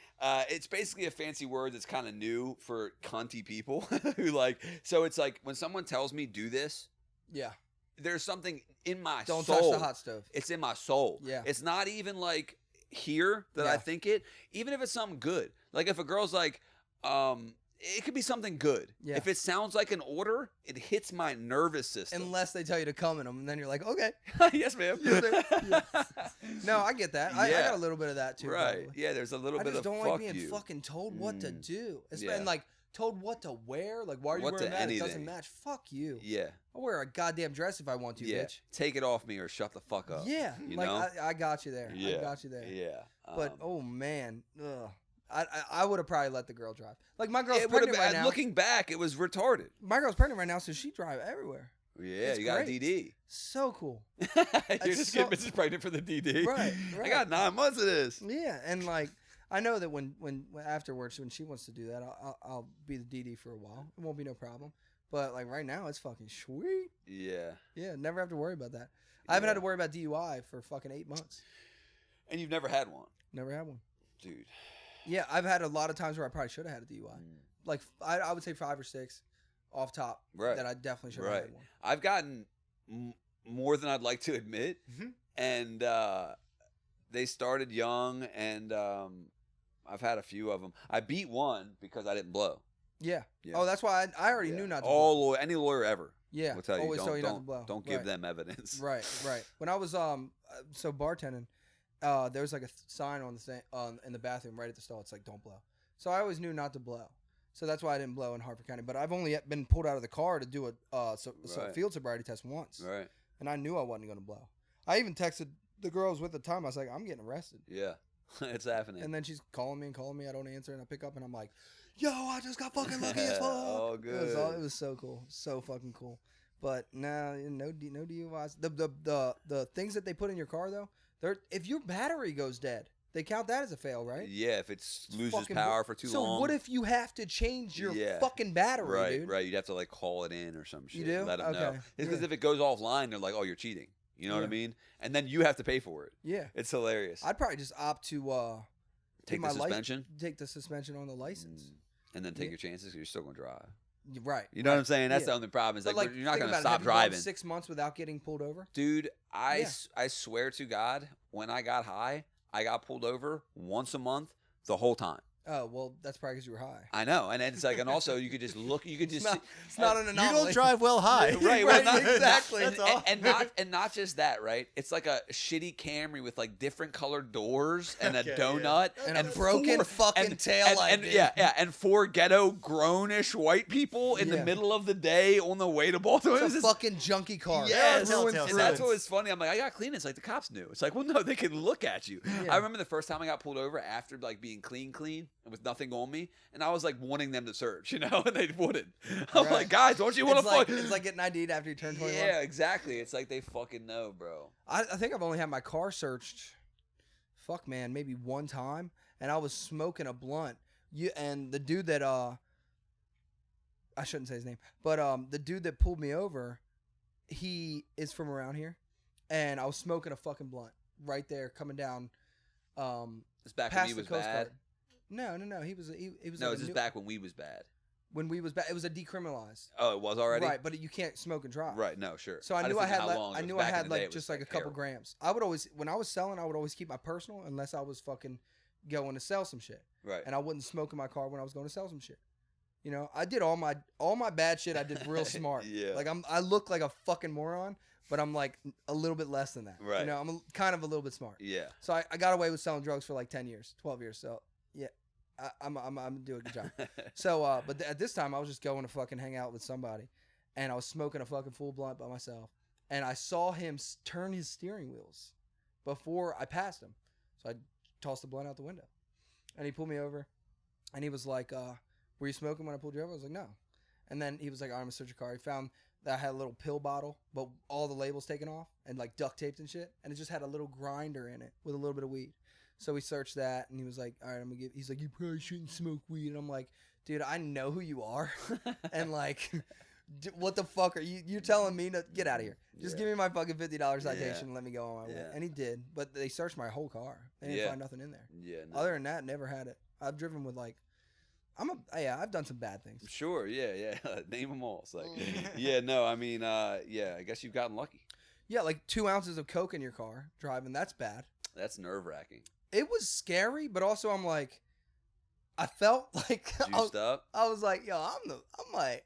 It's basically a fancy word that's kind of new for cunty people who like. So it's like when someone tells me do this. Yeah. There's something in my soul. Don't touch the hot stove. It's in my soul. Yeah. It's not even like here that I think it. Even if it's something good. Like if a girl's like, it could be something good. Yeah. If it sounds like an order, it hits my nervous system. Unless they tell you to come in them, and then you're like, okay. Yes, ma'am. No, I get that. I got a little bit of that too. Right. Probably. Yeah, there's a little bit of I just don't fuck like being you. fucking told what to do. Yeah. And like told what to wear. Like, why are you What wearing to that? anything. It doesn't match. Fuck you. Yeah. I'll wear a goddamn dress if I want to, bitch. Take it off me or shut the fuck up. Yeah. You like, know? I got you there. Yeah. I got you there. Yeah. But, oh, man. Ugh. I would have probably let the girl drive. Like, my girl's pregnant right now. Looking back, it was retarded. My girl's pregnant right now, so she drive everywhere. Yeah, It's you got great. a DD. So cool. You're just getting Mrs. Pregnant for the DD. Right. I got 9 months of this. Yeah, and like I know that when afterwards when she wants to do that, I'll be the DD for a while. It won't be no problem. But like right now, it's fucking sweet. Yeah. Yeah, never have to worry about that. I haven't had to worry about DUI for fucking 8 months. And you've never had one, Never had one. dude. Yeah, I've had a lot of times where I probably should have had a DUI. Like I would say 5 or 6 off top. Right. That I definitely should have had one. I've gotten more than I'd like to admit, and they started young, and I've had a few of them. I beat one because I didn't blow. Yeah. Yeah. Oh, that's why I already knew not to. All any lawyer ever. Yeah. will tell you Always tell you not to blow. Don't give them evidence. Right. When I was so bartending, there was like a sign on the thing in the bathroom right at the stall. It's like don't blow. So I always knew not to blow. So that's why I didn't blow in Harford County. But I've only been pulled out of the car to do a field sobriety test once. Right. And I knew I wasn't going to blow. I even texted the girls with the time. I was like, I'm getting arrested. Yeah. It's happening. And then she's calling me. I don't answer. And I pick up and I'm like, yo, I just got fucking lucky as fuck. Oh, good. It was so cool. So fucking cool. But no DUIs. The things that they put in your car, though, if your battery goes dead, they count that as a fail, right? Yeah, if it loses power for too long. So what if you have to change your fucking battery, dude? Right. You'd have to like call it in or some shit. You do? Let them know. Okay. It's because if it goes offline, they're like, oh, you're cheating. You know what I mean? And then you have to pay for it. Yeah. It's hilarious. I'd probably just opt to take the suspension? Take the suspension on the license. And then take your chances because you're still going to drive. Right. You know what I'm saying? That's the only problem. Is like you're not going to stop driving. 6 months without getting pulled over? Dude, I swear to God, when I got high, I got pulled over once a month the whole time. Oh, well, that's probably because you were high. I know. And it's like, and also you could just look, you could just it's not an anomaly. You don't drive well high. Right, exactly. And not just that, right? It's like a shitty Camry with like different colored doors and a donut and a broken fucking taillight. And 4 ghetto grownish white people in the middle of the day on the way to Baltimore. It's a fucking junky car. Yes, and that's what was funny. I'm like, I got clean. It's like the cops knew. It's like, well, no, they can look at you. Yeah. I remember the first time I got pulled over after like being clean, and with nothing on me, and I was like wanting them to search, and they wouldn't. I'm like, guys, don't you want to fuck? It's like getting ID'd after you turn 21. Yeah, exactly. It's like they fucking know, bro. I think I've only had my car searched, maybe one time, and I was smoking a blunt. And the dude that I shouldn't say his name, but the dude that pulled me over, he is from around here, and I was smoking a fucking blunt right there coming down. It's back when past he the was Coast bad. Guard. No. He was. No, like it's just back when we was bad. When we was bad, it was a decriminalized. Oh, it was already. Right, but you can't smoke and drive. Right. No, sure. So I knew I had like just like a couple heroin. grams. I would always, when I was selling, I would always keep my personal unless I was fucking going to sell some shit. Right. And I wouldn't smoke in my car when I was going to sell some shit. You know, I did all my bad shit. I did real smart. Yeah. Like I look like a fucking moron, but I'm like a little bit less than that. Right. You know, I'm kind of a little bit smart. Yeah. So I got away with selling drugs for like 10 years, 12 years. So yeah. I'm doing a good job. So, but at this time, I was just going to fucking hang out with somebody, and I was smoking a fucking full blunt by myself, and I saw him turn his steering wheels before I passed him. So I tossed the blunt out the window, and he pulled me over, and he was like, "Were you smoking when I pulled you over?" I was like, "No." And then he was like, "I'm gonna search your car." He found that I had a little pill bottle, but all the labels taken off and like duct taped and shit, and it just had a little grinder in it with a little bit of weed. So we searched that, and he was like, "All right, I'm gonna give." He's like, "You probably shouldn't smoke weed." And I'm like, "Dude, I know who you are, and like, what the fuck are you? You're telling me to get out of here? Just give me my fucking $50 citation and let me go on my way." And he did, but they searched my whole car. They didn't find nothing in there. Yeah. No. Other than that, never had it. I've driven with like, I've done some bad things. Sure. Yeah. Name them all. It's like, yeah. No. I mean, I guess you've gotten lucky. Yeah, like 2 ounces of coke in your car driving. That's bad. That's nerve-wracking. It was scary, but also I'm like, I felt like Juiced up. I was like, yo, I'm him. Right.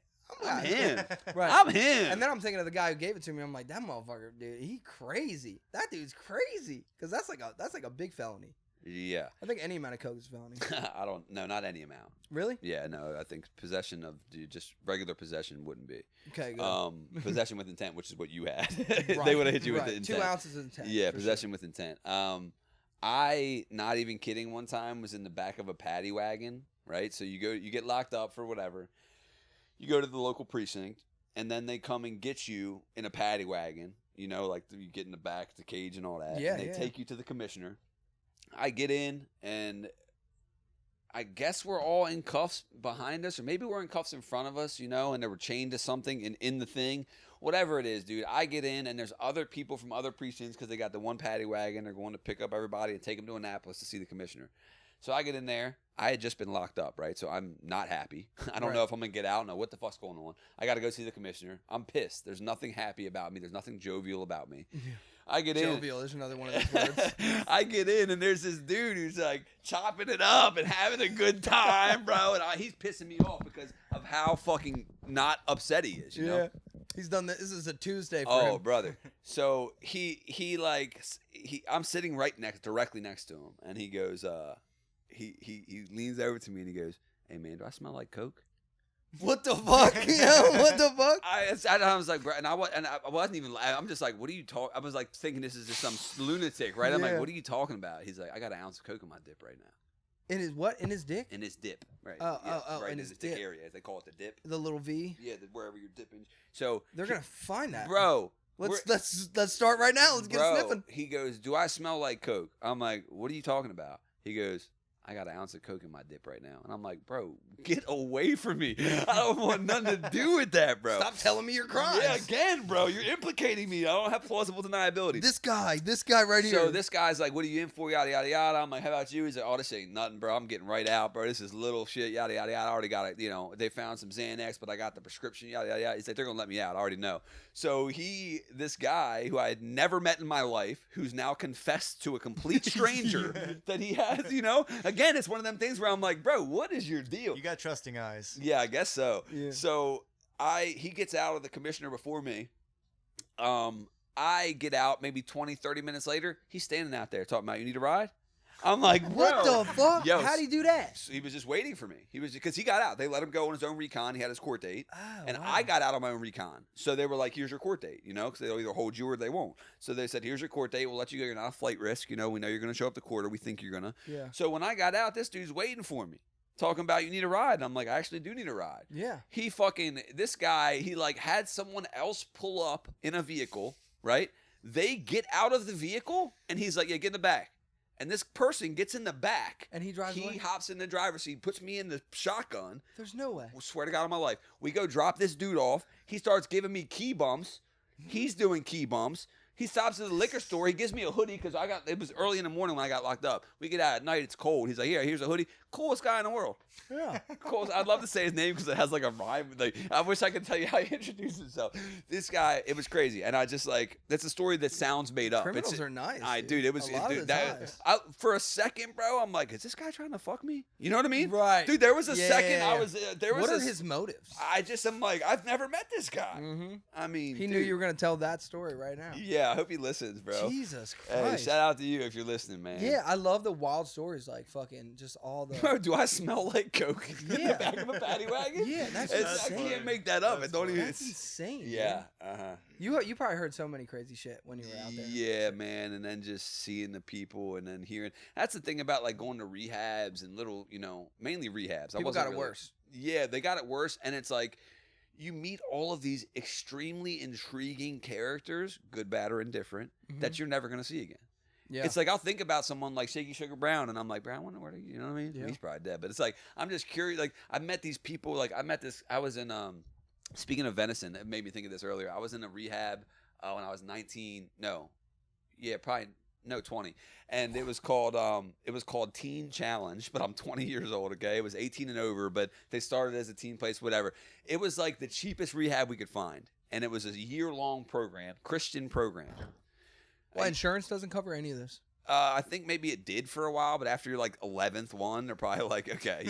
I'm him. And then I'm thinking of the guy who gave it to me. I'm like, that motherfucker, dude, he crazy. That dude's crazy. Because that's like a big felony. Yeah. I think any amount of coke is a felony. I don't know. Not any amount. Really? Yeah. No. I think possession of just regular possession wouldn't be. Okay. Good. Possession with intent, which is what you had. Right, They would have hit you with the right. intent. 2 ounces of intent. Yeah. for Possession sure. with intent. I, not even kidding, one time was in the back of a paddy wagon, right? So you get locked up for whatever. You go to the local precinct, and then they come and get you in a paddy wagon, like you get in the back, the cage and all that. Yeah, and they take you to the commissioner. I get in, and I guess we're all in cuffs behind us, or maybe we're in cuffs in front of us, and they were chained to something in the thing. Whatever it is, dude, I get in, and there's other people from other precincts because they got the one paddy wagon. They're going to pick up everybody and take them to Annapolis to see the commissioner. So I get in there. I had just been locked up, right? So I'm not happy. I don't know if I'm going to get out. No, what the fuck's going on? I got to go see the commissioner. I'm pissed. There's nothing happy about me. There's nothing jovial about me. Yeah. I get in. Jovial, there's another one of those words. I get in, and there's this dude who's like chopping it up and having a good time, bro. And he's pissing me off because of how fucking not upset he is, you know? He's done this. This is a Tuesday for him. Oh, brother. So I'm sitting directly next to him, and he goes, he leans over to me and he goes, "Hey man, do I smell like coke?" What the fuck? Yeah, what the fuck? I was like, bro, and I wasn't even. I'm just like, what are you talking? I was like thinking this is just some lunatic, right? I'm like, what are you talking about? He's like, I got an ounce of coke in my dip right now. In his what? In his dick? In his dip, right? Right in his dick area. They call it the dip. The little V. Yeah, wherever you're dipping. So they're gonna find that, bro. Let's start right now. Let's get sniffing. He goes, "Do I smell like coke?" I'm like, "What are you talking about?" He goes, "I got an ounce of coke in my dip right now." And I'm like, "Bro, get away from me. I don't want nothing to do with that, bro. Stop telling me your crimes." Yeah, again, bro. You're implicating me. I don't have plausible deniability. This guy right here. So this guy's like, "What are you in for?" Yada, yada, yada. I'm like, "How about you?" He's like, "Oh, this ain't nothing, bro. I'm getting right out, bro. This is little shit, yada, yada, yada. I already got it. They found some Xanax, but I got the prescription, yada, yada, yada." He's like, "They're going to let me out. I already know." So this guy who I had never met in my life, who's now confessed to a complete stranger that he has, again, it's one of them things where I'm like, bro, what is your deal? You got trusting eyes. Yeah, I guess so. Yeah. So he gets out of the commissioner before me. I get out maybe 20, 30 minutes later. He's standing out there talking about, "You need a ride?" I'm like, bro. What the fuck? Yo, how'd he do that? He was just waiting for me. Because he got out. They let him go on his own recon. He had his court date. Oh, And wow. I got out on my own recon. So they were like, "Here's your court date," because they'll either hold you or they won't. So they said, "Here's your court date. We'll let you go. You're not a flight risk. We know you're going to show up to court, or we think you're going to." Yeah. So when I got out, this dude's waiting for me, talking about, "You need a ride." And I'm like, "I actually do need a ride." Yeah. This guy, he like had someone else pull up in a vehicle, right? They get out of the vehicle, and he's like, "Yeah, get in the back." And this person gets in the back. And he drives away? He hops in the driver's seat, puts me in the shotgun. There's no way. Swear to God on my life. We go drop this dude off. He starts giving me key bumps. He's doing key bumps. He stops at the liquor store. He gives me a hoodie because it was early in the morning when I got locked up. We get out at night. It's cold. He's like, here's a hoodie. Coolest guy in the world. Yeah. Coolest. I'd love to say his name because it has like a rhyme. Like, I wish I could tell you how he introduced himself. This guy, it was crazy. And I just that's a story that sounds made up. Criminals are nice. Dude, it was. A lot of the times. For a second, bro, I'm like, is this guy trying to fuck me? You know what I mean? Right. Dude, there was a second Yeah. I was. What are his motives? I'm like, I've never met this guy. Mm-hmm. I mean, He knew you were going to tell that story right now. Yeah, I hope he listens, bro. Jesus Hey, Christ. shout out to you if you're listening, man. Yeah, I love the wild stories, like fucking just all the. Bro, do I smell like coke in the Yeah. back of a paddy wagon? Yeah, that's I insane. can't make that up. That's I don't even. That's insane. Yeah. Dude. You probably heard so many crazy shit when you were out there. Yeah, man, and then just seeing the people and then hearing. That's the thing about like going to rehabs and little, mainly rehabs. People got it worse. Yeah, they got it worse, and it's like you meet all of these extremely intriguing characters, good, bad, or indifferent, that you're never gonna see again. Yeah. It's like I'll think about someone like Shaky Sugar Brown, and I'm like, Brown, I wonder where you know what I mean? Yeah. He's probably dead, but it's like I'm just curious. Like I met these people. Like I met this. I was in. Speaking of venison, it made me think of this earlier. I was in a rehab when I was 19. No, yeah, probably. No, 20. And it was called Teen Challenge, but I'm 20 years old, okay? It was 18 and over, but they started as a teen place, whatever. It was like the cheapest rehab we could find. And it was a year-long program, Christian program. Well, insurance doesn't cover any of this. I think maybe it did for a while, but after your like 11th one, they're probably like, okay,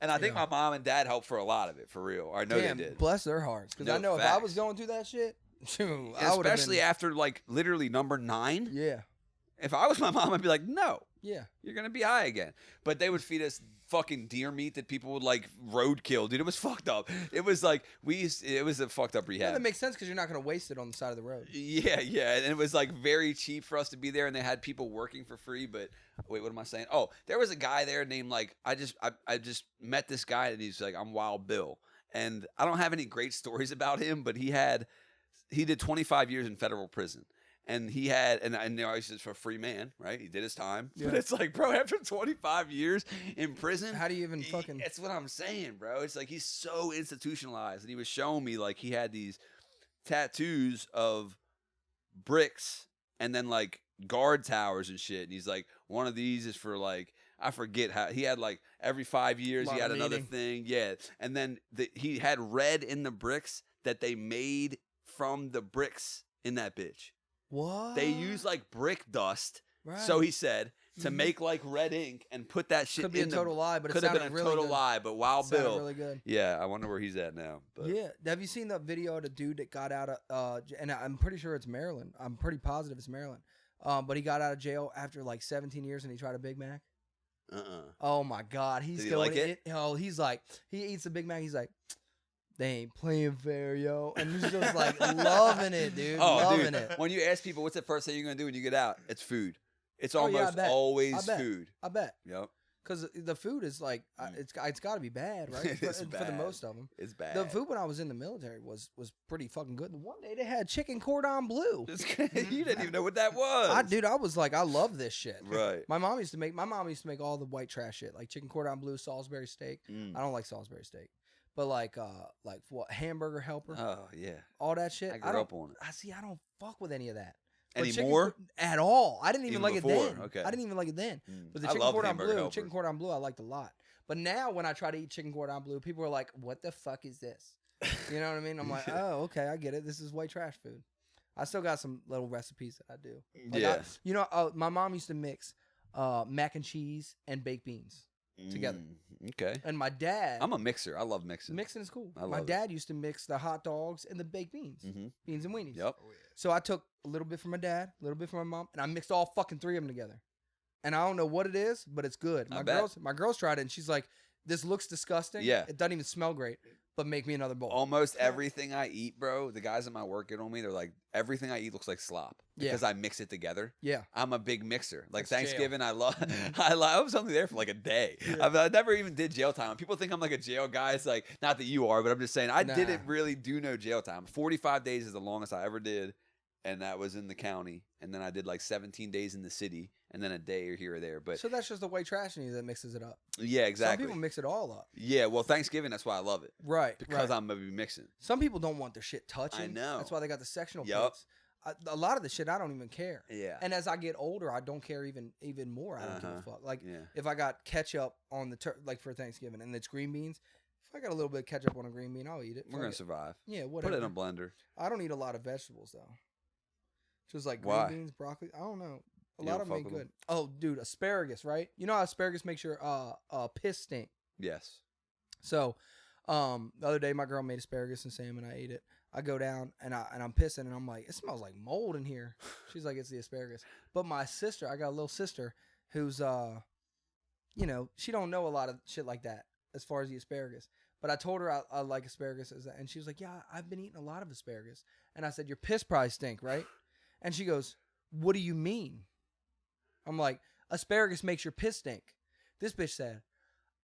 And I think my mom and dad helped for a lot of it, for real. Or I know they did. Bless their hearts. Because No, I know facts. if I was going through that shit, shoot, Especially after like literally number 9. Yeah. If I was my mom, I'd be like, no. Yeah. You're going to be high again. But they would feed us fucking deer meat that people would like roadkill, dude. It was fucked up. It was like, it was a fucked up rehab. Yeah, that makes sense because you're not going to waste it on the side of the road. Yeah. And it was like very cheap for us to be there, and they had people working for free. But wait, what am I saying? Oh, there was a guy there named like, I just met this guy, and he's like, I'm Wild Bill. And I don't have any great stories about him, but he did 25 years in federal prison. And he had, and he's just a free man, right? He did his time. Yeah. But it's like, bro, after 25 years in prison. How do you even fucking. That's what I'm saying, bro. It's like he's so institutionalized. And he was showing me, like, he had these tattoos of bricks and then, like, guard towers and shit. And he's like, one of these is for, like, I forget how. He had, like, every 5 years, he had another thing. Yeah. And then he had red in the bricks that they made from the bricks in that bitch. What? They use like brick dust, Right. so he said, to make like red ink and put that shit Could be in a total lie, but it could have sounded been a really total good. lie, but Wild Sounded Bill. really good. Yeah, I wonder where he's at now. But Yeah. Have you seen the video of the dude that got out of, and I'm pretty sure it's Maryland. I'm pretty positive it's Maryland. But he got out of jail after like 17 years and he tried a Big Mac. Oh my God. He's Did he going like it? Oh, he's like, he eats a Big Mac. He's like, they ain't playing fair, yo. And he's just like loving it, dude. Loving it. When you ask people what's the first thing you're gonna do when you get out, it's food. It's Oh, yeah, I almost bet. always I bet. food. I bet. Yep. Because the food is like, it's got to be bad, right? It's for the bad. most of them. It's bad. The food when I was in the military was pretty fucking good. The one day they had chicken cordon bleu. You didn't even know what that was. I was like, I love this shit. Right. My mom used to make all the white trash shit, like chicken cordon bleu, Salisbury steak. I don't like Salisbury steak, but like what, hamburger helper, Oh yeah. all that shit. I grew up on it. I don't fuck with any of that. But Anymore? At all. I didn't even like before? it then. Okay. I didn't even like it then. But the I chicken love cordon hamburger bleu, helper. I liked a lot. But now when I try to eat chicken cordon bleu, people are like, "What the fuck is this?" You know what I mean? I'm like, "Oh, okay, I get it. This is white trash food." I still got some little recipes that I do. Like my mom used to mix mac and cheese and baked beans together. Okay. And my dad, I'm a mixer. I love mixing. mixing is cool. I love My it. dad used to mix the hot dogs and the baked beans, beans and weenies. Yep. So I took a little bit from my dad, a little bit from my mom, and I mixed all fucking three of them together. And I don't know what it is, but it's good. I bet. My girls tried it, and she's like, "This looks disgusting. Yeah. It doesn't even smell great, but make me another bowl." Almost everything I eat, bro, the guys at my work get on me. They're like, everything I eat looks like slop because I mix it together. Yeah. I'm a big mixer. Like That's Thanksgiving, I was only there for like a day. Yeah. I never even did jail time. People think I'm like a jail guy. It's like, not that you are, but I'm just saying I didn't really do no jail time. 45 days is the longest I ever did. And that was in the county. And then I did like 17 days in the city. And then a day or here or there. But So that's just the white trash in you that mixes it up. yeah, exactly. Some people mix it all up. Yeah, well, Thanksgiving, that's why I love it. Right. Because right. I'm going to be mixing. Some people don't want their shit touching. I know. That's why they got the sectional Yup. plates. A lot of the shit I don't even care. Yeah. And as I get older, I don't care even more. I don't give a fuck. Like Yeah. if I got ketchup on the like for Thanksgiving and it's green beans, if I got a little bit of ketchup on a green bean, I'll eat it. We're going to survive. Yeah, whatever. Put it in a blender. I don't eat a lot of vegetables though. Just like Why? green beans, broccoli. I don't know. A You lot don't of them fuck ain't with good. them? Oh, dude, asparagus, right? You know how asparagus makes your piss stink. Yes. So, the other day my girl made asparagus and salmon. I ate it. I go down and I'm pissing and I'm like, it smells like mold in here. She's like, it's the asparagus. But my sister, I got a little sister who's you know, she don't know a lot of shit like that as far as the asparagus. But I told her I like asparagus, and she was like, yeah, I've been eating a lot of asparagus. And I said, your piss probably stink, right? And she goes, what do you mean? I'm like, asparagus makes your piss stink. This bitch said,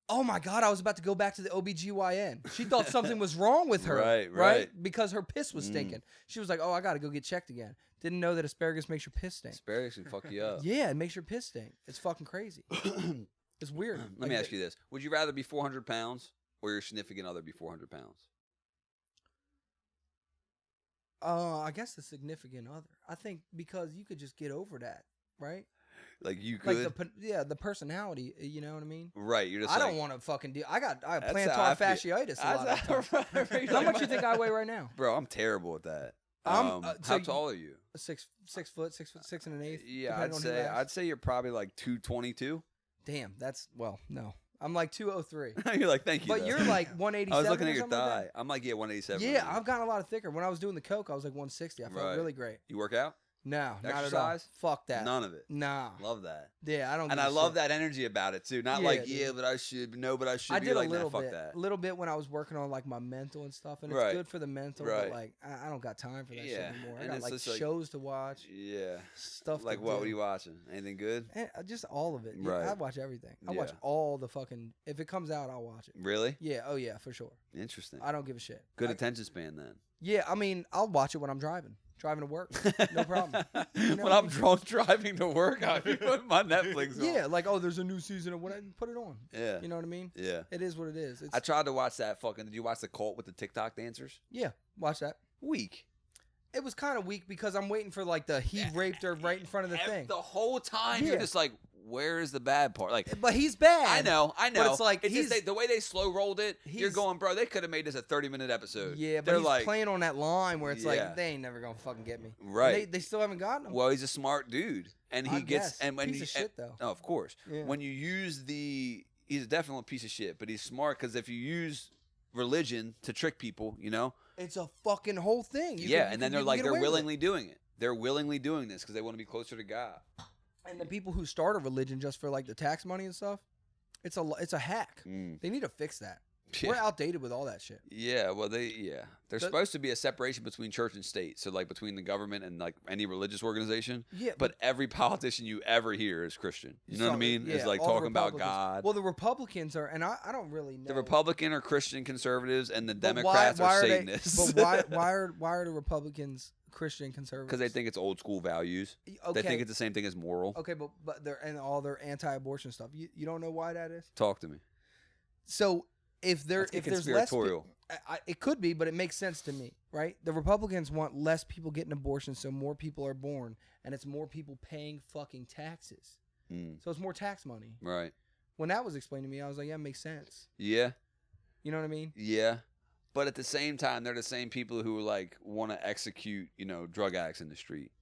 oh my God, I was about to go back to the OBGYN. She thought something was wrong with her. Right? Because her piss was stinking. She was like, oh, I got to go get checked again. Didn't know that asparagus makes your piss stink. Asparagus can fuck you up. Yeah, it makes your piss stink. It's fucking crazy. It's weird. Let me ask you this. Would you rather be 400 pounds or your significant other be 400 pounds? I guess the significant other. I think because you could just get over that, right? Like you could, the personality. You know what I mean? Right. You're just. I don't want to fucking do. I have plantar fasciitis a lot of the time. How much you think I weigh right now, bro? I'm terrible at that. So how tall are you? 6 foot, 6 and an eighth. Yeah, I'd say you're probably like 222. Damn, that's no. I'm like 203. You're like, thank you. But you're like 187. I was looking at your thigh. Like I'm like 187. Yeah, I've gotten a lot of thicker. When I was doing the coke, I was like 160. I felt really great. You work out? No, exercise? Not at all. Fuck that. None of it. Nah. Love that. Yeah, I don't. And I love that energy about it too. Not like but I should. No, but I should. I did like, a little fuck bit. that. A little bit when I was working on like my mental and stuff, and it's good for the mental. But like, I don't got time for that shit anymore. I got like shows to watch. Yeah. Stuff. Like what? What are you watching? Anything good? And just all of it. Right. I watch everything. I watch all the fucking. If it comes out, I'll watch it. Really? Yeah. Oh yeah, for sure. Interesting. I don't give a shit. Good attention span then. Yeah, I mean, I'll watch it when I'm driving to work. No problem. You know when I'm drunk driving to work, I put my Netflix on. Yeah, like, oh, there's a new season of what, put it on. Yeah. You know what I mean? Yeah. It is what it is. I tried to watch that fucking, did you watch The Cult with the TikTok dancers? Yeah, watch that. Weak. It was kind of weak because I'm waiting for like he raped her right in front of the thing. The whole time you're just like, where is the bad part? Like, but he's bad. I know. But it's like the way they slow rolled it. You're going, bro. They could have made this a 30-minute episode. Yeah, but he's playing on that line where it's like they ain't never gonna fucking get me. Right. They still haven't gotten him. Well, he's a smart dude, and he gets and when piece of shit though. Oh, of course. Yeah. When you use he's definitely a piece of shit, but he's smart because if you use religion to trick people, you know, it's a fucking whole thing. And then they're willingly doing it. They're willingly doing this because they want to be closer to God. And the people who start a religion just for like the tax money and stuff, it's a hack. They need to fix that. Yeah. We're outdated with all that shit. Yeah, well, there's supposed to be a separation between church and state, so like between the government and like any religious organization. Yeah, but every politician you ever hear is Christian. You know what I mean? Yeah, it's like talking about God. Well, the Republicans are, and I don't really know. The Republican are Christian conservatives, and the Democrats are Satanists. But why are the Republicans Christian conservatives? Because they think it's old school values. Okay. They think it's the same thing as moral. Okay, but they're and all their anti-abortion stuff. You don't know why that is? Talk to me. So if there's less, it could be, but it makes sense to me, right? The Republicans want less people getting abortions, so more people are born, and it's more people paying fucking taxes. So it's more tax money. Right. When that was explained to me, I was like, yeah, it makes sense. Yeah. You know what I mean? Yeah. But at the same time, they're the same people who like want to execute, drug addicts in the street.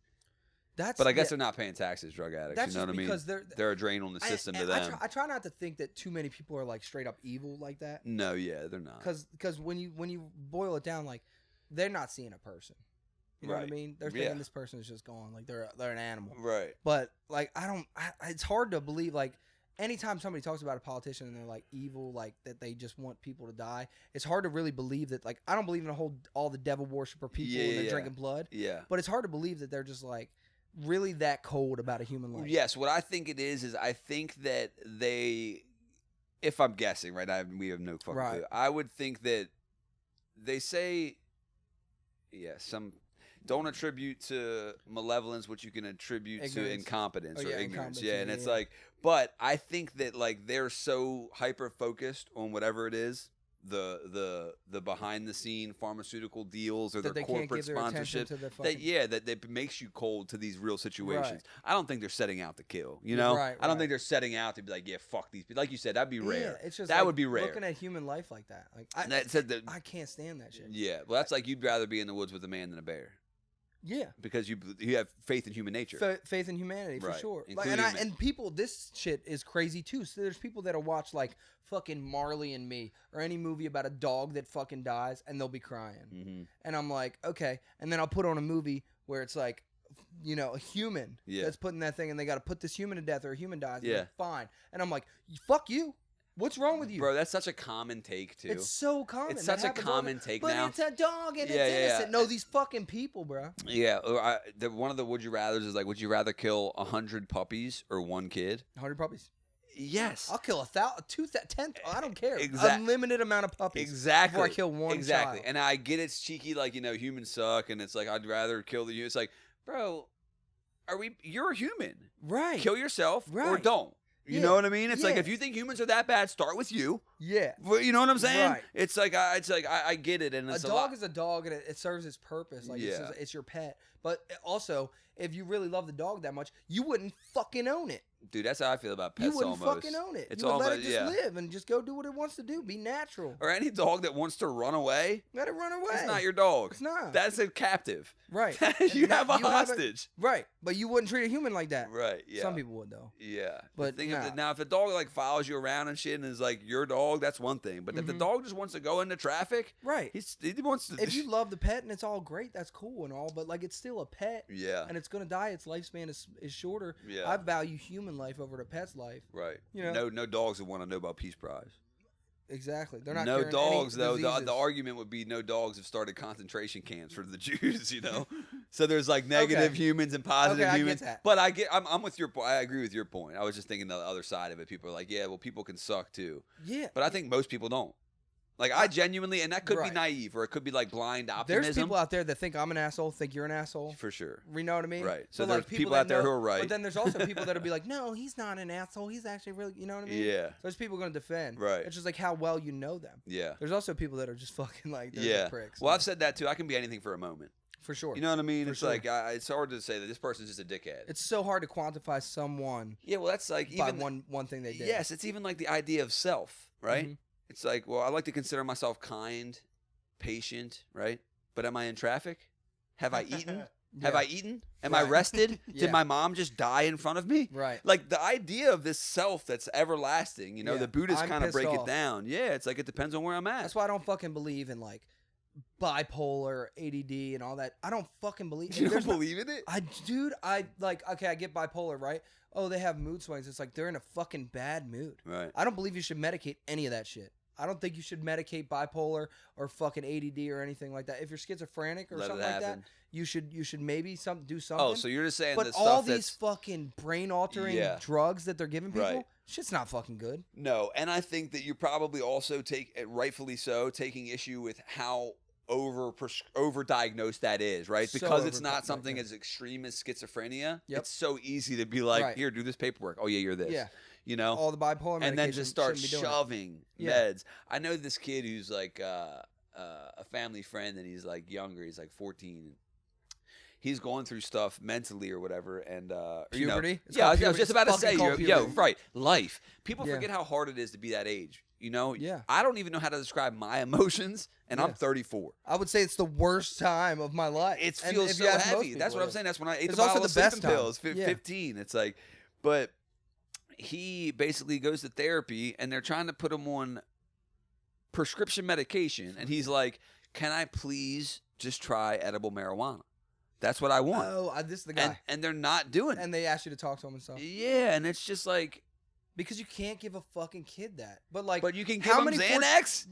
But I guess they're not paying taxes, drug addicts. That's you know what I mean? Because they're a drain on the system to them. I try not to think that too many people are like straight up evil like that. No, yeah, they're not. Because when you boil it down, like they're not seeing a person. You know what I mean? They're thinking this person is just gone, like they're an animal. Right. But like it's hard to believe like. Anytime somebody talks about a politician and they're like evil, like that they just want people to die, it's hard to really believe that. Like I don't believe in all the devil worshiper people and they're drinking blood. Yeah. But it's hard to believe that they're just like really that cold about a human life. Yes. What I think it is I think that they, if I'm guessing, right? We have no fucking clue. I would think that they say, some. Don't attribute to malevolence what you can attribute to incompetence or ignorance. Yeah, and it's like, but I think that like they're so hyper focused on whatever it is, the behind the scene pharmaceutical deals or their corporate sponsorship that makes you cold to these real situations. Right. I don't think they're setting out to kill. I don't think they're setting out to be like, fuck these people. Like you said, that'd be rare. It's just that would be rare. Looking at human life like that, like I can't stand that shit. Yeah, well, that's like you'd rather be in the woods with a man than a bear. Yeah. Because you have faith in human nature. Faith in humanity, for Right. sure. Including And people, this shit is crazy too. So there's people that'll watch like fucking Marley and Me or any movie about a dog that fucking dies and they'll be crying. Mm-hmm. And I'm like, okay. And then I'll put on a movie where it's like, you know, a human that's putting that thing and they got to put this human to death or a human dies. And they're fine. And I'm like, fuck you. What's wrong with you? Bro, that's such a common take, too. It's so common. It's such a common take but now. But it's a dog and it's innocent. Yeah. No, these fucking people, bro. Yeah. One of the would you rathers is like, would you rather kill 100 puppies or one kid? 100 puppies. Yes. I'll kill 1,000, 2,000, 10. I don't care. Exactly. Unlimited amount of puppies. Exactly. Before I kill one Exactly. child. And I get it's cheeky, like, you know, humans suck, and it's like, I'd rather kill the human. It's like, bro, you're a human. Right. Kill yourself or Right. don't. You know what I mean? It's like, Yeah. if you think humans are that bad, start with you. Yeah. You know what I'm saying? Right. It's like I get it, and it's A dog is a dog, and it serves its purpose. Like it's your pet. But also, if you really love the dog that much, you wouldn't fucking own it. Dude, that's how I feel about pets. You wouldn't almost. fucking own it. It's you would let it almost- just live and just go do what it wants to do. Be natural. Or any dog that wants to run away. Let it run away. It's not your dog. It's not. That's a captive. Right. you And have a you hostage. Right. But you wouldn't treat a human like that. Right. Yeah. Some people would though. Yeah. But now, if the dog like follows you around and shit and is like your dog, that's one thing. But if the dog just wants to go into traffic, right? He wants to. If you love the pet and it's all great, that's cool and all. But like, it's still a pet. Yeah. And it's gonna die. Its lifespan is shorter. Yeah. I value human life over the pet's life. Right. You know? No dogs would want to know about Peace Prize. Exactly. They're not. No carrying dogs any though. diseases. The argument would be no dogs have started concentration camps for the Jews. You know, so there's like negative humans and positive humans. I get that. But I'm with your point. I agree with your point. I was just thinking the other side of it. People are like, yeah, well, people can suck too. Yeah. But I think most people don't. Like I genuinely, and that could be Right. naive, or it could be like blind optimism. There's people out there that think I'm an asshole, think you're an asshole. For sure. You know what I mean? Right. So But, there's like, people that out there know- who are right. But then there's also people that'll be like, no, he's not an asshole. He's actually really, you know what I mean? Yeah. So there's people going to defend. Right. It's just like how well you know them. Yeah. There's also people that are just fucking like, they're Yeah. just pricks. Well, I've said that too. I can be anything for a moment. For sure. You know what I mean? For It's sure. like it's hard to say that this person's just a dickhead. It's so hard to quantify someone Yeah. Well, that's like by even one thing they did. Yes, it's even like the idea of self, right? Mhm. It's like, well, I like to consider myself kind, patient, right? But am I in traffic? Have I eaten? Have Yeah. I eaten? Am I Right. rested? Yeah. Did my mom just die in front of me? Right. Like the idea of this self that's everlasting, you know, Yeah. the Buddhists I'm kind of pissed break off. it down. Yeah, it's like it depends on where I'm at. That's why I don't fucking believe in like bipolar, ADD, and all that. I don't fucking believe. You don't there's no- believe in it? Dude, I like. Okay, I get bipolar, right? Oh, they have mood swings. It's like they're in a fucking bad mood. Right. I don't believe you should medicate any of that shit. I don't think you should medicate bipolar or fucking ADD or anything like that. If you're schizophrenic or Let it something like that, happen. you should maybe do something. Oh, so you're just saying but the all stuff these that's fucking brain altering Yeah. drugs that they're giving people, Right. shit's not fucking good. No, and I think that you probably also rightfully so, taking issue with how overdiagnosed that is, right? So Because it's not overdiagnosed, something yeah. as extreme as schizophrenia. Yep. It's so easy to be like, Right. here, do this paperwork. Oh yeah, you're this. Yeah. You know, All the bipolar and then medication just start shouldn't be doing it. shoving Yeah. meds. I know this kid who's like a family friend, and he's like younger. He's like 14. He's going through stuff mentally or whatever, and you know, Puberty? It's yeah, I called was puberty. just about to It's say, fucking called yo, puberty. right, life. People Yeah. forget how hard it is to be that age. You know, Yeah. I don't even know how to describe my emotions, and I'm Yeah. 34. I would say it's the worst time of my life. It And feels if so you ask most heavy. people, That's what it I'm is. saying. That's when I ate It's the also bottle the of best sleeping pills, time. Yeah. 15. It's like, but he basically goes to therapy, and they're trying to put him on prescription medication, and he's like, "Can I please just try edible marijuana? That's what I want." Oh, this is the guy. And they're not doing it. And they ask you to talk to him and stuff. Yeah, and it's just like, Because you can't give a fucking kid that. But like, but you can give how him many Xanax.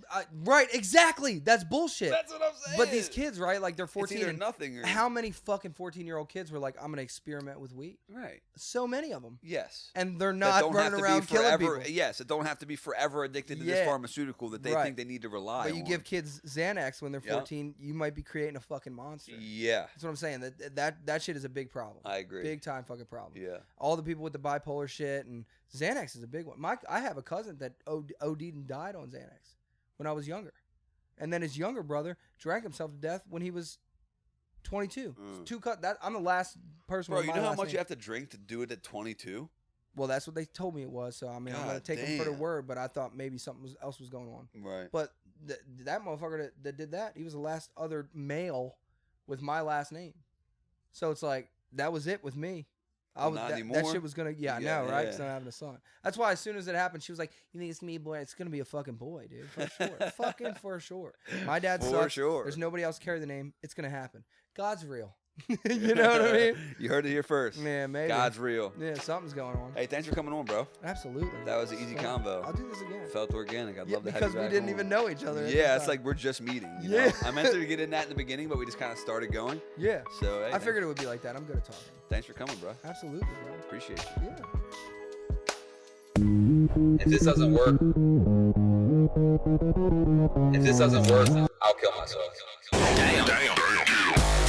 right, exactly. That's bullshit. That's what I'm saying. But these kids, right? Like they're it's 14. either And nothing or how many fucking 14-year-old kids were like, I'm gonna experiment with weed? right. So many of them. Yes. And they're That not don't have running to around be killing forever. people. Yes, it don't have to be forever addicted to this Yeah. pharmaceutical that they Right. think they need to rely But on. you give kids Xanax when they're Yep. 14, you might be creating a fucking monster. Yeah, That's what I'm saying. That shit is a big problem. I agree. Big time fucking problem. Yeah. All the people with the bipolar shit and Xanax is a big one. I have a cousin that OD'd and died on Xanax when I was younger, and then his younger brother drank himself to death when he was 22. I'm the last person. Bro, with you my know how last much name. you have to drink to do it at 22? Well, that's what they told me it was. So I mean, I'm gonna God take them for their damn. word, but I thought maybe something else was going on. Right. But that motherfucker that did that, he was the last other male with my last name. So it's like that was it with me. Well, not that anymore. shit was gonna. Yeah, I know, right? Because I'm having a son. That's why as soon as it happened, she was like, "You think it's gonna be a boy? It's gonna be a fucking boy, dude, for sure, fucking for sure." My dad For sucks. sure. There's nobody else carry the name. It's gonna happen. God's real. You know what I mean? You heard it here first. Yeah, maybe. God's real. Yeah, something's going on. Hey, thanks for coming on, bro. Absolutely. That was an easy convo. I'll do this again. Felt organic. I'd Yeah, love to have because you we back didn't on. even know each other. at Yeah, this it's time. like we're just meeting. You Yeah. know? I meant to get in that in the beginning, but we just kind of started going. Yeah. So hey, I figured it would be like that. I'm good at talking. Thanks for coming, bro. Absolutely, bro. Appreciate you. Yeah. If this doesn't work, then I'll kill myself. Damn.